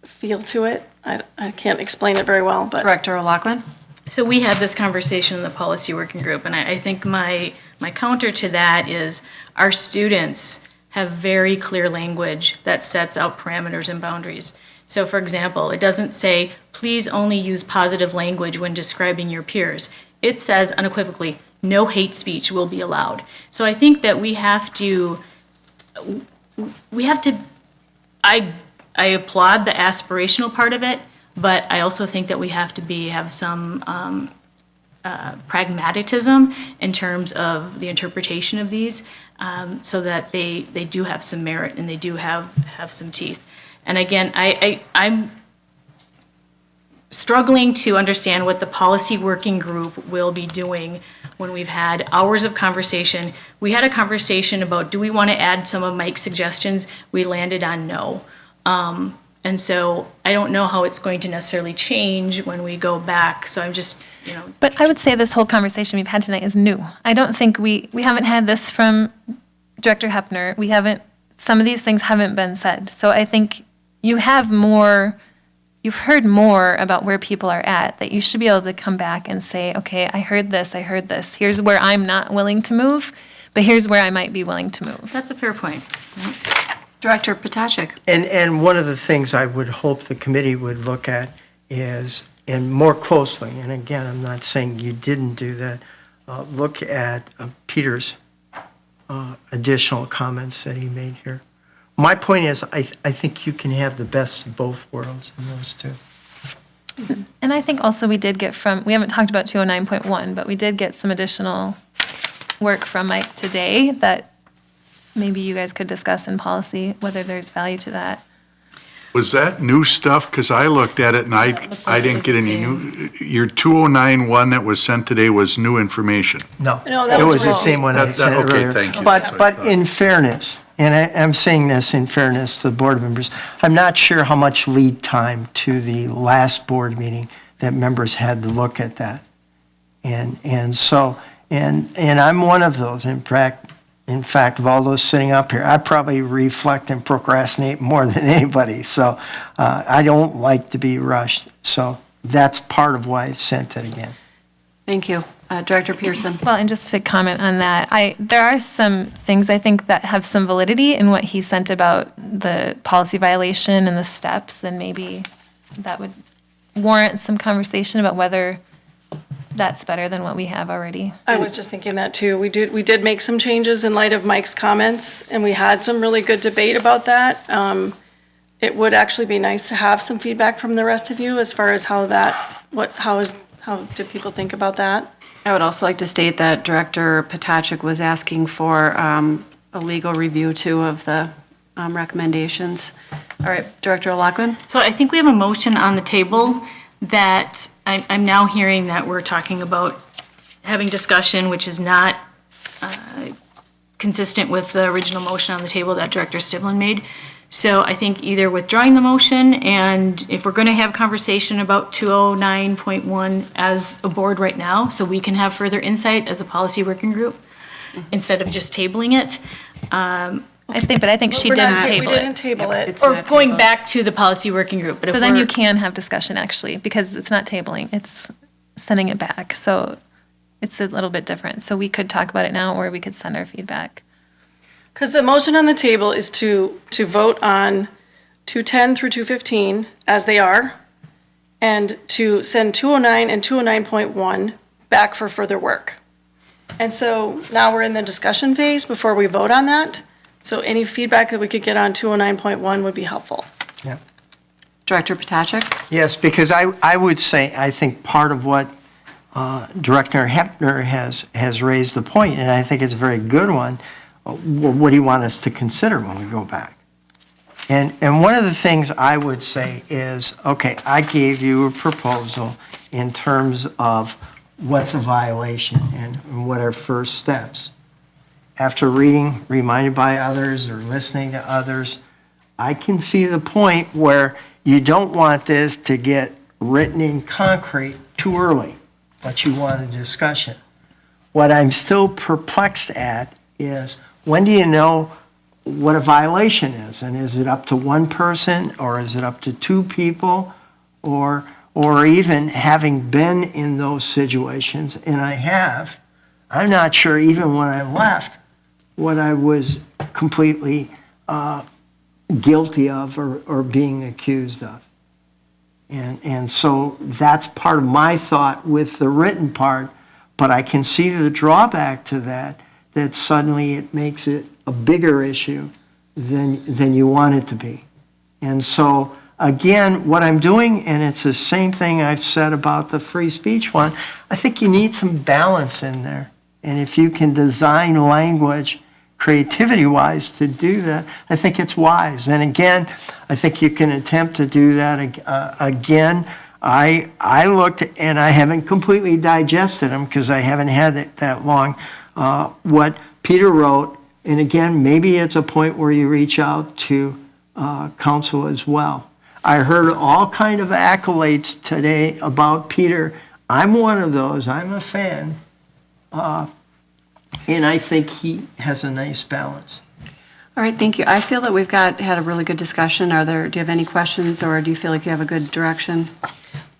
[SPEAKER 7] feel to it. I can't explain it very well, but.
[SPEAKER 1] Director O'Loughlin?
[SPEAKER 2] So we had this conversation in the policy working group, and I think my counter to that is our students have very clear language that sets out parameters and boundaries. So for example, it doesn't say, please only use positive language when describing your peers. It says unequivocally, no hate speech will be allowed. So I think that we have to, I applaud the aspirational part of it, but I also think that we have to have some pragmatism in terms of the interpretation of these, so that they do have some merit and they do have some teeth. And again, I'm struggling to understand what the policy working group will be doing when we've had hours of conversation. We had a conversation about, do we want to add some of Mike's suggestions? We landed on no. And so I don't know how it's going to necessarily change when we go back. So I'm just,
[SPEAKER 5] But I would say this whole conversation we've had tonight is new. I don't think we haven't had this from Director Hepner. Some of these things haven't been said. So I think you've heard more about where people are at, that you should be able to come back and say, okay, I heard this. Here's where I'm not willing to move, but here's where I might be willing to move.
[SPEAKER 2] That's a fair point.
[SPEAKER 1] Director Potashik?
[SPEAKER 4] And one of the things I would hope the committee would look at is, and more closely, and again, I'm not saying you didn't do that, look at Peter's additional comments that he made here. My point is, I think you can have the best of both worlds in those two.
[SPEAKER 5] And I think also we haven't talked about 209.1, but we did get some additional work from Mike today that maybe you guys could discuss in policy, whether there's value to that.
[SPEAKER 12] Was that new stuff? Because I looked at it and I didn't get any new, your 209-1 that was sent today was new information.
[SPEAKER 4] No,
[SPEAKER 7] No, that
[SPEAKER 4] it
[SPEAKER 7] was
[SPEAKER 4] was the
[SPEAKER 7] wrong.
[SPEAKER 4] same one I
[SPEAKER 12] That-
[SPEAKER 4] sent
[SPEAKER 12] okay,
[SPEAKER 4] earlier.
[SPEAKER 12] thank you. That's what I
[SPEAKER 4] But
[SPEAKER 12] thought.
[SPEAKER 4] in fairness, and I'm saying this in fairness to the board members, I'm not sure how much lead time to the last board meeting that members had to look at that. And I'm one of those, in fact, of all those sitting up here, I probably reflect and procrastinate more than anybody. So I don't like to be rushed. So that's part of why I sent it again.
[SPEAKER 1] Thank you. Director Pearson?
[SPEAKER 5] Well, and just to comment on that, there are some things I think that have some validity in what he sent about the policy violation and the steps, and maybe that would warrant some conversation about whether that's better than what we have already.
[SPEAKER 7] I was just thinking that too. We did make some changes in light of Mike's comments, and we had some really good debate about that. It would actually be nice to have some feedback from the rest of you as far as how do people think about that?
[SPEAKER 1] I would also like to state that Director Potashik was asking for a legal review too of the recommendations. All right, Director O'Loughlin?
[SPEAKER 2] So I think we have a motion on the table that I'm now hearing that we're talking about having discussion, which is not consistent with the original motion on the table that Director Stivlin made. So I think either withdrawing the motion, and if we're going to have conversation about 209.1 as a board right now, so we can have further insight as a policy working group, instead of just tabling it.
[SPEAKER 5] I think she
[SPEAKER 7] We're
[SPEAKER 5] didn't
[SPEAKER 7] not-
[SPEAKER 5] table
[SPEAKER 7] We didn't
[SPEAKER 5] it.
[SPEAKER 7] table it.
[SPEAKER 2] Or going back to the policy working group, but if
[SPEAKER 5] So then
[SPEAKER 2] we're-
[SPEAKER 5] you can have discussion actually, because it's not tabling, it's sending it back. So it's a little bit different. So we could talk about it now, or we could send our feedback.
[SPEAKER 7] Because the motion on the table is to vote on 210 through 215 as they are, and to send 209 and 209.1 back for further work. And so now we're in the discussion phase before we vote on that. So any feedback that we could get on 209.1 would be helpful.
[SPEAKER 4] Yeah.
[SPEAKER 1] Director Potashik?
[SPEAKER 4] Yes, because I would say, I think part of what Director Hepner has raised the point, and I think it's a very good one, what do you want us to consider when we go back? And one of the things I would say is, okay, I gave you a proposal in terms of what's a violation and what are first steps. after reading Reminded by Others or listening to others, I can see the point where you don't want this to get written in concrete too early, but you want a discussion. What I'm still perplexed at is, when do you know what a violation is? And is it up to one person, or is it up to two people? Or even having been in those situations, and I'm not sure even when I left what I was completely guilty of or being accused of. And so that's part of my thought with the written part, but I can see the drawback to that suddenly it makes it a bigger issue than you want it to be. And so, again, what I'm doing, and it's the same thing I've said about the free speech one, I think you need some balance in there. And if you can design language creativity-wise to do that, I think it's wise. And again, I think you can attempt to do that again. I looked, and I haven't completely digested them because I haven't had it that long, what Peter wrote. And again, maybe it's a point where you reach out to council as well. I heard all kind of accolades today about Peter. I'm one of those. I'm a fan. And I think he has a nice balance.
[SPEAKER 1] All right, thank you. I feel that we've had a really good discussion. Do you have any questions, or do you feel like you have a good direction?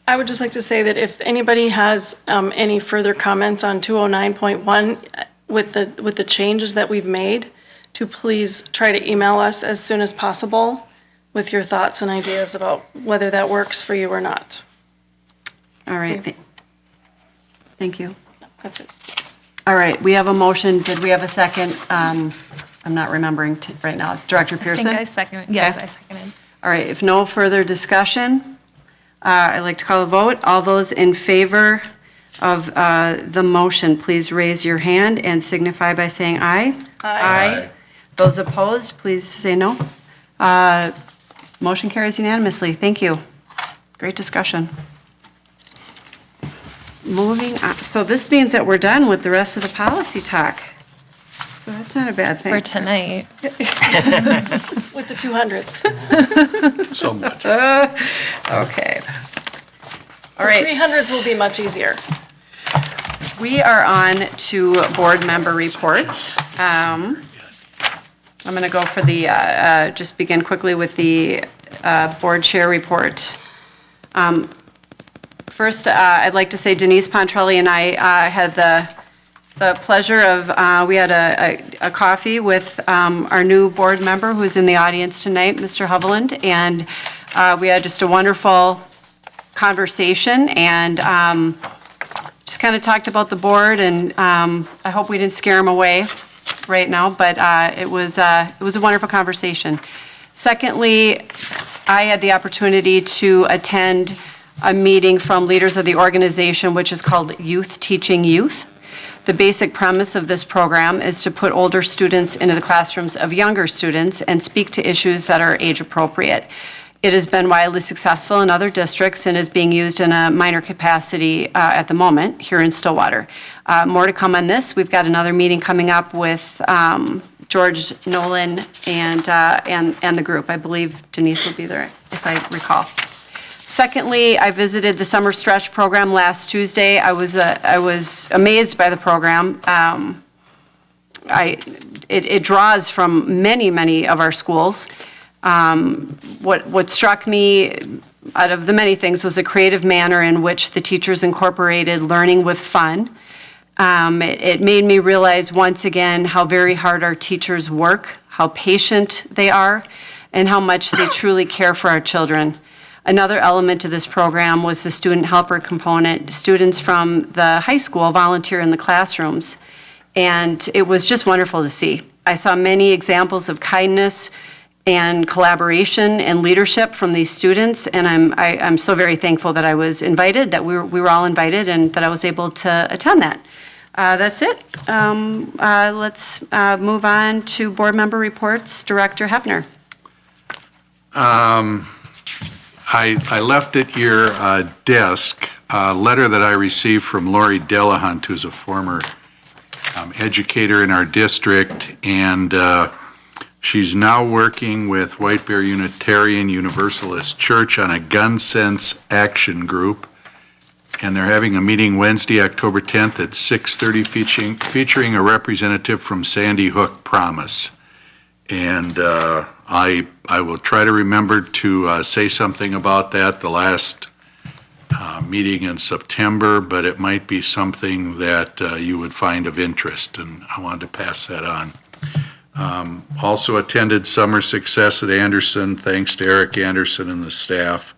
[SPEAKER 7] I would just like to say that if anybody has any further comments on 209.1 with the changes that we've made, to please try to email us as soon as possible with your thoughts and ideas about whether that works for you or not.
[SPEAKER 1] All right, thank you.
[SPEAKER 7] That's it.
[SPEAKER 1] All right, we have a motion. Did we have a second? I'm not remembering right now. Director
[SPEAKER 5] I
[SPEAKER 1] Pearson?
[SPEAKER 5] think I seconded. Yes,
[SPEAKER 1] Okay.
[SPEAKER 5] I seconded.
[SPEAKER 1] All right, if no further discussion, I'd like to call a vote. All those in favor of the motion, please raise your hand and signify by saying aye. Aye. Those opposed, please say no. Motion carries unanimously. Thank you. Great discussion. Moving on, so this means that we're done with the rest of the policy talk. So that's not a bad thing.
[SPEAKER 5] For tonight.
[SPEAKER 7] With the 200s.
[SPEAKER 12] So much.
[SPEAKER 1] Okay. All right.
[SPEAKER 7] 300s will be much easier.
[SPEAKER 1] We are on to board member reports. I'm going to go for just begin quickly with the board chair report. First, I'd like to say Denise Pontrelli and I had the pleasure of, we had a coffee with our new board member who's in the audience tonight, Mr. Hovland, and we had just a wonderful conversation and just kind of talked about the board, and I hope we didn't scare him away right now, but it was a wonderful conversation. Secondly, I had the opportunity to attend a meeting from leaders of the organization, which is called Youth Teaching Youth. The basic premise of this program is to put older students into the classrooms of younger students and speak to issues that are age appropriate. It has been widely successful in other districts and is being used in a minor capacity at the moment here in Stillwater. More to come on this. We've got another meeting coming up with George Nolan and the group. I believe Denise will be there, if I recall. Secondly, I visited the Summer Stretch program last Tuesday. I was amazed by the program. It draws from many of our schools. What struck me out of the many things was the creative manner in which the teachers incorporated learning with fun. It made me realize once again how very hard our teachers work, how patient they are, and how much they truly care for our children. Another element of this program was the student helper component. Students from the high school volunteer in the classrooms, and it was just wonderful to see. I saw many examples of kindness and collaboration and leadership from these students, and I'm so very thankful that I was invited, that we were all invited, and that I was able to attend that. That's it. Let's move on to board member reports. Director Hefner.
[SPEAKER 12] I left at your desk a letter that I received from Lori Delahunt, who's a former educator in our district, and she's now working with White Bear Unitarian Universalist Church on a gun sense action group. And they're having a meeting Wednesday, October 10th at 6:30 featuring a representative from Sandy Hook Promise. And I will try to remember to say something about that the last meeting in September, but it might be something that you would find of interest, and I wanted to pass that on. Also attended Summer Success at Anderson, thanks to Eric Anderson and the staff.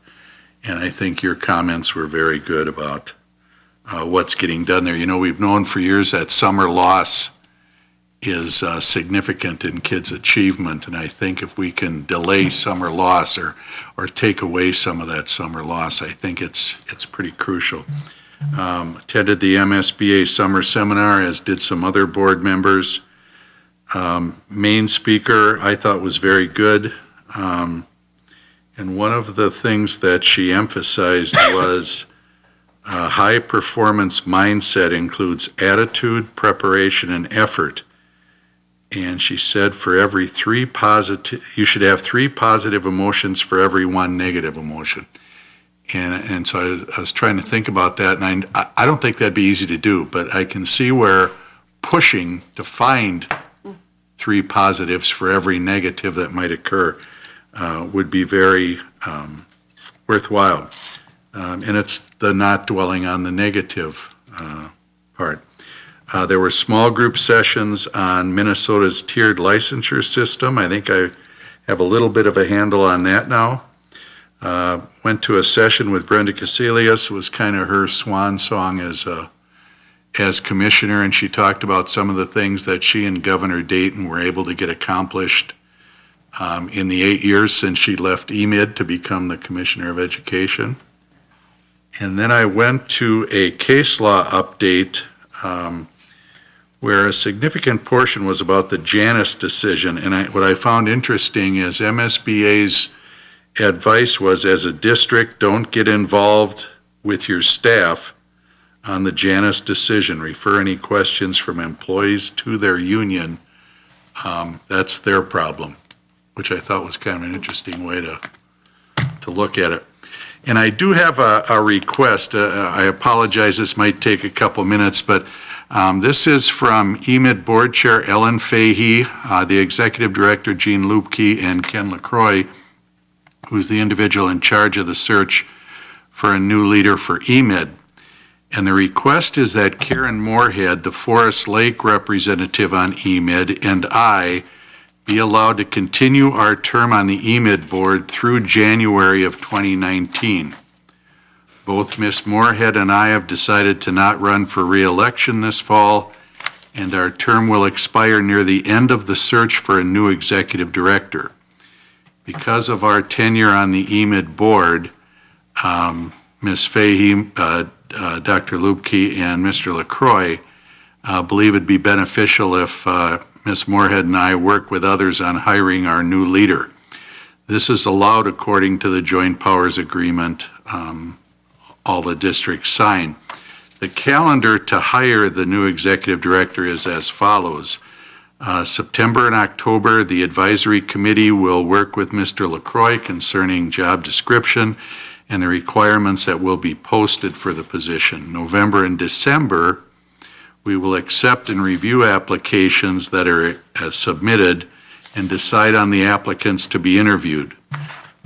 [SPEAKER 12] And I think your comments were very good about what's getting done there. You know, we've known for years that summer loss is significant in kids' achievement, and I think if we can delay summer loss or take away some of that summer loss, I think it's pretty crucial. Attended the MSBA summer seminar, as did some other board members. Main speaker I thought was very good. And one of the things that she emphasized was high performance mindset includes attitude, preparation, and effort. And she said you should have 3 positive emotions for every 1 negative emotion. And so I was trying to think about that, and I don't think that'd be easy to do, but I can see where pushing to find 3 positives for every negative that might occur would be very worthwhile. And it's the not dwelling on the negative part. There were small group sessions on Minnesota's tiered licensure system. I think I have a little bit of a handle on that now. Went to a session with Brenda Casilius. It was kind of her swan song as commissioner, and she talked about some of the things that she and Governor Dayton were able to get accomplished in the 8 years since she left EMID to become the Commissioner of Education. And then I went to a case law update where a significant portion was about the Janus decision. And what I found interesting is MSBA's advice was, as a district, don't get involved with your staff on the Janus decision. Refer any questions from employees to their union. That's their problem, which I thought was kind of an interesting way to look at it. And I do have a request. I apologize, this might take a couple minutes, but this is from EMID Board Chair Ellen Fahey, the Executive Director Jean Lubke, and Ken LaCroix, who's the individual in charge of the search for a new leader for EMID. And the request is that Karen Moorhead, the Forest Lake representative on EMID, and I be allowed to continue our term on the EMID board through January of 2019. Both Ms. Moorhead and I have decided to not run for re-election this fall, and our term will expire near the end of the search for a new executive director. Because of our tenure on the EMID board, Ms. Fahey, Dr. Lubke, and Mr. LaCroix believe it'd be beneficial if Ms. Moorhead and I work with others on hiring our new leader. This is allowed according to the Joint Powers Agreement all the districts sign. The calendar to hire the new executive director is as follows. September and October, the advisory committee will work with Mr. LaCroix concerning job description and the requirements that will be posted for the position. November and December, we will accept and review applications that are submitted and decide on the applicants to be interviewed.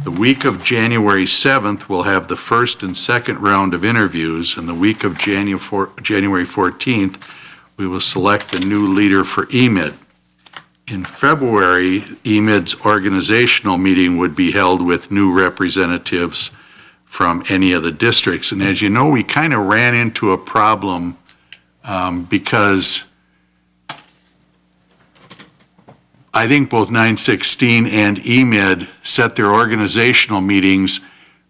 [SPEAKER 12] The week of January 7th, we'll have the first and second round of interviews, and the week of January 14th, we will select a new leader for EMID. In February, EMID's organizational meeting would be held with new representatives from any of the districts. And as you know, we kind of ran into a problem because I think both 916 and EMID set their organizational meetings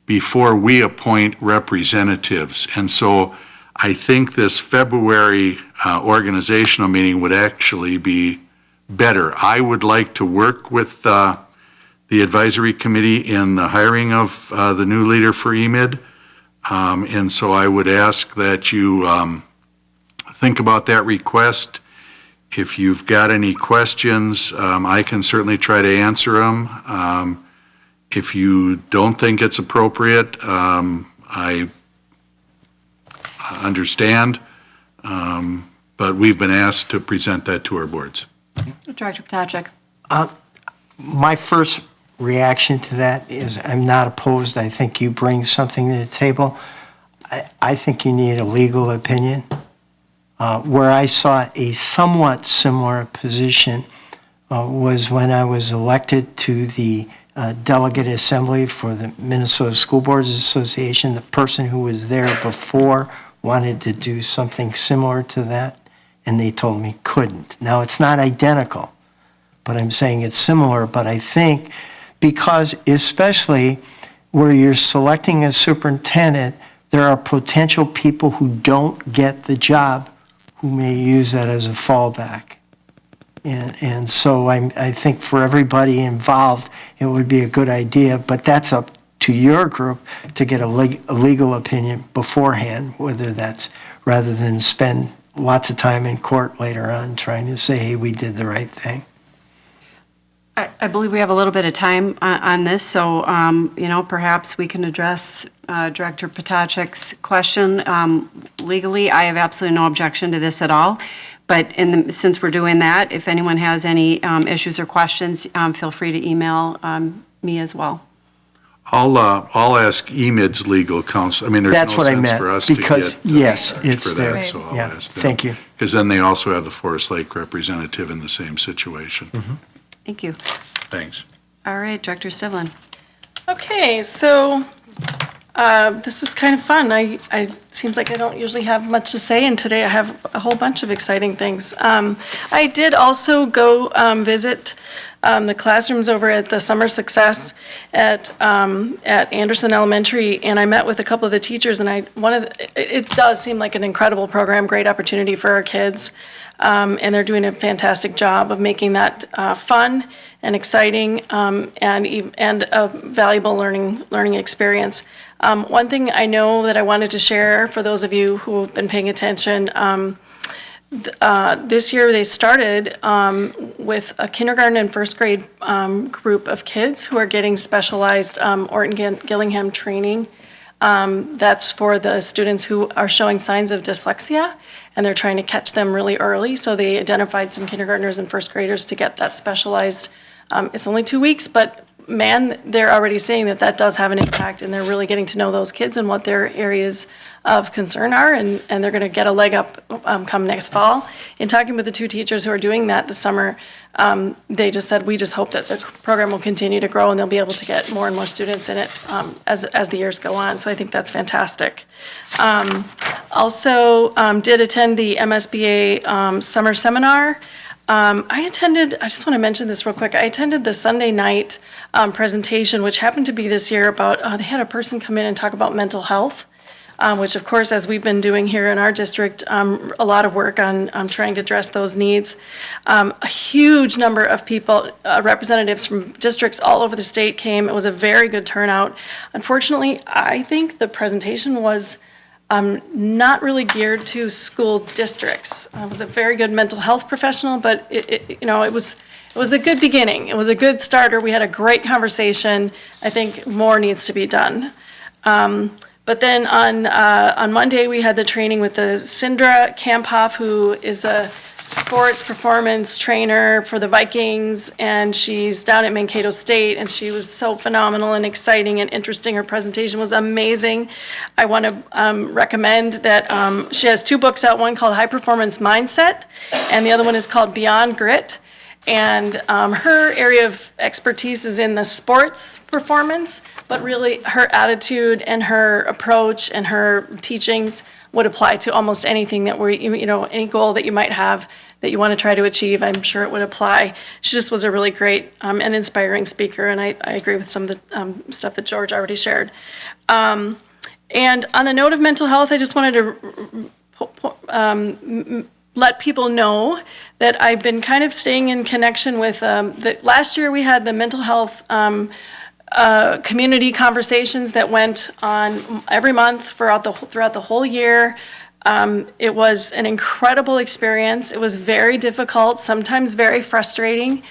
[SPEAKER 12] before we appoint representatives. And so I think this February organizational meeting would actually be better. I would like to work with the advisory committee in the hiring of the new leader for EMID. And so I would ask that you think about that request If you've got any questions, I can certainly try to answer them. If you don't think it's appropriate, I understand, but we've been asked to present that to our boards.
[SPEAKER 1] Director Ptacek.
[SPEAKER 4] My first reaction to that is I'm not opposed. I think you bring something to the table. I think you need a legal opinion. Where I saw a somewhat similar position was when I was elected to the delegate assembly for the Minnesota School Boards Association. The person who was there before wanted to do something similar to that, and they told me couldn't. Now, it's not identical, but I'm saying it's similar. But I think because especially where you're selecting a superintendent, there are potential people who don't get the job who may use that as a fallback. And so I think for everybody involved, it would be a good idea, but that's up to your group to get a legal opinion beforehand, whether that's rather than spend lots of time in court later on trying to say, hey, we did the right thing.
[SPEAKER 1] I believe we have a little bit of time on this, so, perhaps we can address Director Ptacek's question. Legally, I have absolutely no objection to this at all, but since we're doing that, if anyone has any issues or questions, feel free to email me as well.
[SPEAKER 12] I'll ask EMID's legal counsel. I mean, there's
[SPEAKER 4] That's
[SPEAKER 12] no
[SPEAKER 4] what I
[SPEAKER 12] sense
[SPEAKER 4] meant,
[SPEAKER 12] for us to
[SPEAKER 4] because,
[SPEAKER 12] get
[SPEAKER 4] yes, it's
[SPEAKER 12] for
[SPEAKER 4] there.
[SPEAKER 12] that, so I'll
[SPEAKER 4] Yeah,
[SPEAKER 12] ask them.
[SPEAKER 4] thank you.
[SPEAKER 12] Because then they also have the Forest Lake representative in the same situation.
[SPEAKER 1] Thank you.
[SPEAKER 12] Thanks.
[SPEAKER 1] All right, Director Stivlin.
[SPEAKER 7] Okay, so this is kind of fun. It seems like I don't usually have much to say, and today I have a whole bunch of exciting things. I did also go visit the classrooms over at the Summer Success at Anderson Elementary, and I met with a couple of the teachers, and it does seem like an incredible program, great opportunity for our kids, and they're doing a fantastic job of making that fun and exciting, and a valuable learning experience. One thing I know that I wanted to share for those of you who have been paying attention, this year they started with a kindergarten and first grade group of kids who are getting specialized Orton Gillingham training. That's for the students who are showing signs of dyslexia, and they're trying to catch them really early. So they identified some kindergartners and first graders to get that specialized. It's only 2 weeks, but man, they're already saying that does have an impact, and they're really getting to know those kids and what their areas of concern are, and they're going to get a leg up come next fall. In talking with the two teachers who are doing that this summer, they just said, we just hope that the program will continue to grow and they'll be able to get more and more students in it as the years go on. So I think that's fantastic. Also did attend the MSBA summer seminar. I just want to mention this real quick. I attended the Sunday night presentation, which happened to be this year about, they had a person come in and talk about mental health, which of course, as we've been doing here in our district, a lot of work on trying to address those needs. A huge number of people, representatives from districts all over the state came. It was a very good turnout. Unfortunately, I think the presentation was not really geared to school districts. I was a very good mental health professional, but it was a good beginning. It was a good starter. We had a great conversation. I think more needs to be done. But then on Monday, we had the training with the Sindra Kamphoff, who is a sports performance trainer for the Vikings, and she's down at Mankato State, and she was so phenomenal and exciting and interesting. Her presentation was amazing. I want to recommend that she has 2 books out, one called High Performance Mindset, and the other one is called Beyond Grit. And her area of expertise is in the sports performance, but really her attitude and her approach and her teachings would apply to almost anything that any goal that you might have that you want to try to achieve. I'm sure it would apply. She just was a really great and inspiring speaker, and I agree with some of the stuff that George already shared. And on the note of mental health, I just wanted to let people know that I've been kind of staying in connection with, last year we had the mental health community conversations that went on every month throughout the whole year. It was an incredible experience. It was very difficult, sometimes very frustrating.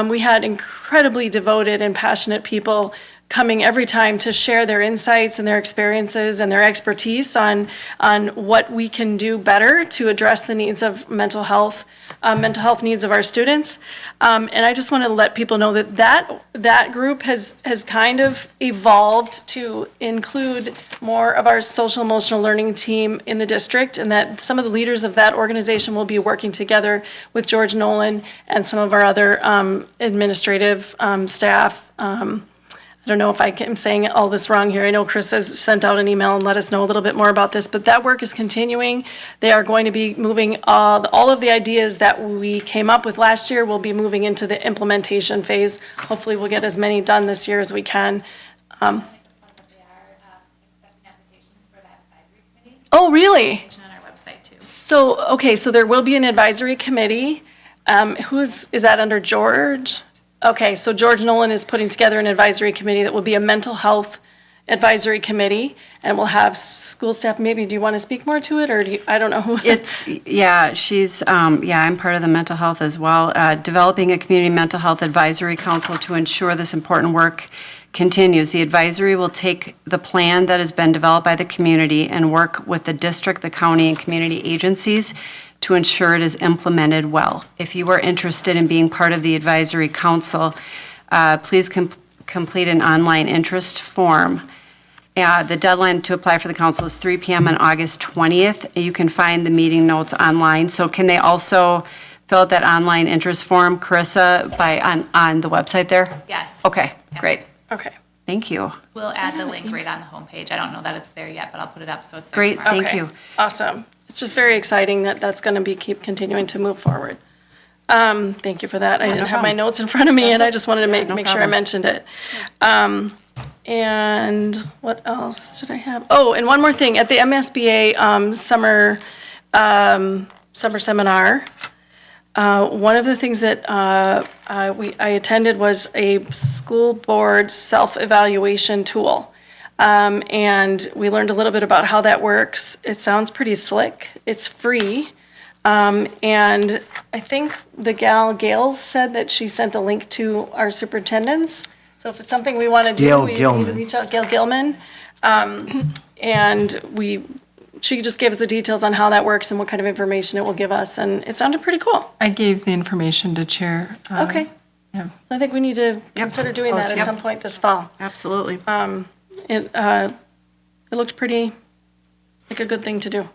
[SPEAKER 7] We had incredibly devoted and passionate people coming every time to share their insights and their experiences and their expertise on what we can do better to address the needs of mental health needs of our students. And I just want to let people know that group has kind of evolved to include more of our social emotional learning team in the district, and that some of the leaders of that organization will be working together with George Nolan and some of our other administrative staff. I don't know if I'm saying all this wrong here. I know Chris has sent out an email and let us know a little bit more about this, but that work is continuing. They are going to be moving all of the ideas that we came up with last year will be moving into the implementation phase. Hopefully we'll get as many done this year as we can. Oh, really?
[SPEAKER 3] On our website too.
[SPEAKER 7] So, okay, so there will be an advisory committee. Is that under George? Okay, so George Nolan is putting together an advisory committee that will be a mental health advisory committee, and we'll have school staff. Maybe, do you want to speak more to it, or I don't know who?
[SPEAKER 1] I'm part of the mental health as well. Developing a community mental health advisory council to ensure this important work continues. The advisory will take the plan that has been developed by the community and work with the district, the county, and community agencies to ensure it is implemented well. If you are interested in being part of the advisory council, please complete an online interest form. The deadline to apply for the council is 3 p.m. on August 20th. You can find the meeting notes online. So can they also fill out that online interest form, Carissa, on the website there?
[SPEAKER 3] Yes.
[SPEAKER 1] Okay,
[SPEAKER 3] Yes.
[SPEAKER 1] great.
[SPEAKER 7] Okay.
[SPEAKER 1] Thank you.
[SPEAKER 3] We'll add the link right on the homepage. I don't know that it's there yet, but I'll put it up so it's there
[SPEAKER 1] Great,
[SPEAKER 3] tomorrow.
[SPEAKER 1] thank
[SPEAKER 7] Okay,
[SPEAKER 1] you.
[SPEAKER 7] Awesome. It's just very exciting that that's going to keep continuing to move forward. Thank you for that. I didn't have my notes in front of me, and I just wanted to make sure I
[SPEAKER 1] problem.
[SPEAKER 7] mentioned it. And what else did I have? Oh, and one more thing. At the MSBA summer seminar, one of the things that I attended was a school board self-evaluation tool. And we learned a little bit about how that works. It sounds pretty slick. It's free. And I think the gal, Gail, said that she sent a link to our superintendents. So if it's something we want to do,
[SPEAKER 4] Gail
[SPEAKER 7] we need to
[SPEAKER 4] Gilman.
[SPEAKER 7] reach out, Gail Gilman. And she just gave us the details on how that works and what kind of information it will give us. And it sounded pretty cool.
[SPEAKER 6] I gave the information to Chair.
[SPEAKER 7] Okay.
[SPEAKER 6] Yeah.
[SPEAKER 7] I think we need to consider doing that at some point this fall.
[SPEAKER 1] Absolutely.
[SPEAKER 7] It looked pretty like a good thing to do.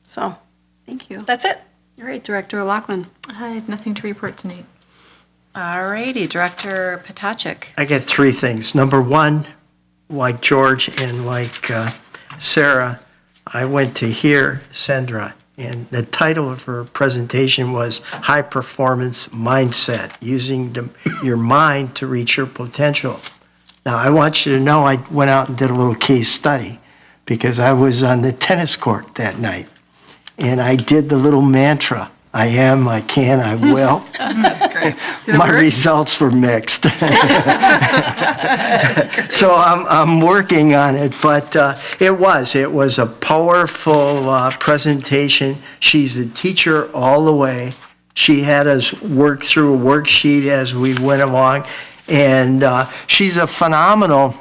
[SPEAKER 7] So
[SPEAKER 1] Thank you.
[SPEAKER 7] that's it.
[SPEAKER 1] All right, Director O'Loughlin.
[SPEAKER 2] I have nothing to report tonight.
[SPEAKER 1] All righty, Director Potacek.
[SPEAKER 4] I get three things. Number one, like George and like Sarah, I went to hear Sandra, and the title of her presentation was High Performance Mindset, using your mind to reach your potential. Now, I want you to know I went out and did a little case study because I was on the tennis court that night, and I did the little mantra, I am, I can, I will.
[SPEAKER 1] That's great.
[SPEAKER 4] My results were mixed. So I'm working on it, but it was a powerful presentation. She's a teacher all the way. She had us work through a worksheet as we went along, and she's a phenomenal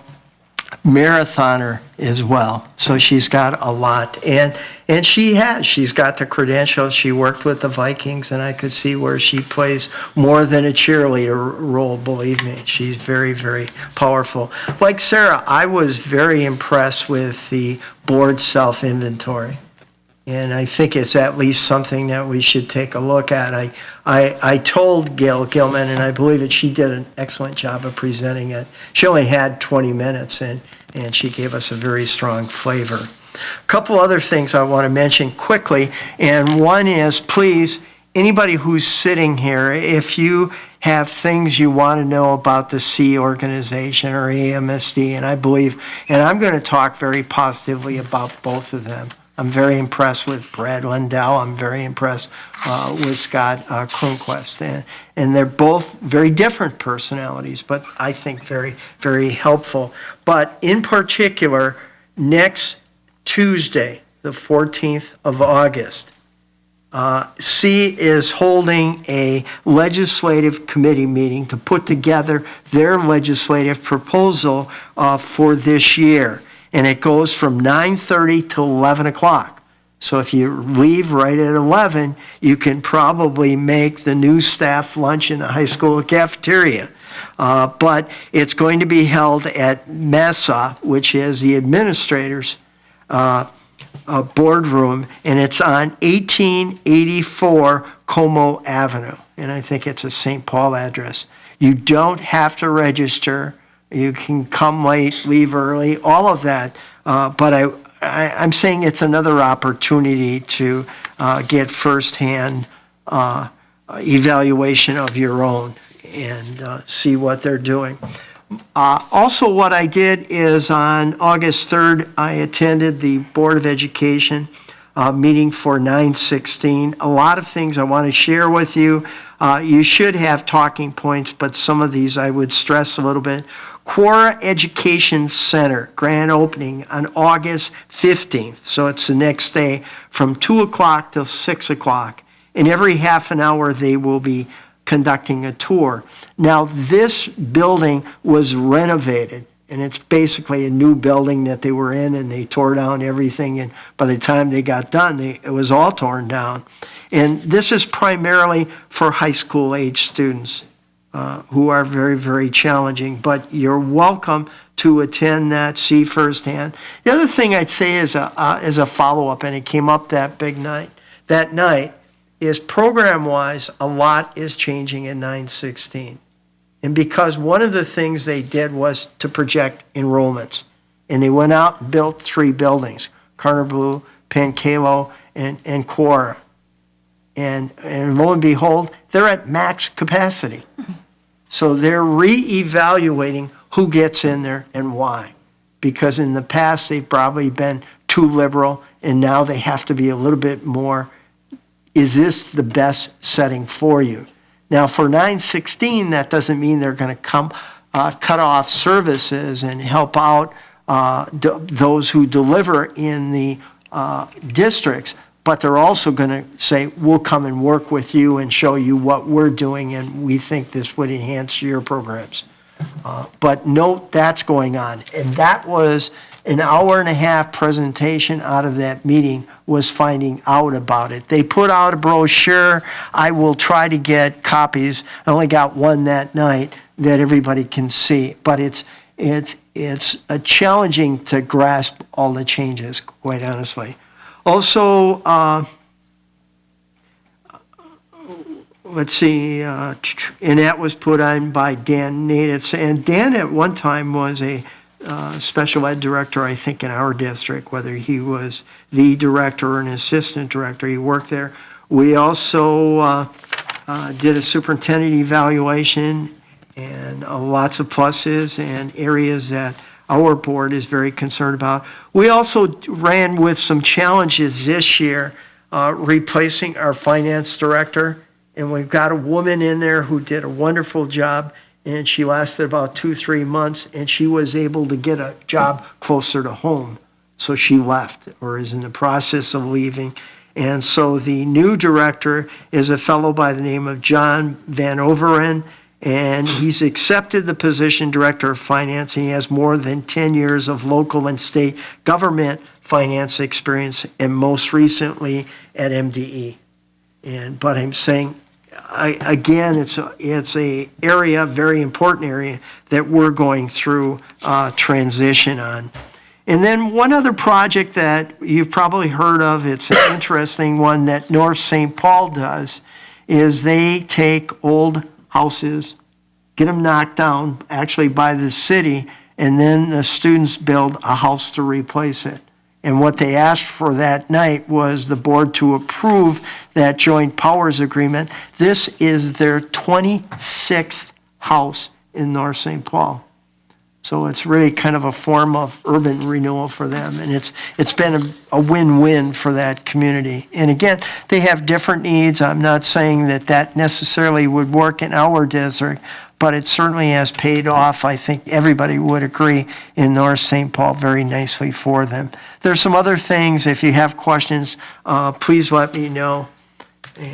[SPEAKER 4] marathoner as well. So she's got a lot, and she's got the credentials. She worked with the Vikings, and I could see where she plays more than a cheerleader role, believe me. She's very, very powerful. Like Sarah, I was very impressed with the board self-inventory. And I think it's at least something that we should take a look at. I told Gail Gilman, and I believe that she did an excellent job of presenting it. She only had 20 minutes, and she gave us a very strong flavor. A couple other things I want to mention quickly, and one is, please, anybody who's sitting here, if you have things you want to know about the C organization or AMSD, and I believe, and I'm going to talk very positively about both of them. I'm very impressed with Brad Lindell. I'm very impressed with Scott Kronquist. And they're both very different personalities, but I think very, very helpful. But in particular, next Tuesday, the 14th of August. C is holding a legislative committee meeting to put together their legislative proposal for this year. And it goes from 9:30 to 11 o'clock. So if you leave right at 11, you can probably make the new staff lunch in the high school cafeteria. But it's going to be held at MESA, which is the administrators' boardroom, and it's on 1884 Como Avenue. And I think it's a St. Paul address. You don't have to register. You can come late, leave early, all of that. But I'm saying it's another opportunity to get firsthand evaluation of your own and see what they're doing. Also, what I did is on August 3rd, I attended the Board of Education meeting for 9/16. A lot of things I want to share with you. You should have talking points, but some of these I would stress a little bit. Quora Education Center, grand opening on August 15th. So it's the next day from 2 o'clock till 6 o'clock. And every half an hour they will be conducting a tour. Now, this building was renovated, and it's basically a new building that they were in, and they tore down everything, and by the time they got done, it was all torn down. And this is primarily for high school age students who are very, very challenging, but you're welcome to attend that, see firsthand. The other thing I'd say is a follow-up, and it came up that night, is program-wise, a lot is changing in 9/16. And because one of the things they did was to project enrollments. And they went out and built 3 buildings, Carter Blue, Pancalo, and Quora. And lo and behold, they're at max capacity. So they're re-evaluating who gets in there and why. Because in the past, they've probably been too liberal, and now they have to be a little bit more, is this the best setting for you? Now, for 9/16, that doesn't mean they're going to cut off services and help out those who deliver in the districts, but they're also going to say, we'll come and work with you and show you what we're doing, and we think this would enhance your programs. But note that's going on. And that was an hour-and-a-half presentation out of that meeting, was finding out about it. They put out a brochure. I will try to get copies. I only got one that night that everybody can see. But it's challenging to grasp all the changes, quite honestly. Also, let's see, and that was put on by Dan Naditz. And Dan at one time was a special ed director, I think, in our district, whether he was the director or an assistant director. He worked there. We also did a superintendent evaluation, and lots of pluses and areas that our board is very concerned about. We also ran with some challenges this year, replacing our finance director. And we've got a woman in there who did a wonderful job, and she lasted about 2-3 months, and she was able to get a job closer to home. So she left, or is in the process of leaving. And so the new director is a fellow by the name of John Van Overen, and he's accepted the position director of finance, and he has more than 10 years of local and state government finance experience, and most recently at MDE. But I'm saying, again, it's a area, very important area, that we're going through transition on. And then one other project that you've probably heard of, it's an interesting one that North St. Paul does, is they take old houses, get them knocked down, actually by the city, and then the students build a house to replace it. And what they asked for that night was the board to approve that joint powers agreement. This is their 26th house in North St. Paul. So it's really kind of a form of urban renewal for them. And it's been a win-win for that community. And again, they have different needs. I'm not saying that necessarily would work in our district, but it certainly has paid off. I think everybody would agree in North St. Paul very nicely for them. There's some other things, if you have questions, please let me know.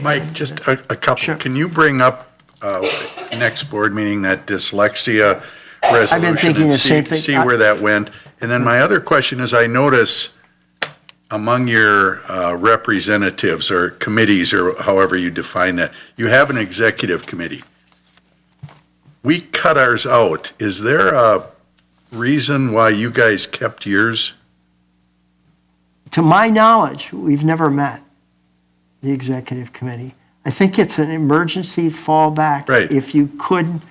[SPEAKER 12] Mike, just a couple.
[SPEAKER 4] Sure.
[SPEAKER 12] Can you bring up next board meeting that dyslexia resolution?
[SPEAKER 4] I've been thinking
[SPEAKER 12] and
[SPEAKER 4] the same thing.
[SPEAKER 12] See where that went. And then my other question is, I notice among your representatives or committees, or however you define that, you have an executive committee. We cut ours out. Is there a reason why you guys kept yours?
[SPEAKER 4] To my knowledge, we've never met, the executive committee. I think it's an emergency fallback.
[SPEAKER 12] Right.
[SPEAKER 4] If you couldn't,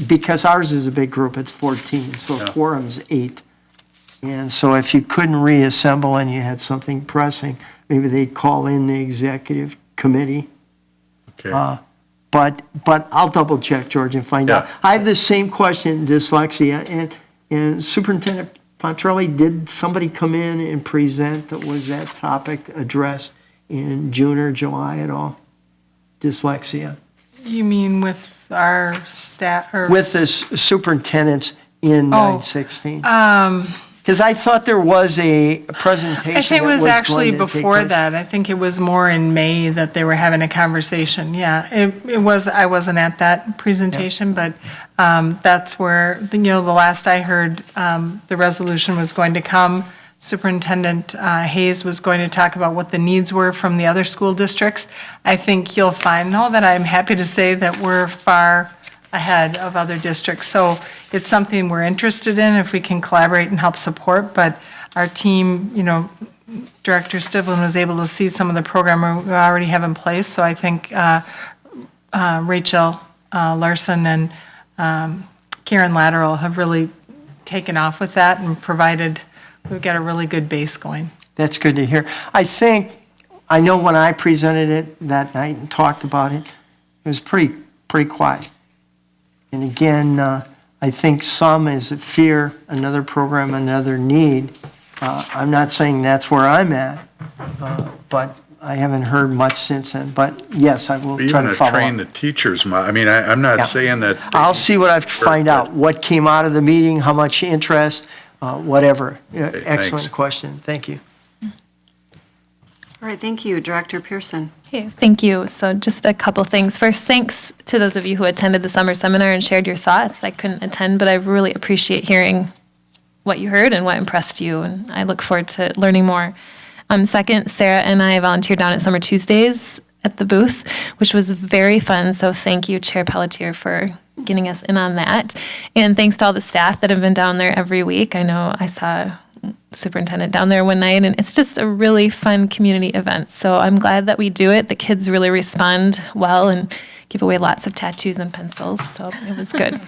[SPEAKER 4] because ours is a big group, it's 14, so
[SPEAKER 12] Yeah.
[SPEAKER 4] quorum's 8. And so if you couldn't reassemble and you had something pressing, maybe they'd call in the executive committee.
[SPEAKER 12] Okay.
[SPEAKER 4] But I'll double check, George, and find out.
[SPEAKER 12] Yeah.
[SPEAKER 4] I have the same question in dyslexia, and Superintendent Pontrelli, did somebody come in and present that was that topic addressed in June or July at all? Dyslexia?
[SPEAKER 6] You mean with our staff, or?
[SPEAKER 4] With the superintendents in 916? Because I thought there was a presentation
[SPEAKER 6] I think it
[SPEAKER 4] that
[SPEAKER 6] was actually
[SPEAKER 4] going to take
[SPEAKER 6] before
[SPEAKER 4] place.
[SPEAKER 6] that. I think it was more in May that they were having a conversation. Yeah, it was, I wasn't at that presentation, but that's where, the last I heard, the resolution was going to come. Superintendent Hayes was going to talk about what the needs were from the other school districts. I think you'll find, that I'm happy to say that we're far ahead of other districts. So it's something we're interested in if we can collaborate and help support. But our team, Director Stivlin was able to see some of the program we already have in place. So I think Rachel Larson and Karen Lateral have really taken off with that and provided, we've got a really good base going.
[SPEAKER 4] That's good to hear. I know when I presented it that night and talked about it, it was pretty quiet. And again, I think some is a fear, another program, another need. I'm not saying that's where I'm at, but I haven't heard much since then. But yes, I will try
[SPEAKER 12] Even
[SPEAKER 4] to
[SPEAKER 12] to
[SPEAKER 4] follow
[SPEAKER 12] train
[SPEAKER 4] up.
[SPEAKER 12] the teachers, I'm not saying that.
[SPEAKER 4] I'll see what I can find out, what came out of the meeting, how much interest, whatever. Excellent
[SPEAKER 12] thanks.
[SPEAKER 4] question. Thank you.
[SPEAKER 1] All right, thank you. Director Pearson.
[SPEAKER 5] Okay, thank you. So just a couple things. First, thanks to those of you who attended the summer seminar and shared your thoughts. I couldn't attend, but I really appreciate hearing what you heard and what impressed you, and I look forward to learning more. Second, Sarah and I volunteered down at Summer Tuesdays at the booth, which was very fun, so thank you, Chair Pelletier, for getting us in on that. And thanks to all the staff that have been down there every week. I know I saw superintendent down there one night, and it's just a really fun community event. So I'm glad that we do it. The kids really respond well and give away lots of tattoos and pencils, so it was good.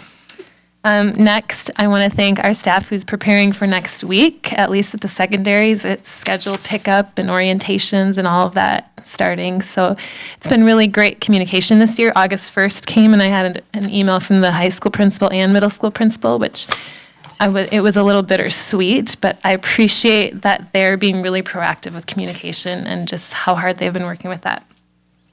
[SPEAKER 5] Next, I want to thank our staff who's preparing for next week, at least at the secondaries. It's scheduled pickup and orientations and all of that starting. So it's been really great communication this year. August 1st came and I had an email from the high school principal and middle school principal, which it was a little bittersweet, but I appreciate that they're being really proactive with communication and just how hard they've been working with that.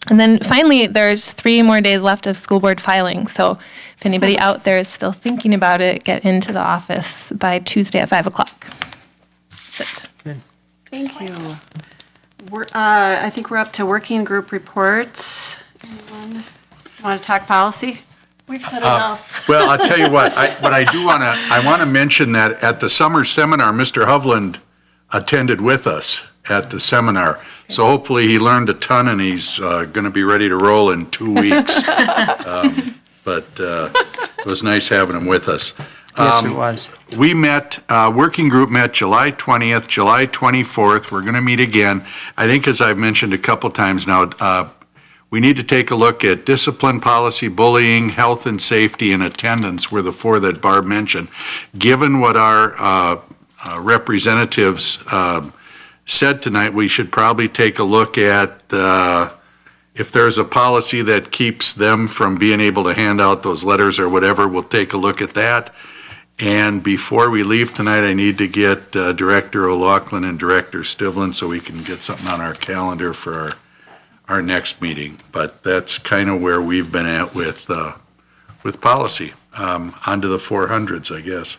[SPEAKER 5] And then finally, there's 3 more days left of school board filing. So if anybody out there is still thinking about it, get into the office by Tuesday at 5 o'clock. That's it.
[SPEAKER 1] Thank you. I think we're up to working group reports. Anyone want to talk policy?
[SPEAKER 7] We've said enough.
[SPEAKER 12] Well, I'll tell you what, I want to mention that at the summer seminar, Mr. Hovland attended with us at the seminar. So hopefully he learned a ton and he's going to be ready to roll in 2 weeks. But it was nice having him with us.
[SPEAKER 4] Yes, it was.
[SPEAKER 12] We met, working group met July 20th, July 24th. We're going to meet again. I think, as I've mentioned a couple times now, we need to take a look at discipline policy, bullying, health and safety, and attendance were the 4 that Barb mentioned. Given what our representatives said tonight, we should probably take a look at if there's a policy that keeps them from being able to hand out those letters or whatever, we'll take a look at that. And before we leave tonight, I need to get Director O'Loughlin and Director Stivlin so we can get something on our calendar for our next meeting. But that's kind of where we've been at with with policy. On to the 400s, I guess.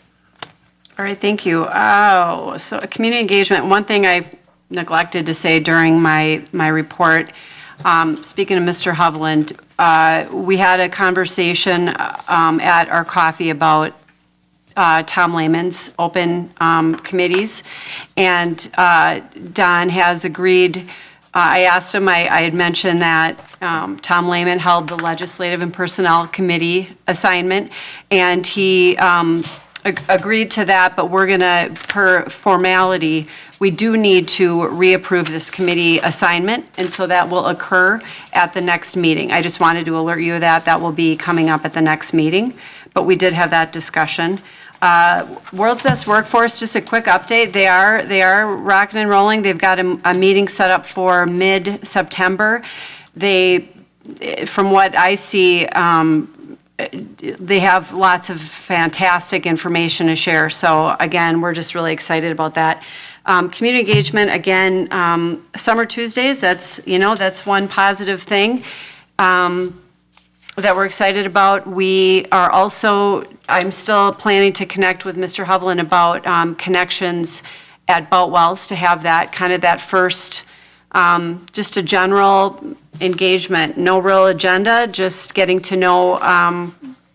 [SPEAKER 1] All right, thank you. Oh, so community engagement, one thing I neglected to say during my report, speaking of Mr. Hovland, we had a conversation at our coffee about Tom Lehman's open committees, and Don has agreed. I asked him, I had mentioned that Tom Lehman held the Legislative and Personnel Committee assignment, and he agreed to that, but we're going to, per formality, we do need to reapprove this committee assignment, and so that will occur at the next meeting. I just wanted to alert you of that. That will be coming up at the next meeting, but we did have that discussion. World's Best Workforce, just a quick update. They are rocking and rolling. They've got a meeting set up for mid-September. From what I see, they have lots of fantastic information to share. So again, we're just really excited about that. Community engagement, again, Summer Tuesdays, that's one positive thing that we're excited about. We are also, I'm still planning to connect with Mr. Hovland about connections at Boutwells, to have that kind of that first, just a general engagement, no real agenda, just getting to know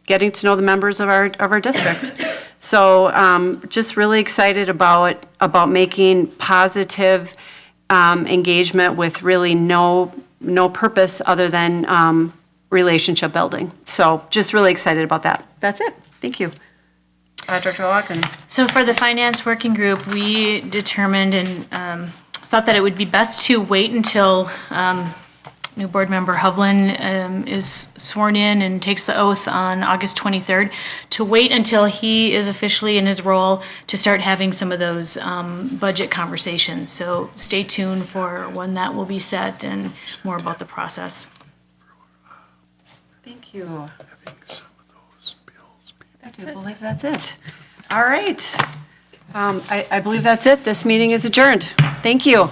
[SPEAKER 1] the members of our district. So just really excited about making positive engagement with really no purpose other than relationship building. So just really excited about that. That's it. Thank you. Director Locken.
[SPEAKER 2] So for the finance working group, we determined and thought that it would be best to wait until new board member Hovland is sworn in and takes the oath on August 23rd, to wait until he is officially in his role to start having some of those budget conversations. So stay tuned for when that will be set and more about the process.
[SPEAKER 1] Thank you. I do believe that's it. All right. I believe that's it. This meeting is adjourned. Thank you.